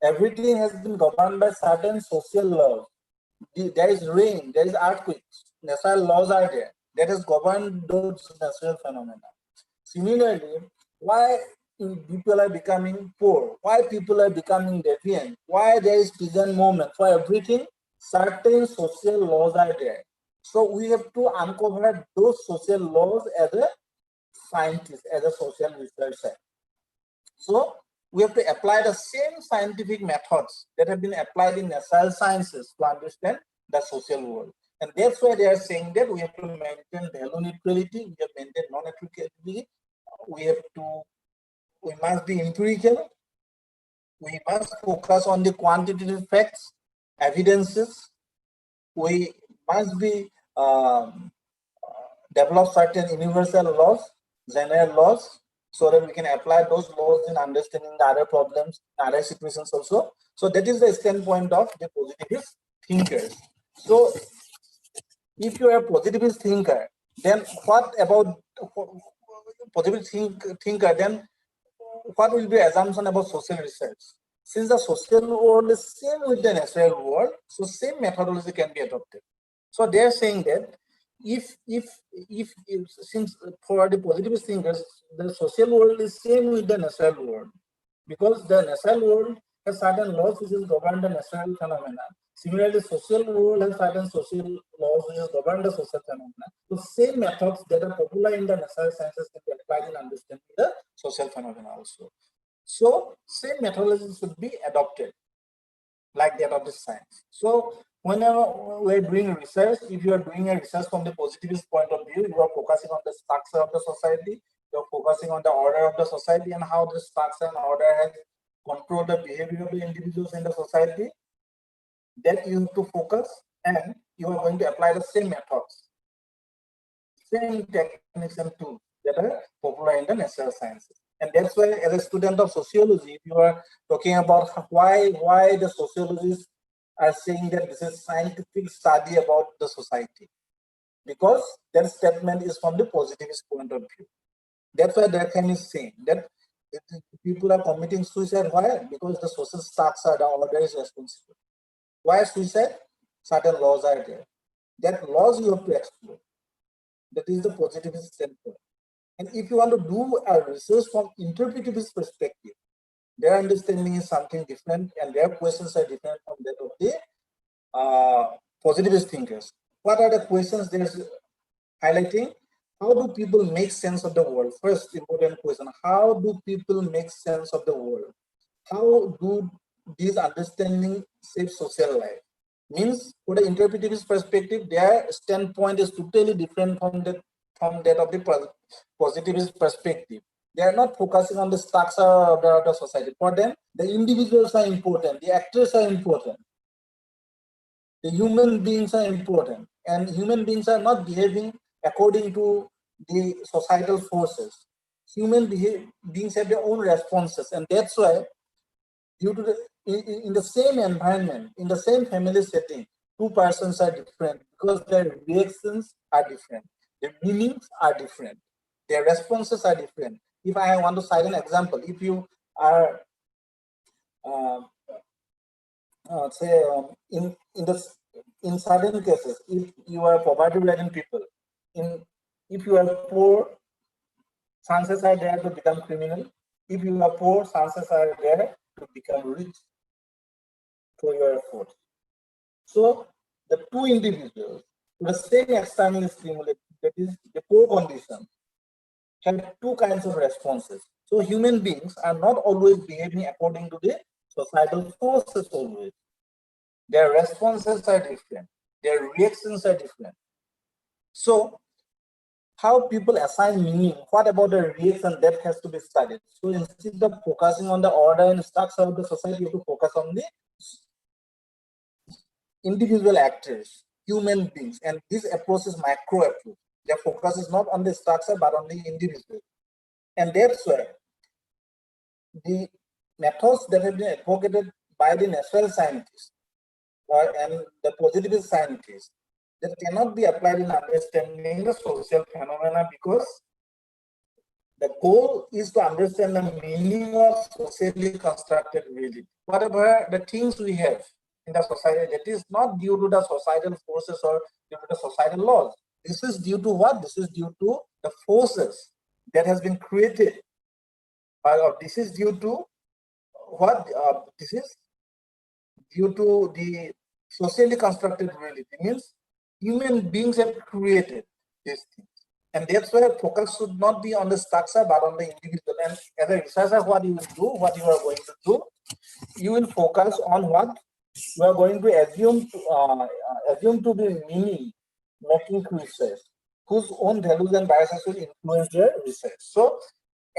everything has been governed by certain social laws. There is rain, there is earthquakes. Natural laws are there that has governed those natural phenomena. Similarly, why people are becoming poor, why people are becoming deviant, why there is present moment, for everything, certain social laws are there. So we have to uncover those social laws as a scientist, as a social researcher. So we have to apply the same scientific methods that have been applied in natural sciences to understand the social world. And that's why they are saying that we have to maintain value neutrality, we have to maintain non-neutrality, we must be empirical, we must focus on the quantitative facts, evidences, we must be develop certain universal laws, general laws, so that we can apply those laws in understanding the other problems, other situations also. So that is the standpoint of the positivist thinkers. So if you are a positivist thinker, then what about positivist thinker, then what will be assumption about social research? Since the social world is same with the natural world, so same methodology can be adopted. So they are saying that if since for the positivist thinkers, the social world is same with the natural world, because the natural world has certain laws which is govern the natural phenomena. Similarly, social world has certain social laws which is govern the social phenomena. So same methods that are popular in the natural sciences can be applied in understanding the social phenomena also. So same methodology should be adopted like that of the science. So whenever we're doing research, if you are doing a research from the positivist point of view, you are focusing on the structure of the society, you're focusing on the order of the society and how the structure and order has controlled the behavior of the individuals in the society. Then you have to focus and you are going to apply the same methods, same techniques and tools that are popular in the natural sciences. And that's why as a student of sociology, if you are talking about why the sociologists are saying that this is scientific study about the society, because that statement is from the positivist point of view. That's why Durkheim is saying that people are committing suicide. Why? Because the social structure, the order is responsible. Why suicide? Certain laws are there. That laws you have to explore. That is the positivist standpoint. And if you want to do a research from interpretivist perspective, their understanding is something different and their questions are different from that of the positivist thinkers. What are the questions they're highlighting? How do people make sense of the world? First important question, how do people make sense of the world? How do these understanding shape social life. Means, for the interpretivist perspective, their standpoint is totally different from that of the positivist perspective. They are not focusing on the structure of the society. For them, the individuals are important, the actors are important, the human beings are important, and human beings are not behaving according to the societal forces. Human beings have their own responses, and that's why, due to in the same environment, in the same family setting, two persons are different because their reactions are different, their meanings are different, their responses are different. If I want to cite an example, if you are say in certain cases, if you are poverty-ridden people, if you are poor, chances are there to become criminal. If you are poor, chances are there to become rich through your effort. So the two individuals with the same external stimulus, that is the poor condition, have two kinds of responses. So human beings are not always behaving according to the societal forces always. Their responses are different. Their reactions are different. So how people assign meaning, what about the reaction, that has to be studied. So instead of focusing on the order and structure of the society, you have to focus on the individual actors, human beings, and this approach is micro approach. Their focus is not on the structure but on the individual. And that's why the methods that have been advocated by the natural scientists and the positivist scientists, that cannot be applied in understanding the social phenomena, because the goal is to understand the meaning of socially constructed reality. Whatever the things we have in the society, that is not due to the societal forces or due to the societal laws. This is due to what? This is due to the forces that has been created. This is due to what? This is due to the socially constructed reality. Means human beings have created these things. And that's why focus should not be on the structure but on the individual. And as a researcher, what you will do, what you are going to do, you will focus on what you are going to assume to be meaning making research, whose own values and biases will influence their research. So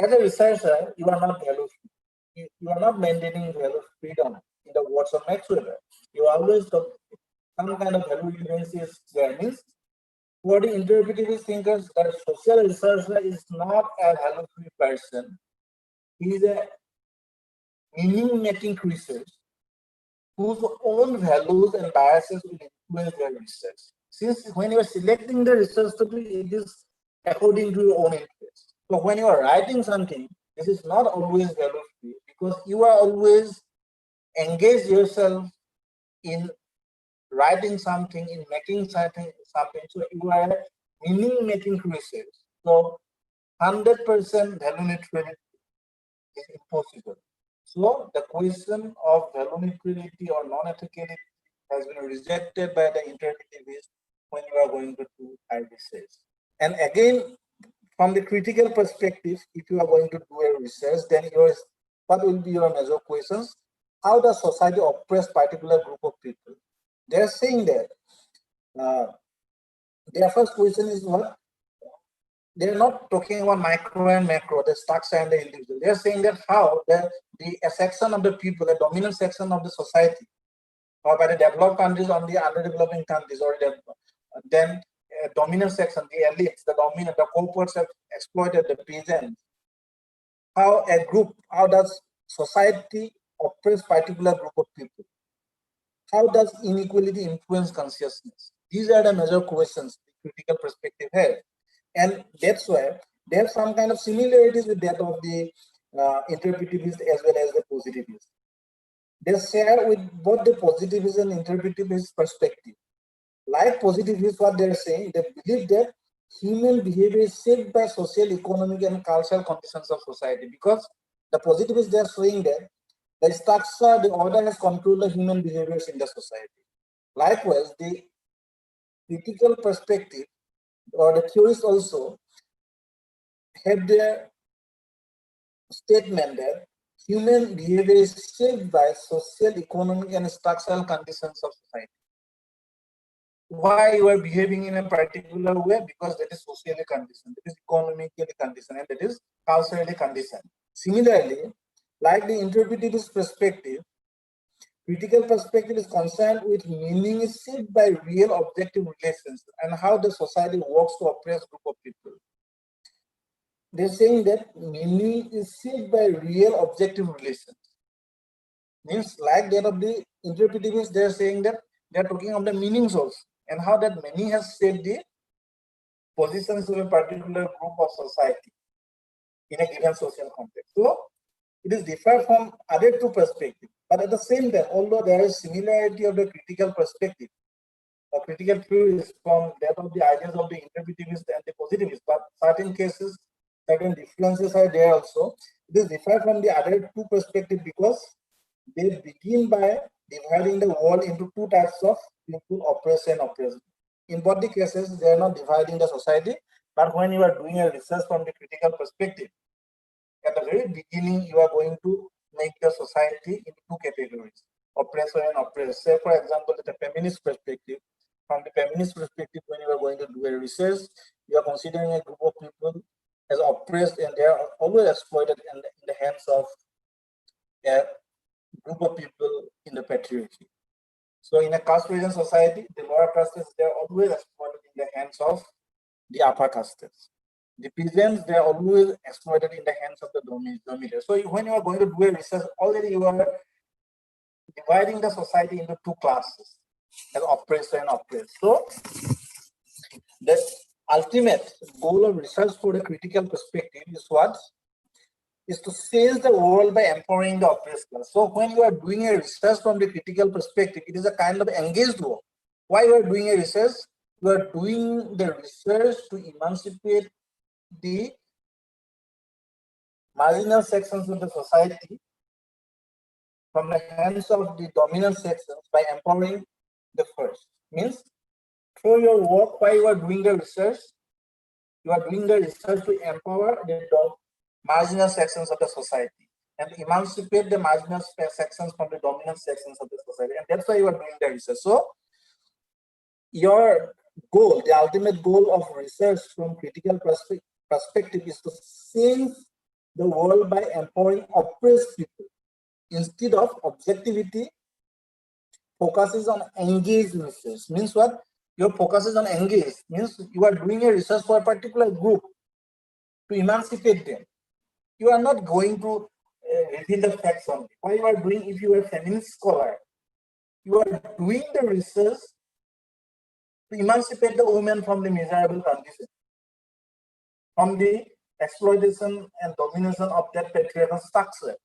as a researcher, you are not value free. You are not maintaining value freedom in the words of Max Weber. You always some kind of value evidence is there. Means for the interpretivist thinkers, that social researcher is not a value-free person. He is a meaning-making research whose own values and biases will influence their research. Since when you are selecting the research topic, it is according to your own interest. So when you are writing something, this is not always value-free, because you are always engaged yourself in writing something, in making something. So you are meaning-making research. So 100% value neutrality is impossible. So the question of value neutrality or non-ethicality has been rejected by the interpretivists when you are going to do high research. And again, from the critical perspective, if you are going to do a research, then what will be your major questions? How does society oppress particular group of people? They are saying that their first question is what? They're not talking about micro and macro, the structure and the individual. They're saying that how a section of the people, a dominant section of the society, or by the developed countries on the underdeveloping countries, or then a dominant section, the elites, the corporates have exploited the peasants. How does society oppress particular group of people? How does inequality influence consciousness? These are the major questions the critical perspective has. And that's why there are some kind of similarities with that of the interpretivist as well as the positivist. They share with both the positivist and interpretivist perspective. Like positivists, what they're saying, they believe that human behavior is shaped by social, economic, and cultural conditions of society. Because the positivists, they're saying that the structure, the order has controlled the human behaviors in the society. Likewise, the critical perspective or the theorists also have their statement that human behavior is shaped by social, economic, and structural conditions of society. Why you are behaving in a particular way? Because that is socially conditioned, that is economically conditioned, and that is culturally conditioned. Similarly, like the interpretivist perspective, critical perspective is concerned with meaning is shaped by real objective relations and how the society works to oppress group of people. They're saying that meaning is shaped by real objective relations. Means like that of the interpretivists, they're saying that they're talking of the meanings also and how that meaning has shaped the positions of a particular group of society in a given social context. So it is different from other two perspectives. But at the same time, although there is similarity of the critical perspective or critical theories from that of the ideas of the interpretivist and the positivist, but certain cases, certain differences are there also. It is different from the other two perspectives because they begin by dividing the world into two types of people, oppressed and oppressed. In both the cases, they are not dividing the society, but when you are doing a research from the critical perspective, at the very beginning, you are going to make the society into two categories, oppressor and oppressed. Say, for example, the feminist perspective. From the feminist perspective, when you are going to do a research, you are considering a group of people as oppressed and they are always exploited in the hands of a group of people in the patriarchy. So in a caste-ridden society, the lower castes, they are always exploited in the hands of the upper castes. The peasants, they are always exploited in the hands of the dominators. So when you are going to do a research, already you are dividing the society into two classes, as oppressed and oppressed. So the ultimate goal of research for the critical perspective is what? Is to change the world by empowering the oppressed class. So when you are doing a research from the critical perspective, it is a kind of engaged work. Why you are doing a research? You are doing the research to emancipate the marginal sections of the society from the hands of the dominant sections by empowering the first. Means through your work, while you are doing the research, you are doing the research to empower the marginal sections of the society and emancipate the marginal sections from the dominant sections of the society. And that's why you are doing the research. So your goal, the ultimate goal of research from critical perspective is to change the world by empowering oppressed people. Instead of objectivity, focuses on engaged research. Means what? Your focus is on engaged. Means you are doing a research for a particular group to emancipate them. You are not going to reveal the facts only. What you are doing, if you are a feminist scholar, you are doing the research to emancipate the women from the miserable condition, from the exploitation and domination of that patriarchal structure.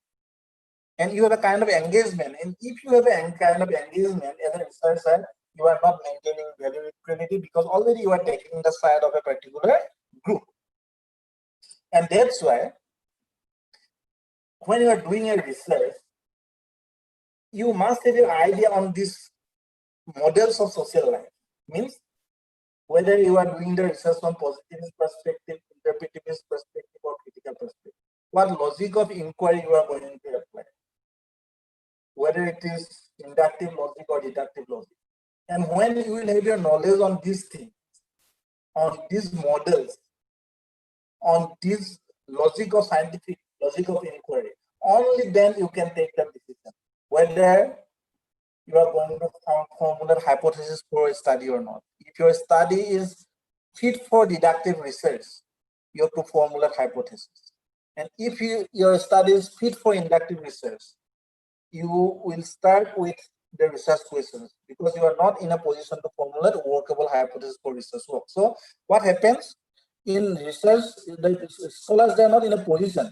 And you have a kind of engagement. And if you have a kind of engagement as a researcher, you are not maintaining value equality because already you are taking the side of a particular group. And that's why when you are doing a research, you must have an idea on these models of social life. Means whether you are doing the research from positivist perspective, interpretivist perspective, or critical perspective. What logic of inquiry you are going to apply. Whether it is inductive logic or deductive logic. And when you will have your knowledge on these things, on these models, on this logic of scientific logic of inquiry, only then you can take the decision whether you are going to formulate hypothesis for a study or not. If your study is fit for deductive research, you have to formulate hypothesis. And if your study is fit for inductive research, you will start with the research questions because you are not in a position to formulate workable hypothesis for research work. So what happens in research, the scholars, they are not in a position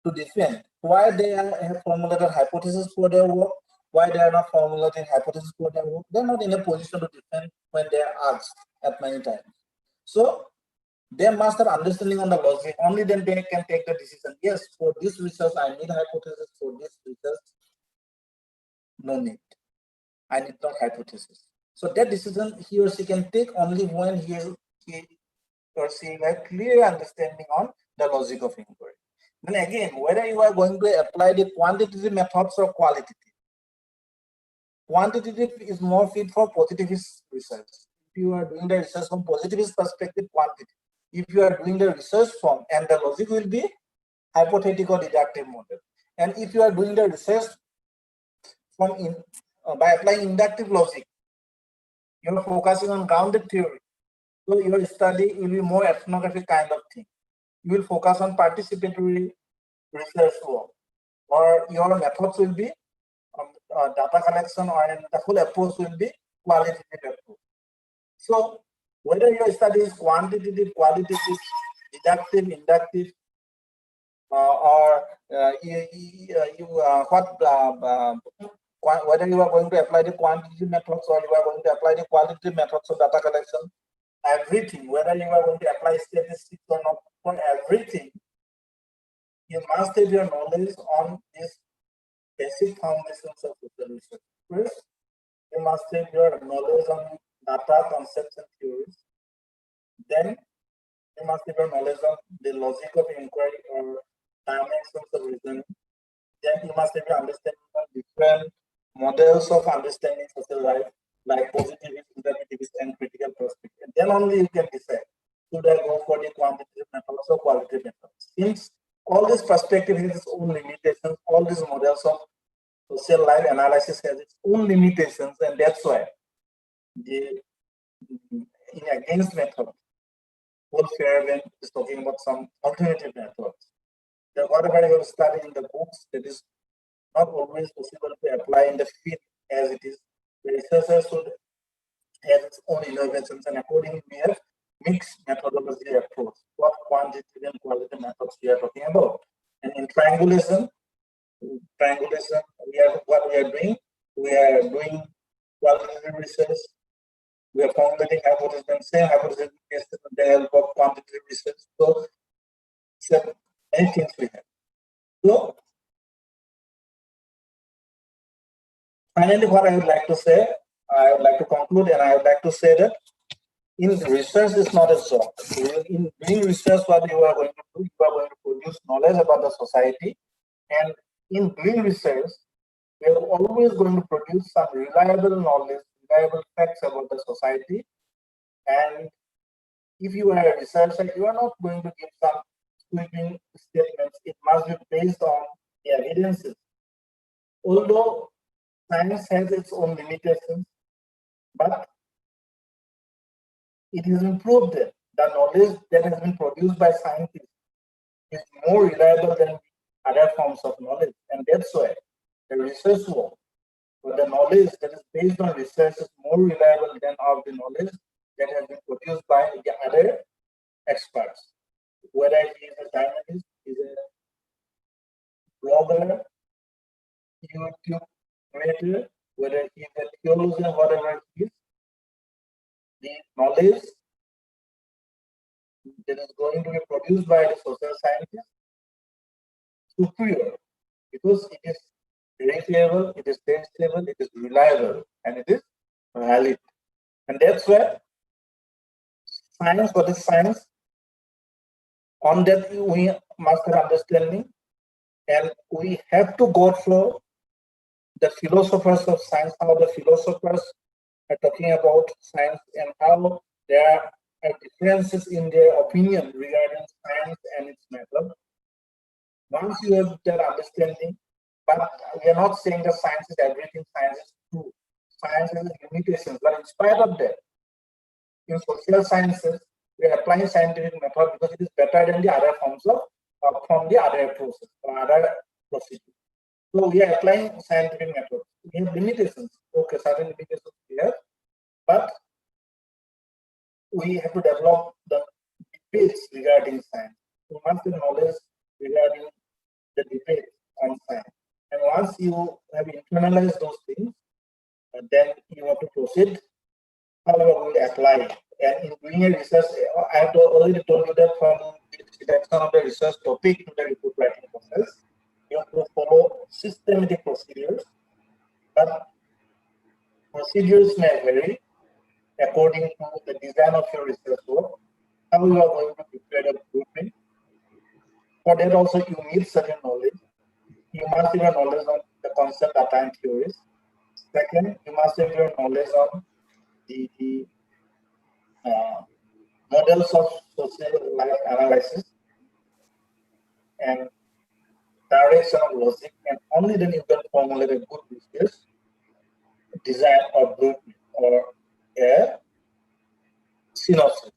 to defend why they have formulated hypothesis for their work, why they are not formulating hypothesis for their work. They are not in a position to defend when they are asked at many times. So they must have understanding on the logic. Only then they can take the decision. Yes, for this research, I need hypothesis. For this research, no need. I need not hypothesis. So that decision he or she can take only when he or she has clear understanding on the logic of inquiry. And again, whether you are going to apply the quantitative methods or qualitative. Quantitative is more fit for positivist research. If you are doing the research from positivist perspective, quantitative. If you are doing the research from, and the logic will be hypothetical deductive model. And if you are doing the research from by applying inductive logic, you are focusing on grounded theory. So your study will be more ethnographic kind of thing. You will focus on participatory research work, or your methods will be data collection, or the whole approach will be qualitative approach. So whether your study is quantitative, qualitative, deductive, inductive, or whether you are going to apply the quantitative methods or you are going to apply the qualitative methods of data collection, everything, whether you are going to apply statistics or not, for everything, you must have your knowledge on these basic foundations of social research. First, you must have your knowledge on data, concepts, and theories. Then, you must have your knowledge of the logic of inquiry or dimensions of reasoning. Then, you must have your understanding of different models of understanding social life, like positivist, interpretivist, and critical perspective. Then only you can decide, should I go for the quantitative methods or qualitative methods? Since all this perspective has its own limitations, all these models of social life analysis has its own limitations, and that's why the in against method, Paul Fairbairn is talking about some alternative methods. That whatever you have studied in the books, that is not always possible to apply in the field as it is. The researcher should have its own innovations, and accordingly we have mixed methodology approach. What quantitative and qualitative methods we are talking about. And in triangulation, we are doing qualitative research. We are formulating hypotheses and same hypothesis with the help of quantitative research. So many things we have. So finally, what I would like to say, I would like to conclude, and I would like to say that in research is not a job. In doing research, what you are going to do, you are going to produce knowledge about the society, and in doing research, we are always going to produce some reliable knowledge, reliable facts about the society. And if you are a researcher, you are not going to give some sweeping statements. It must be based on the evidences. Although science has its own limitations, but it is improved that the knowledge that has been produced by scientists is more reliable than other forms of knowledge. And that's why the research work, or the knowledge that is based on research, is more reliable than of the knowledge that has been produced by the other experts. Whether he is a scientist, he is a blogger, YouTube creator, whether he is a theologian, whatever he is, the knowledge that is going to be produced by the social scientist superior, because it is verifiable, it is testable, it is reliable, and it is valid. And that's where science, what is science? On that we must have understanding, and we have to go through the philosophers of science, how the philosophers are talking about science, and how there are differences in their opinion regarding science and its method. Once you have that understanding, but we are not saying that science is everything, science is true. Science has limitations, but in spite of that, in social sciences, we are applying scientific method because it is better than the other forms of from the other process or other procedures. So we are applying scientific methods. We have limitations. Okay, certain limitations we have, but we have to develop the debates regarding science. We must have knowledge regarding the debate on science. And once you have internalized those things, then you have to proceed how you are going to apply it. And in doing a research, I have already told you that from the selection of the research topic to the report writing process, you have to follow systematic procedures, but procedures may vary according to the design of your research work, how you are going to prepare the blueprint, for that also you need certain knowledge. You must have your knowledge on the concept data and theories. Second, you must have your knowledge on the models of social life analysis and direction of logic, and only then you can formulate a good research design or blueprint or a synopsis.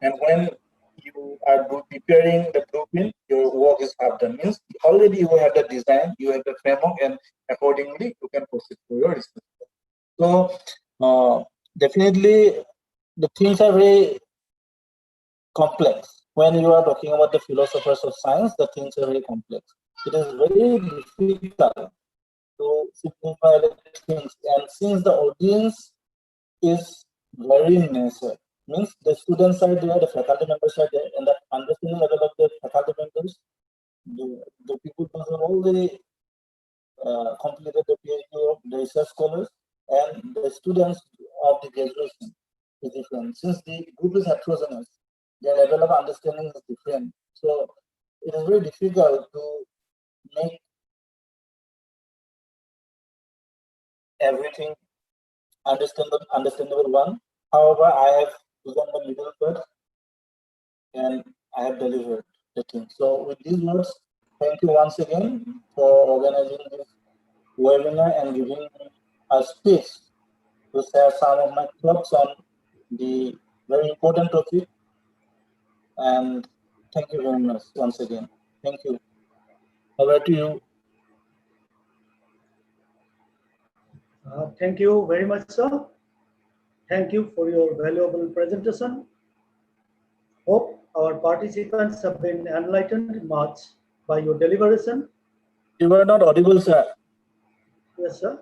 And when you are preparing the blueprint, your work is half done. Means already you have the design, you have the framework, and accordingly you can proceed to your research. So definitely the things are very complex. When you are talking about the philosophers of science, the things are very complex. It is very difficult to simplify the things, and since the audience is very nature, means the students are there, the faculty members are there, and the understanding level of the faculty members, the people who have already completed the PhD of the research scholars, and the students of the graduation is different. Since the group is heterogeneous, their level of understanding is different. So it is very difficult to make everything understandable one. However, I have begun the middle part and I have delivered the thing. So with these words, thank you once again for organizing this webinar and giving me a space to share some of my thoughts on the very important topic. And thank you very much once again. Thank you. Over to you. Thank you very much, sir. Thank you for your valuable presentation. Hope our participants have been enlightened much by your deliberation. You were not audible, sir. Yes, sir.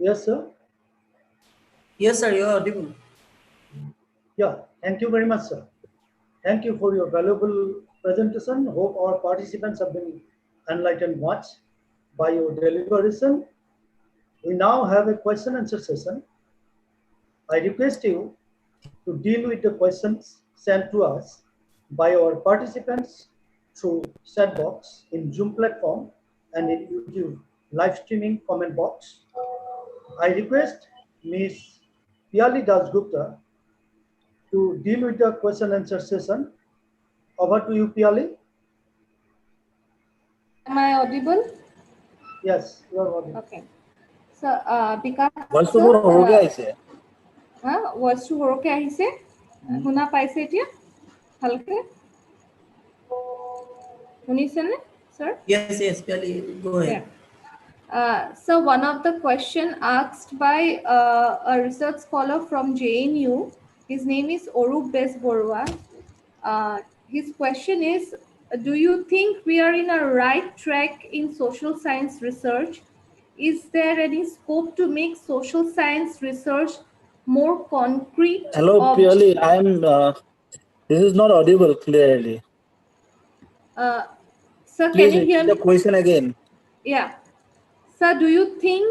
Yes, sir. Yes, sir, you are audible. Yeah, thank you very much, sir. Thank you for your valuable presentation. Hope our participants have been enlightened much by your deliberation. We now have a question and answer session. I request you to deal with the questions sent to us by our participants through chat box in Zoom platform and in YouTube live streaming comment box. I request Ms. Piali Dasgupta to deal with the question and answer session. Over to you, Piali. Am I audible? Yes, you are audible. Okay. So, because Voice to সৰুকে আহিছে voice to সৰুকে আহিছে শুনা পাইছে এতিয়া ভালকে শুনিছেনে sir? Yes, Piali, go ahead. So one of the question asked by a research scholar from JNU, his name is Orup Besborwa. His question is, do you think we are in a right track in social science research? Is there any scope to make social science research more concrete? Hello, Piali, this is not audible clearly. Sir, Please can you hear repeat the me? question again. Yeah. Sir, do you think,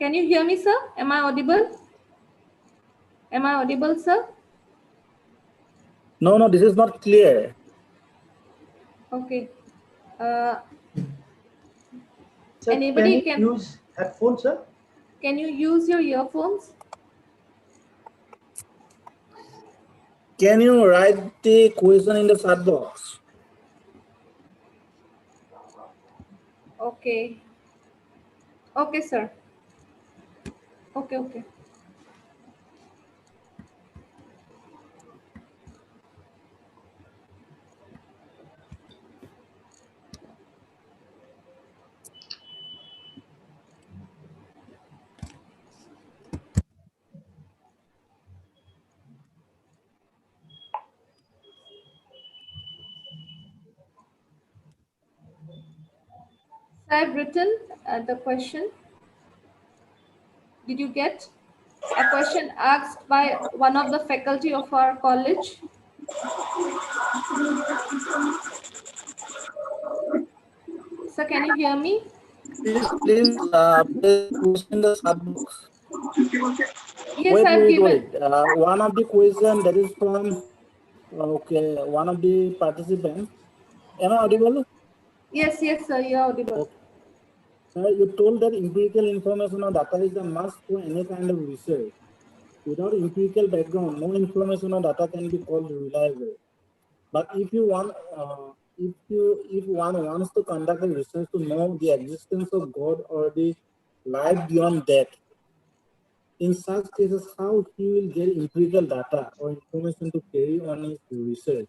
can you hear me, sir? Am I audible? Am I audible, sir? No, this is not clear. Okay. Sir, Anybody can you use headphones, sir? Can you use your earphones? Can you write the question in the chat box? Okay. Okay, sir. Okay. I've written the question. Did you get a question asked by one of the faculty of our college? Sir, can you hear me? Please question in the chat box. Yes, I've given. Wait. One of the question that is from Okay, one of the participants. Am I audible? Yes, sir, you are audible. Okay. Sir, you told that empirical information or data is a must for any kind of research. Without empirical background, no information or data can be called reliable. But if one wants to conduct a research to know the existence of God or the life beyond death, in such cases, how he will get empirical data or information to carry on his research?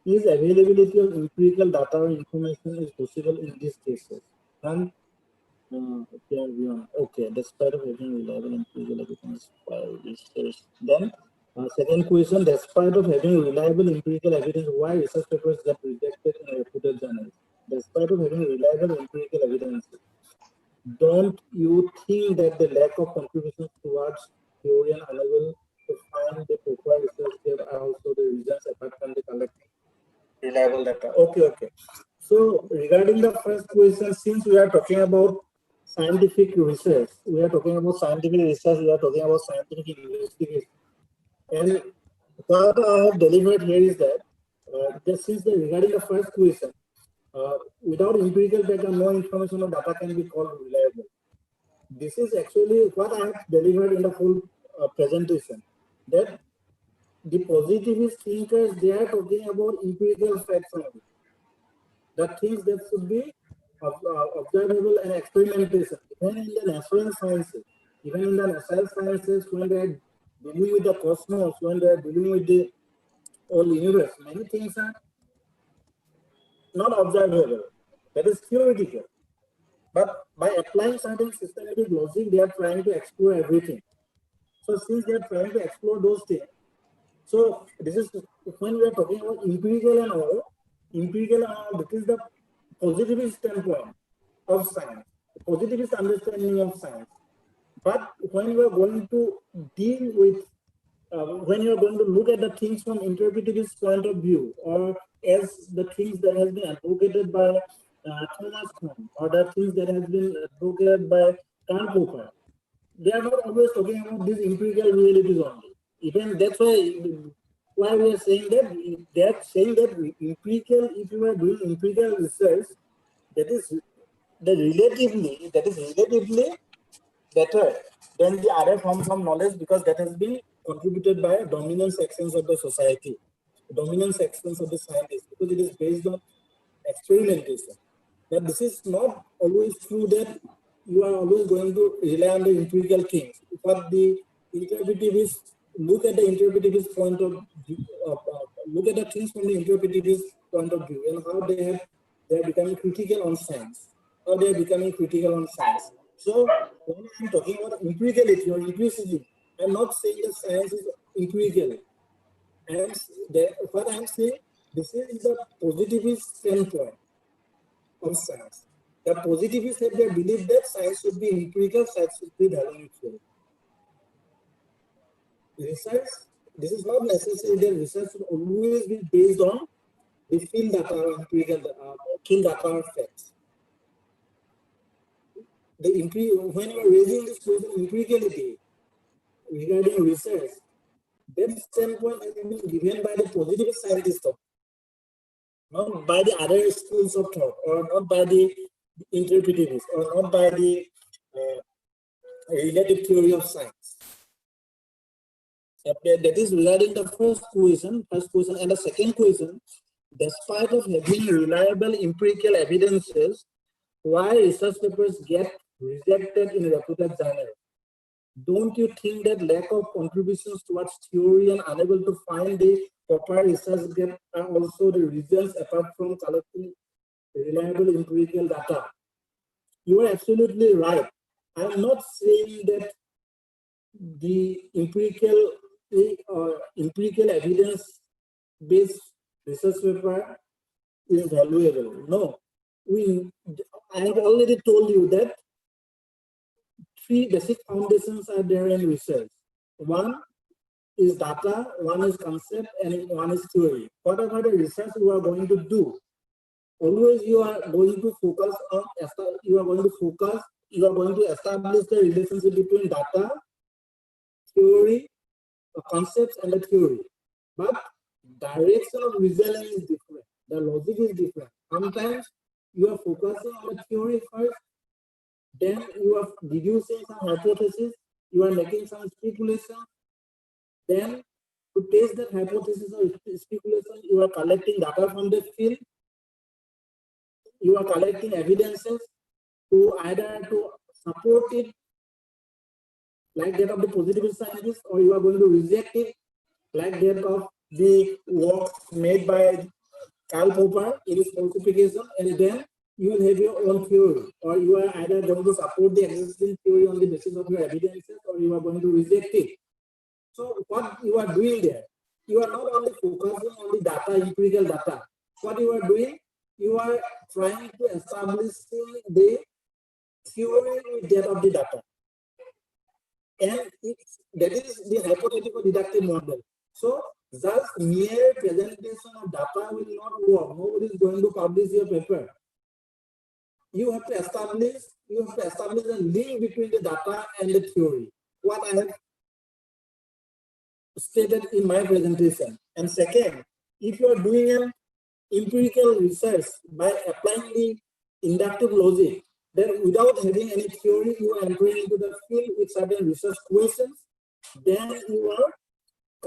Is availability of empirical data or information is possible in these cases? And okay, despite of having reliable empirical evidence by research. Then, second question, despite of having reliable empirical evidence, why research papers get rejected in reputed journals? Despite of having reliable empirical evidence, don't you think that the lack of contributions towards theory and unable to find the proper research gap are also the reasons apart from the collecting reliable data? Okay. So regarding the first question, since we are talking about scientific research, we are talking about scientific investigation. And what I have delivered here is that regarding the first question, without empirical data, no information or data can be called reliable. This is actually what I have delivered in the full presentation. That the positivist thinkers, they are talking about empirical facts only. The things that should be observable and experimentation. Even in the natural sciences, when they are dealing with the cosmos, when they are dealing with the whole universe, many things are not observable. That is theoretical. But by applying certain systematic logic, they are trying to explore everything. So since they are trying to explore those things, so this is when we are talking about empirical and all, this is the positivist standpoint of science, positivist understanding of science. But when you are going to deal with, when you are going to look at the things from interpretivist point of view, or as the things that has been advocated by Thomas Kuhn, or the things that has been advocated by Karl Popper, they are not always talking about these empirical realities only. Even that's why we are saying that empirical, if you are doing empirical research, that is relatively better than the other forms of knowledge, because that has been contributed by dominant sections of the society, dominant sections of the scientists, because it is based on experimentation. But this is not always true that you are always going to rely on the empirical things. But the interpretivists look at the interpretivist point of view, look at the things from the interpretivist point of view, and how they are becoming critical on science. How they are becoming critical on science. So when I'm talking about empiricality or empiricism, I'm not saying that science is empirical. And what I'm saying, this is the positivist standpoint of science. The positivists have their belief that science should be empirical, science should be value-neutral. Research, this is not necessary that research should always be based on the field data or empirical field data or facts. When you are raising this question of empiricality regarding research, that standpoint has been given by the positivist scientists, not by the other schools of thought, or not by the interpretivists, or not by the relative theory of science. That is regarding the first question, and the second question, despite of having reliable empirical evidences, why research papers get rejected in reputed journals? Don't you think that lack of contributions towards theory and unable to find the proper research gap are also the reasons apart from collecting reliable empirical data? You are absolutely right. I am not saying that the empirical evidence-based research paper is valuable. No, I have already told you that three basic foundations are there in research. One is data, one is concept, and one is theory. Whatever the research you are going to do, always you are going to focus on, you are going to establish the relationship between data, theory, concepts, and the theory. But direction of reasoning is different. The logic is different. Sometimes you are focusing on the theory first, then you are deducing some hypothesis, you are making some speculation, then to test that hypothesis or speculation, you are collecting data from the field, you are collecting evidences to either to support it, like that of the positivist scientists, or you are going to reject it, like that of the work made by Karl Popper in his falsification, and then you will have your own theory, or you are either going to support the existing theory on the basis of your evidences, or you are going to reject it. So what you are doing there, you are not only focusing on the data, empirical data. What you are doing, you are trying to establish the theory with that of the data. And that is the hypothetical deductive model. So just mere presentation of data will not work. Nobody is going to publish your paper. You have to establish a link between the data and the theory. What I have stated in my presentation. And second, if you are doing an empirical research by applying the inductive logic, then without having any theory, you are entering into the field with certain research questions, then you are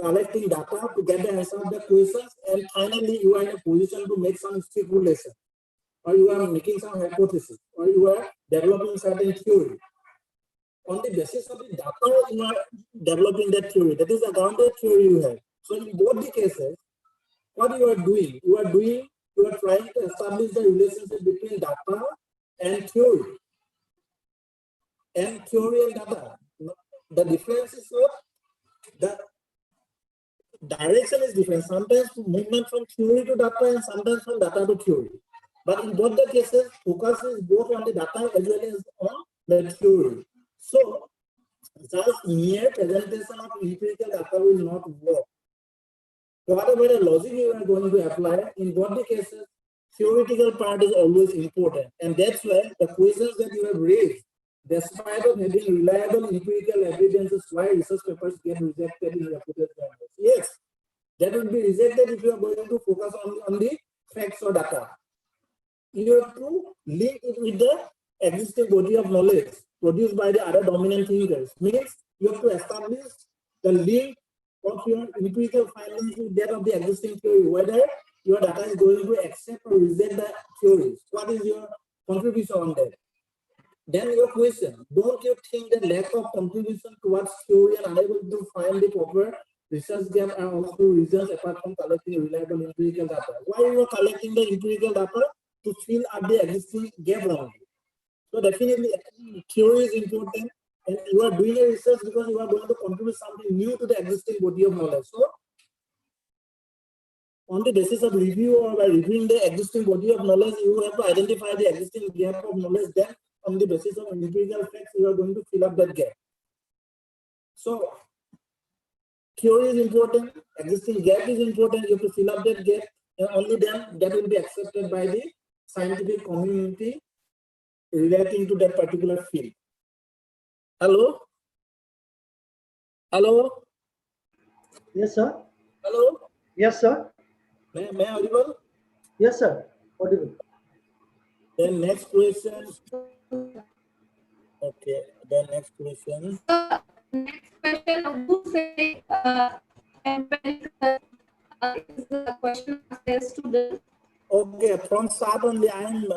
collecting data to get the answer of the questions, and finally you are in a position to make some speculation, or you are making some hypothesis, or you are developing certain theory. On the basis of the data, you are developing that theory. That is a grounded theory you have. So in both the cases, what you are doing, you are trying to establish the relationship between data and theory. And theory and data. The difference is what? The direction is different. Sometimes movement from theory to data, and sometimes from data to theory. But in both the cases, focus is both on the data as well as on the theory. So just mere presentation of empirical data will not work. Whatever the logic you are going to apply, in both the cases, theoretical part is always important. And that's why the questions that you have raised, despite of having reliable empirical evidences, why research papers get rejected in reputed journals. Yes, that will be rejected if you are going to focus on the facts or data. You have to link it with the existing body of knowledge produced by the other dominant thinkers. Means you have to establish the link of your empirical findings with that of the existing theory, whether your data is going to accept or reject the theories. What is your contribution on that? Then your question, don't you think that lack of contribution towards theory and unable to find the proper research gap are also reasons apart from collecting reliable empirical data? Why you are collecting the empirical data? To fill up the existing gap only. So definitely theory is important, and you are doing a research because you are going to contribute something new to the existing body of knowledge. So on the basis of review or by reviewing the existing body of knowledge, you have to identify the existing gap of knowledge. Then on the basis of empirical facts, you are going to fill up that gap. So theory is important, existing gap is important, you have to fill up that gap, and only then that will be accepted by the scientific community relating to that particular field. Hello? Hello? Yes, sir. Hello? Yes, sir. May I audible? Yes, sir. Audible. Then next question. Okay, then next question. Next question, who say empirical is the question asked as student. Okay, from start only, I am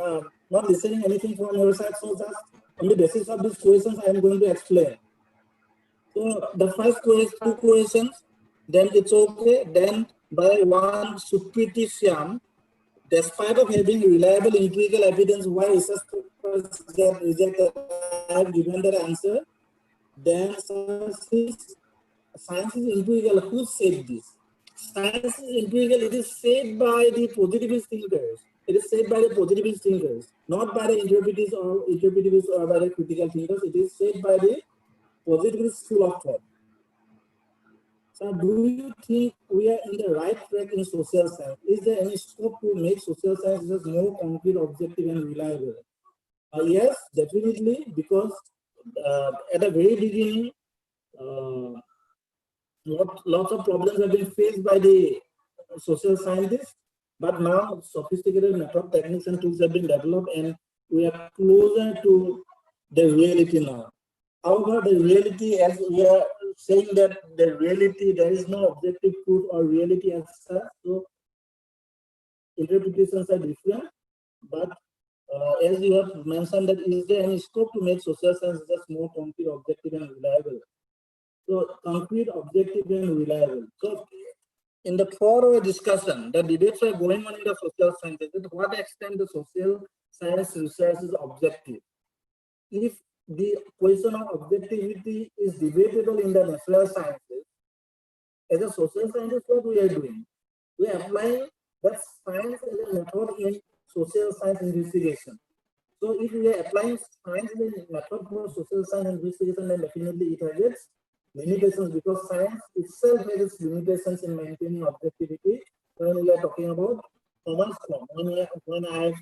not listening anything from your side, so just on the basis of these questions, I am going to explain. So the first question, two questions, then it's okay. Then by one Supriti Shyam, despite of having reliable empirical evidence why research papers get rejected, I have given that answer. Then science is empirical. Who said this? Science is empirical. It is said by the positivist thinkers. It is said by the positivist thinkers, not by the interpretivists or by the critical thinkers. It is said by the positivist school of thought. So, do you think we are in the right track in social science? Is there any scope to make social sciences more concrete, objective, and reliable? Yes, definitely, because at the very beginning, lots of problems have been faced by the social scientists, but now sophisticated method, techniques, and tools have been developed, and we are closer to the reality now. However, the reality, as we are saying that the reality, there is no objective truth or reality as such, so interpretations are different. But as you have mentioned, that is there any scope to make social science just more concrete, objective, and reliable? So concrete, objective, and reliable. So in the thorough discussion, the debates are going on in the social sciences. To what extent the social science research is objective? If the question of objectivity is debatable in the natural sciences, as a social scientist, what we are doing? We are applying that science as a method in social science investigation. So if we are applying science as a method for social science investigation, then definitely it has its limitations, because science itself has its limitations in maintaining objectivity. When we are talking about Thomas Kuhn, when I have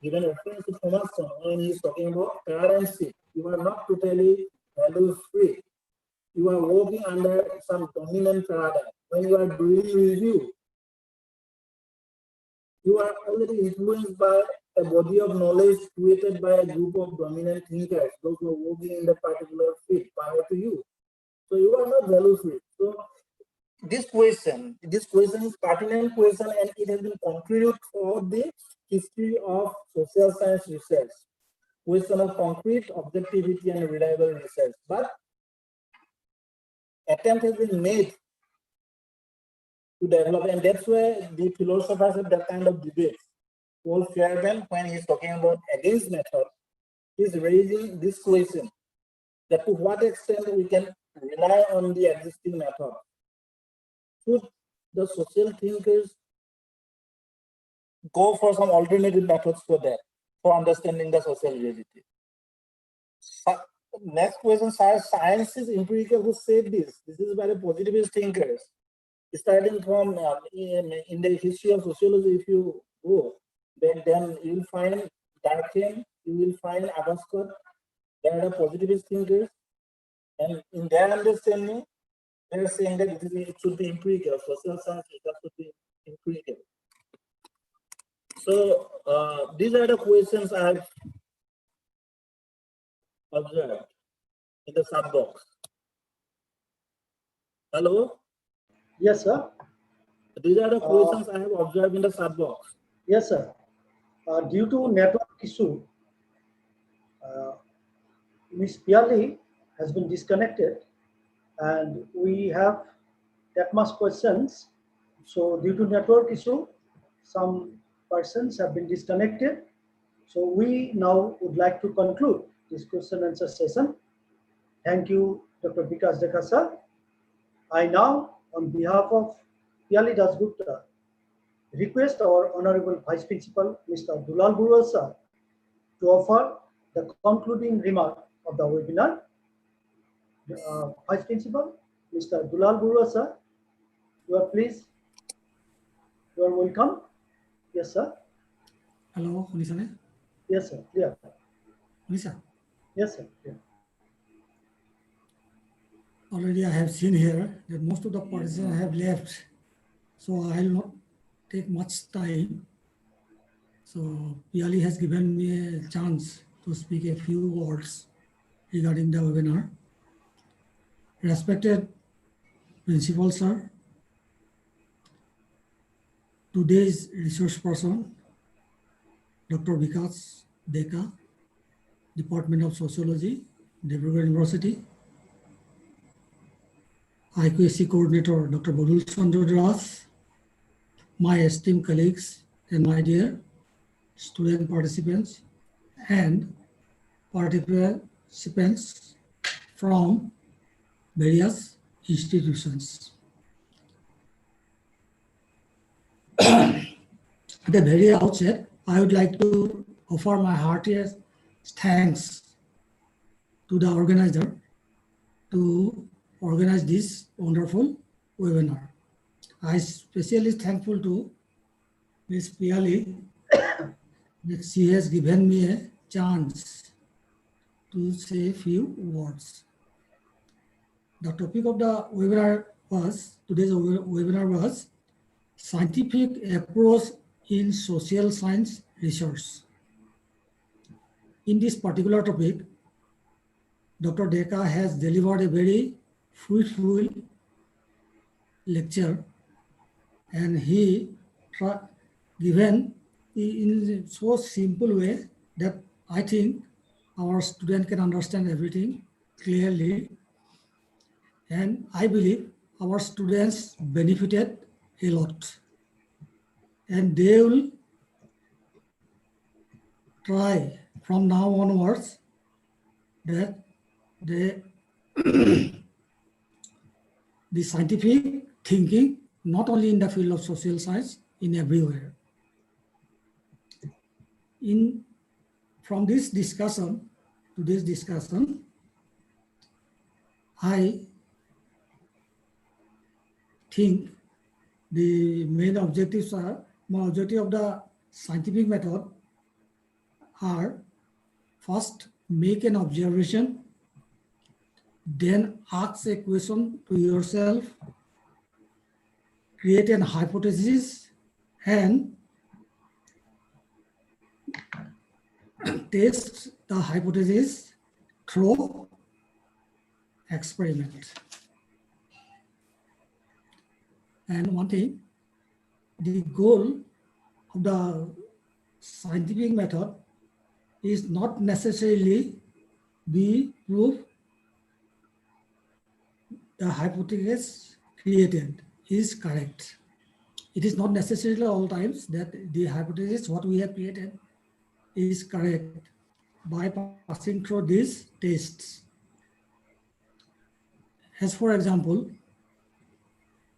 given reference to Thomas Kuhn, when he is talking about currency, you are not totally value free. You are working under some dominant paradigm. When you are doing review, you are already influenced by a body of knowledge created by a group of dominant thinkers, those who are working in that particular field prior to you. So you are not value free. So this question is pertinent question, and it has been contributed for the history of social science research. Question of concrete, objectivity, and reliable research. But attempt has been made to develop, and that's where the philosophers have that kind of debate. Paul Fairbairn, when he's talking about against method, he's raising this question, that to what extent we can rely on the existing method. Should the social thinkers go for some alternative methods for that, for understanding the social reality? Next question, science is empirical. Who said this? This is by the positivist thinkers. Starting from in the history of sociology, if you go, then you will find Durkheim, you will find Agoscott. They are the positivist thinkers, and in their understanding, they are saying that it should be empirical. Social science should be empirical. So these are the questions I have observed in the sub box. Hello? Yes, sir. These are the questions I have observed in the sub box. Yes, sir. Due to network issue, Ms. Piali has been disconnected, and we have that much questions. So due to network issue, some persons have been disconnected. So we now would like to conclude this question and answer session. Thank you, Dr. Vikas Dekha sir. I now, on behalf of Piali Dasgupta, request our Honorable Vice Principal, Mr. Dulal Burua sir, to offer the concluding remark of the webinar. Vice Principal, Mr. Dulal Burua sir, you are welcome. Yes, sir. Hello, Hunisane? Yes, sir. Yeah. Hunisa? Yes, sir. Yeah. Already I have seen here that most of the participants have left, so I will not take much time. So Piali has given me a chance to speak a few words regarding the webinar. Respected Principal Sir, today's resource person, Dr. Vikas Dekha, Department of Sociology, Debrugad University, IQAC Coordinator, Dr. Bodul Chandra, my esteemed colleagues and my dear student participants and participants from various institutions. At the very outset, I would like to offer my heartiest thanks to the organizer to organize this wonderful webinar. I especially thankful to Ms. Piali that she has given me a chance to say a few words. The topic of the webinar was, today's webinar was scientific approach in social science research. In this particular topic, Dr. Deka has delivered a very fruitful lecture, and he given in so simple way that I think our student can understand everything clearly, and I believe our students benefited a lot, and they will try from now onwards that they the scientific thinking, not only in the field of social science, in everywhere. From this discussion to this discussion, I think the main objectives of the scientific method are: first, make an observation, then ask a question to yourself, create an hypothesis, and test the hypothesis through experiment. And one thing, the goal of the scientific method is not necessarily be proof the hypothesis created is correct. It is not necessarily all times that the hypothesis what we have created is correct by passing through these tests. As for example,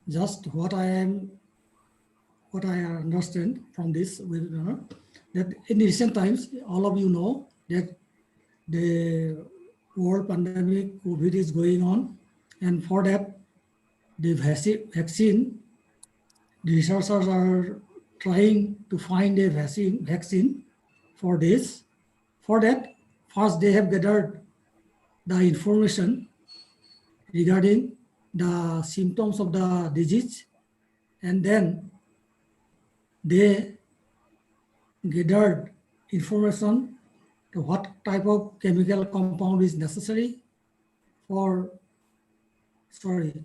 just what I understand from this webinar, that in recent times, all of you know that the world pandemic COVID is going on, and for that, the vaccine, the researchers are trying to find a vaccine for this. For that, first they have gathered the information regarding the symptoms of the disease, and then they gathered information to what type of chemical compound is necessary to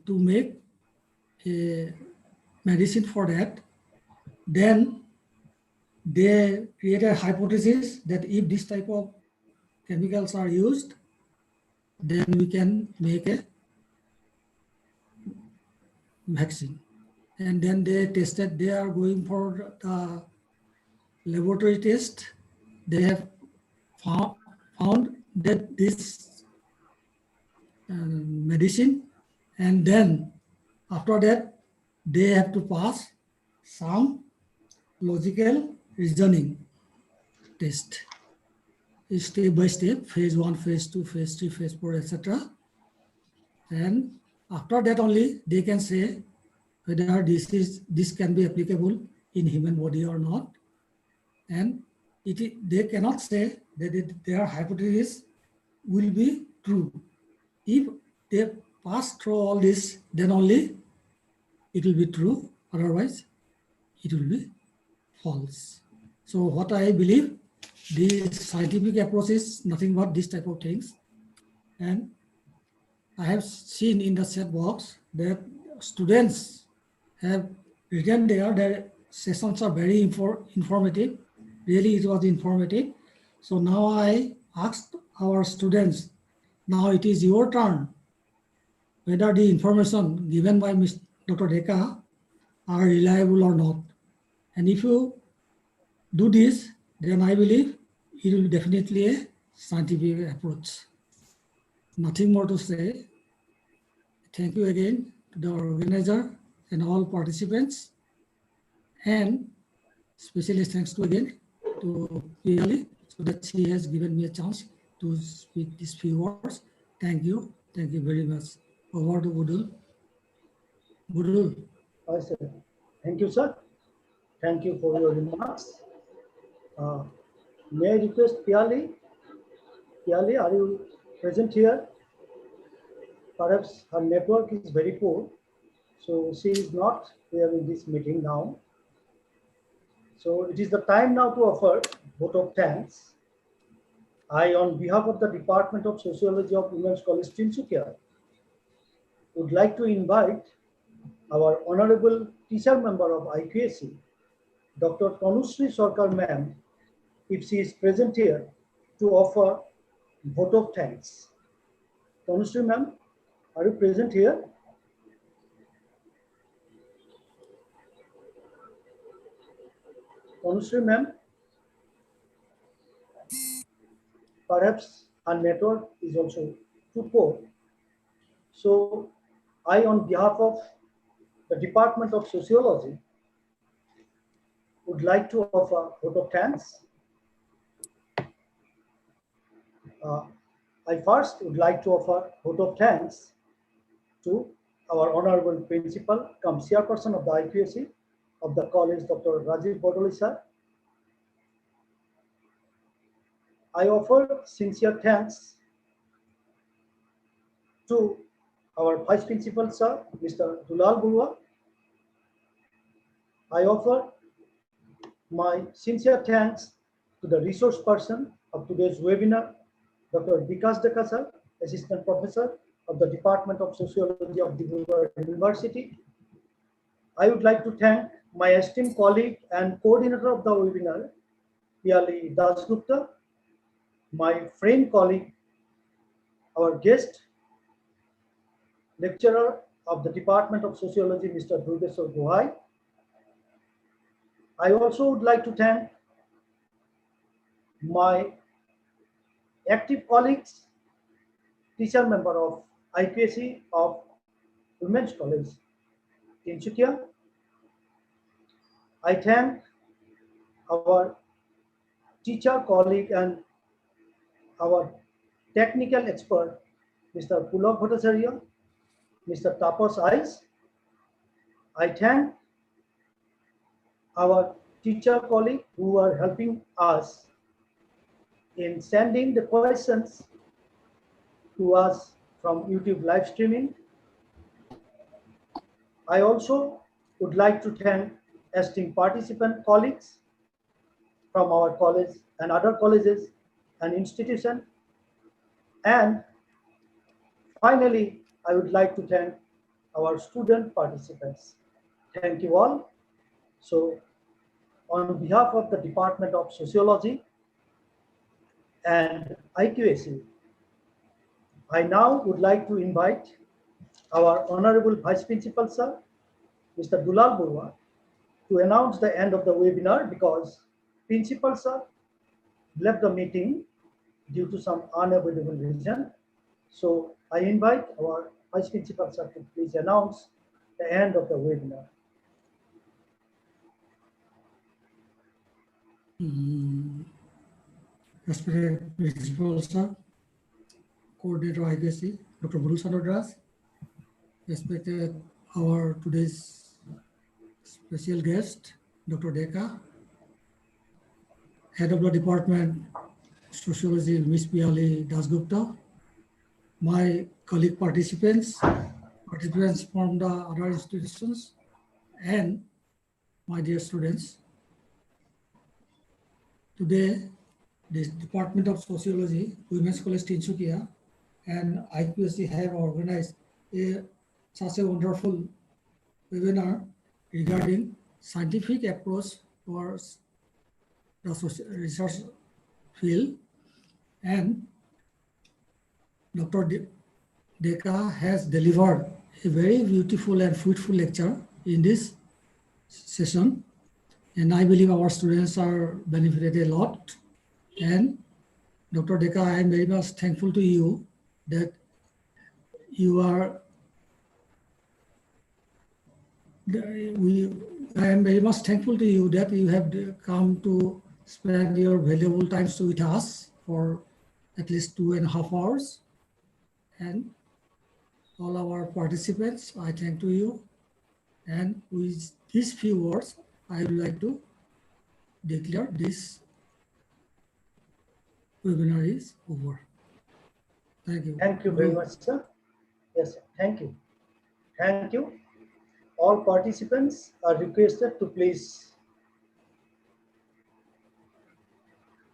make a medicine for that. Then they create a hypothesis that if this type of chemicals are used, then we can make a vaccine. And then they tested, they are going for the laboratory test. They have found that this medicine, and then after that, they have to pass some logical reasoning test, step by step, phase 1, phase 2, phase 3, phase 4, etc. And after that only they can say whether this can be applicable in human body or not. And they cannot say that their hypothesis will be true. If they pass through all this, then only it will be true, otherwise it will be false. So what I believe, the scientific approach is nothing but this type of things. And I have seen in the chat box that students have written there that sessions are very informative. Really, it was informative. So now I asked our students, now it is your turn, whether the information given by Dr. Deka are reliable or not. And if you do this, then I believe it will be definitely a scientific approach. Nothing more to say. Thank you again to the organizer and all participants. And especially thanks to Piali, so that she has given me a chance to speak these few words. Thank you. Thank you very much. Over to Budul. Budul. Thank you, sir. Thank you for your remarks. May I request Piali? Piali, are you present here? Perhaps her network is very poor, so she is not we are in this meeting now. So it is the time now to offer vote of thanks. I, on behalf of the Department of Sociology of Women's College, Tinsukia, would like to invite our honorable teacher member of IQAC, Dr. Tanushree Sarkar ma'am, if she is present here, to offer vote of thanks. Tanushree ma'am, are you present here? Tanushree ma'am, perhaps our network is also too poor. So I, on behalf of the Department of Sociology, would like to offer vote of thanks. I first would like to offer vote of thanks to our honorable principal, come chairperson of the IQAC of the college, Dr. Rajiv Bodoli sir. I offer sincere thanks to our vice principal sir, Mr. Dulal Burua. I offer my sincere thanks to the resource person of today's webinar, Dr. Vikas Deka sir, Assistant Professor of the Department of Sociology of Dibrugarh University. I would like to thank my esteemed colleague and coordinator of the webinar, Piali Dasgupta, my friend colleague, our guest lecturer of the Department of Sociology, Mr. Dhruvesh Gohai. I also would like to thank my active colleagues, teacher member of IQAC of Women's College, Tinsukia. I thank our teacher, colleague, and our technical expert, Mr. Pulak Bhattacharya, Mr. Tapas Ais. I thank our teacher colleague who are helping us in sending the questions to us from YouTube live streaming. I also would like to thank esteemed participant colleagues from our college and other colleges and institutions. And finally, I would like to thank our student participants. Thank you all. So on behalf of the Department of Sociology and IQAC, I now would like to invite our Honorable Vice Principal Sir, Mr. Dulal Burua, to announce the end of the webinar because Principal Sir left the meeting due to some unavoidable reason. So I invite our Vice Principal Sir to please announce the end of the webinar. Respected Principal Sir, Coordinator IQAC, Dr. Buru Sanodras, respected our today's special guest, Dr. Deka, Head of the Department Sociology, Ms. Piali Dasgupta, my colleague participants from the other institutions, and my dear students. Today, the Department of Sociology, Women's College Tinsukia, and IQAC have organized such a wonderful webinar regarding scientific approach towards the research field. And Dr. Deka has delivered a very beautiful and fruitful lecture in this session. And I believe our students are benefited a lot. And Dr. Deka, I am very much thankful to you that you are, I am very much thankful to you that you have come to spend your valuable time with us for at least 2.5 hours. And all our participants, I thank to you. And with these few words, I would like to declare this webinar is over. Thank you. Thank you very much, sir. Yes, sir. Thank you. Thank you. All participants are requested to please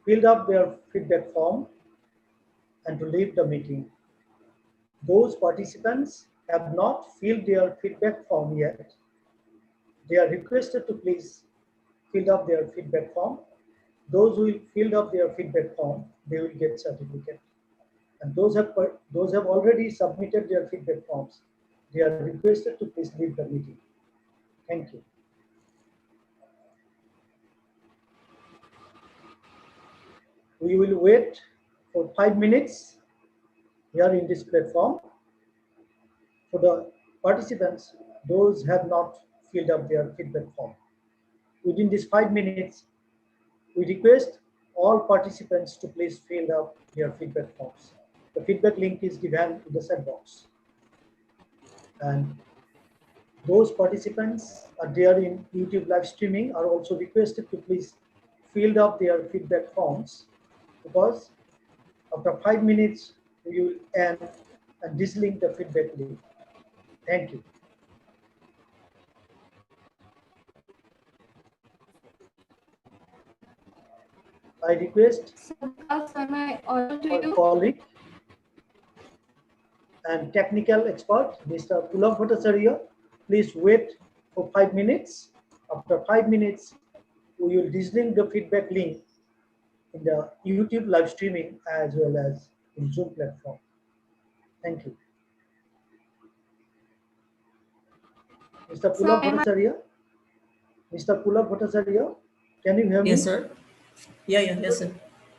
fill up their feedback form and to leave the meeting. Those participants have not filled their feedback form yet. They are requested to please fill up their feedback form. Those who filled up their feedback form, they will get certificate. And those have already submitted their feedback forms, they are requested to please leave the meeting. Thank you. We will wait for 5 minutes here in this platform for the participants, those have not filled up their feedback form. Within these 5 minutes, we request all participants to please fill up their feedback forms. The feedback link is given in the chat box. And those participants are there in YouTube live streaming are also requested to please fill up their feedback forms, because after 5 minutes, we will end and dislink the feedback link. Thank you. I request our colleague and technical expert, Mr. Pulak Bhattacharya, please wait for 5 minutes. After 5 minutes, we will dislink the feedback link in the YouTube live streaming as well as in Zoom platform. Thank you. Mr. Pulak Bhattacharya? Mr. Pulak Bhattacharya, can you hear me? Yes, sir. Yeah, yes, sir.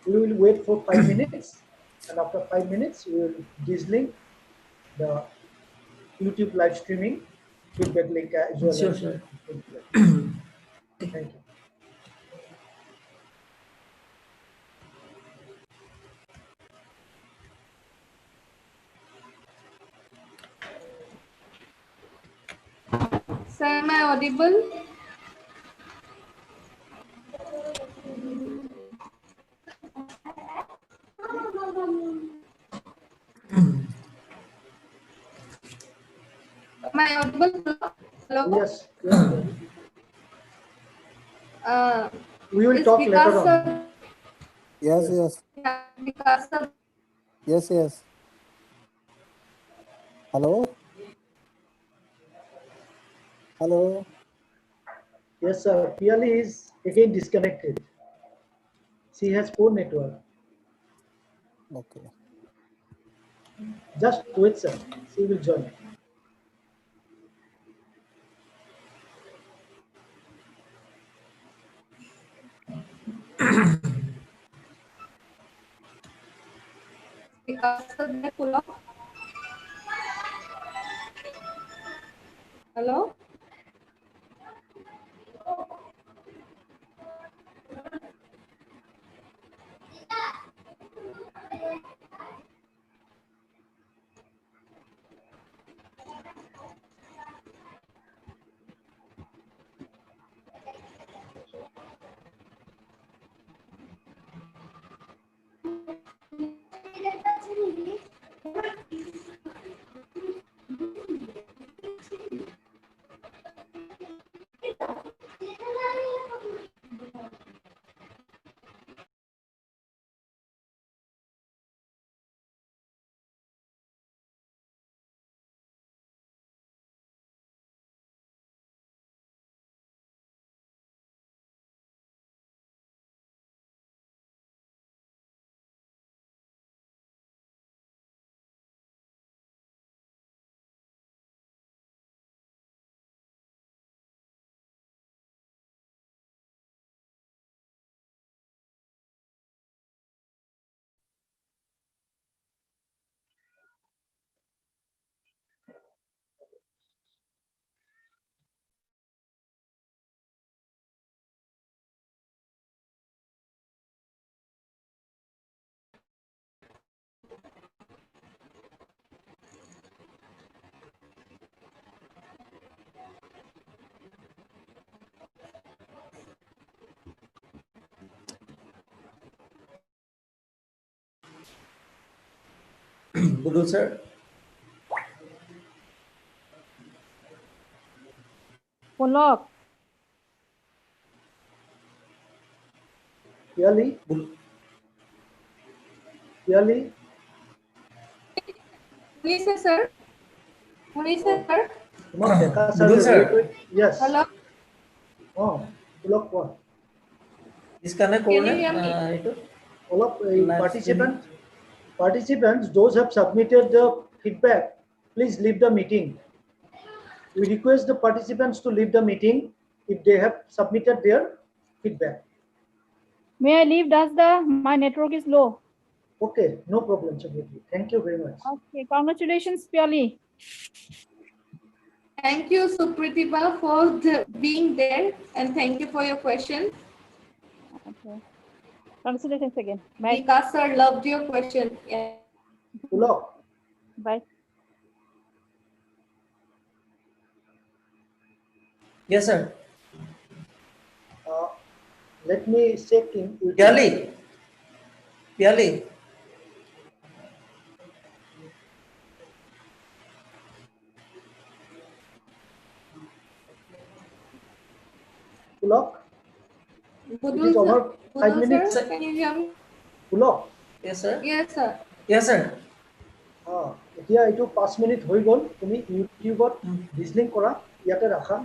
We will wait for 5 minutes, and after 5 minutes, we will dislink the YouTube live streaming feedback link as well. Sure, as sure. Thank you. Sir, am I audible? Am I audible? Hello? Yes. Yes. We will talk later on. Yes. Yes. Hello? Yes, sir. Piali is again disconnected. She has poor network. Okay. Just wait, sir. She will join. Hello? Budul, sir. Polak. Piali? Piali? Lisa, sir. Lisa, sir. Kumar Deka sir. Budul sir. Yes. Hello. Oh, Pulak what? Disconnect Can you korne hear me? eto Pulak, Live streaming. participants, those have submitted the feedback, please leave the meeting. We request the participants to leave the meeting if they have submitted their feedback. May I leave? My network is low. Okay, no problem, Chakravarti. Thank you very much. Okay, congratulations, Piali. Thank you, Supratibha, for being there, and thank you for your question. Okay. Congratulations again. Bye. Vikas sir loved your question. Yeah. Pulak. Bye. Yes, sir. Let me check in. Piali. Piali. Pulak. It Budul is sir, over 5 Budul minutes. sir, can you hear me? Pulak. Yes, sir. Yes, sir. Yes, sir. এতিয়া এইটো 5 minute হৈ গ'ল, তুমি ইউটিউবত listening কৰা, ইয়াতে ৰাখা।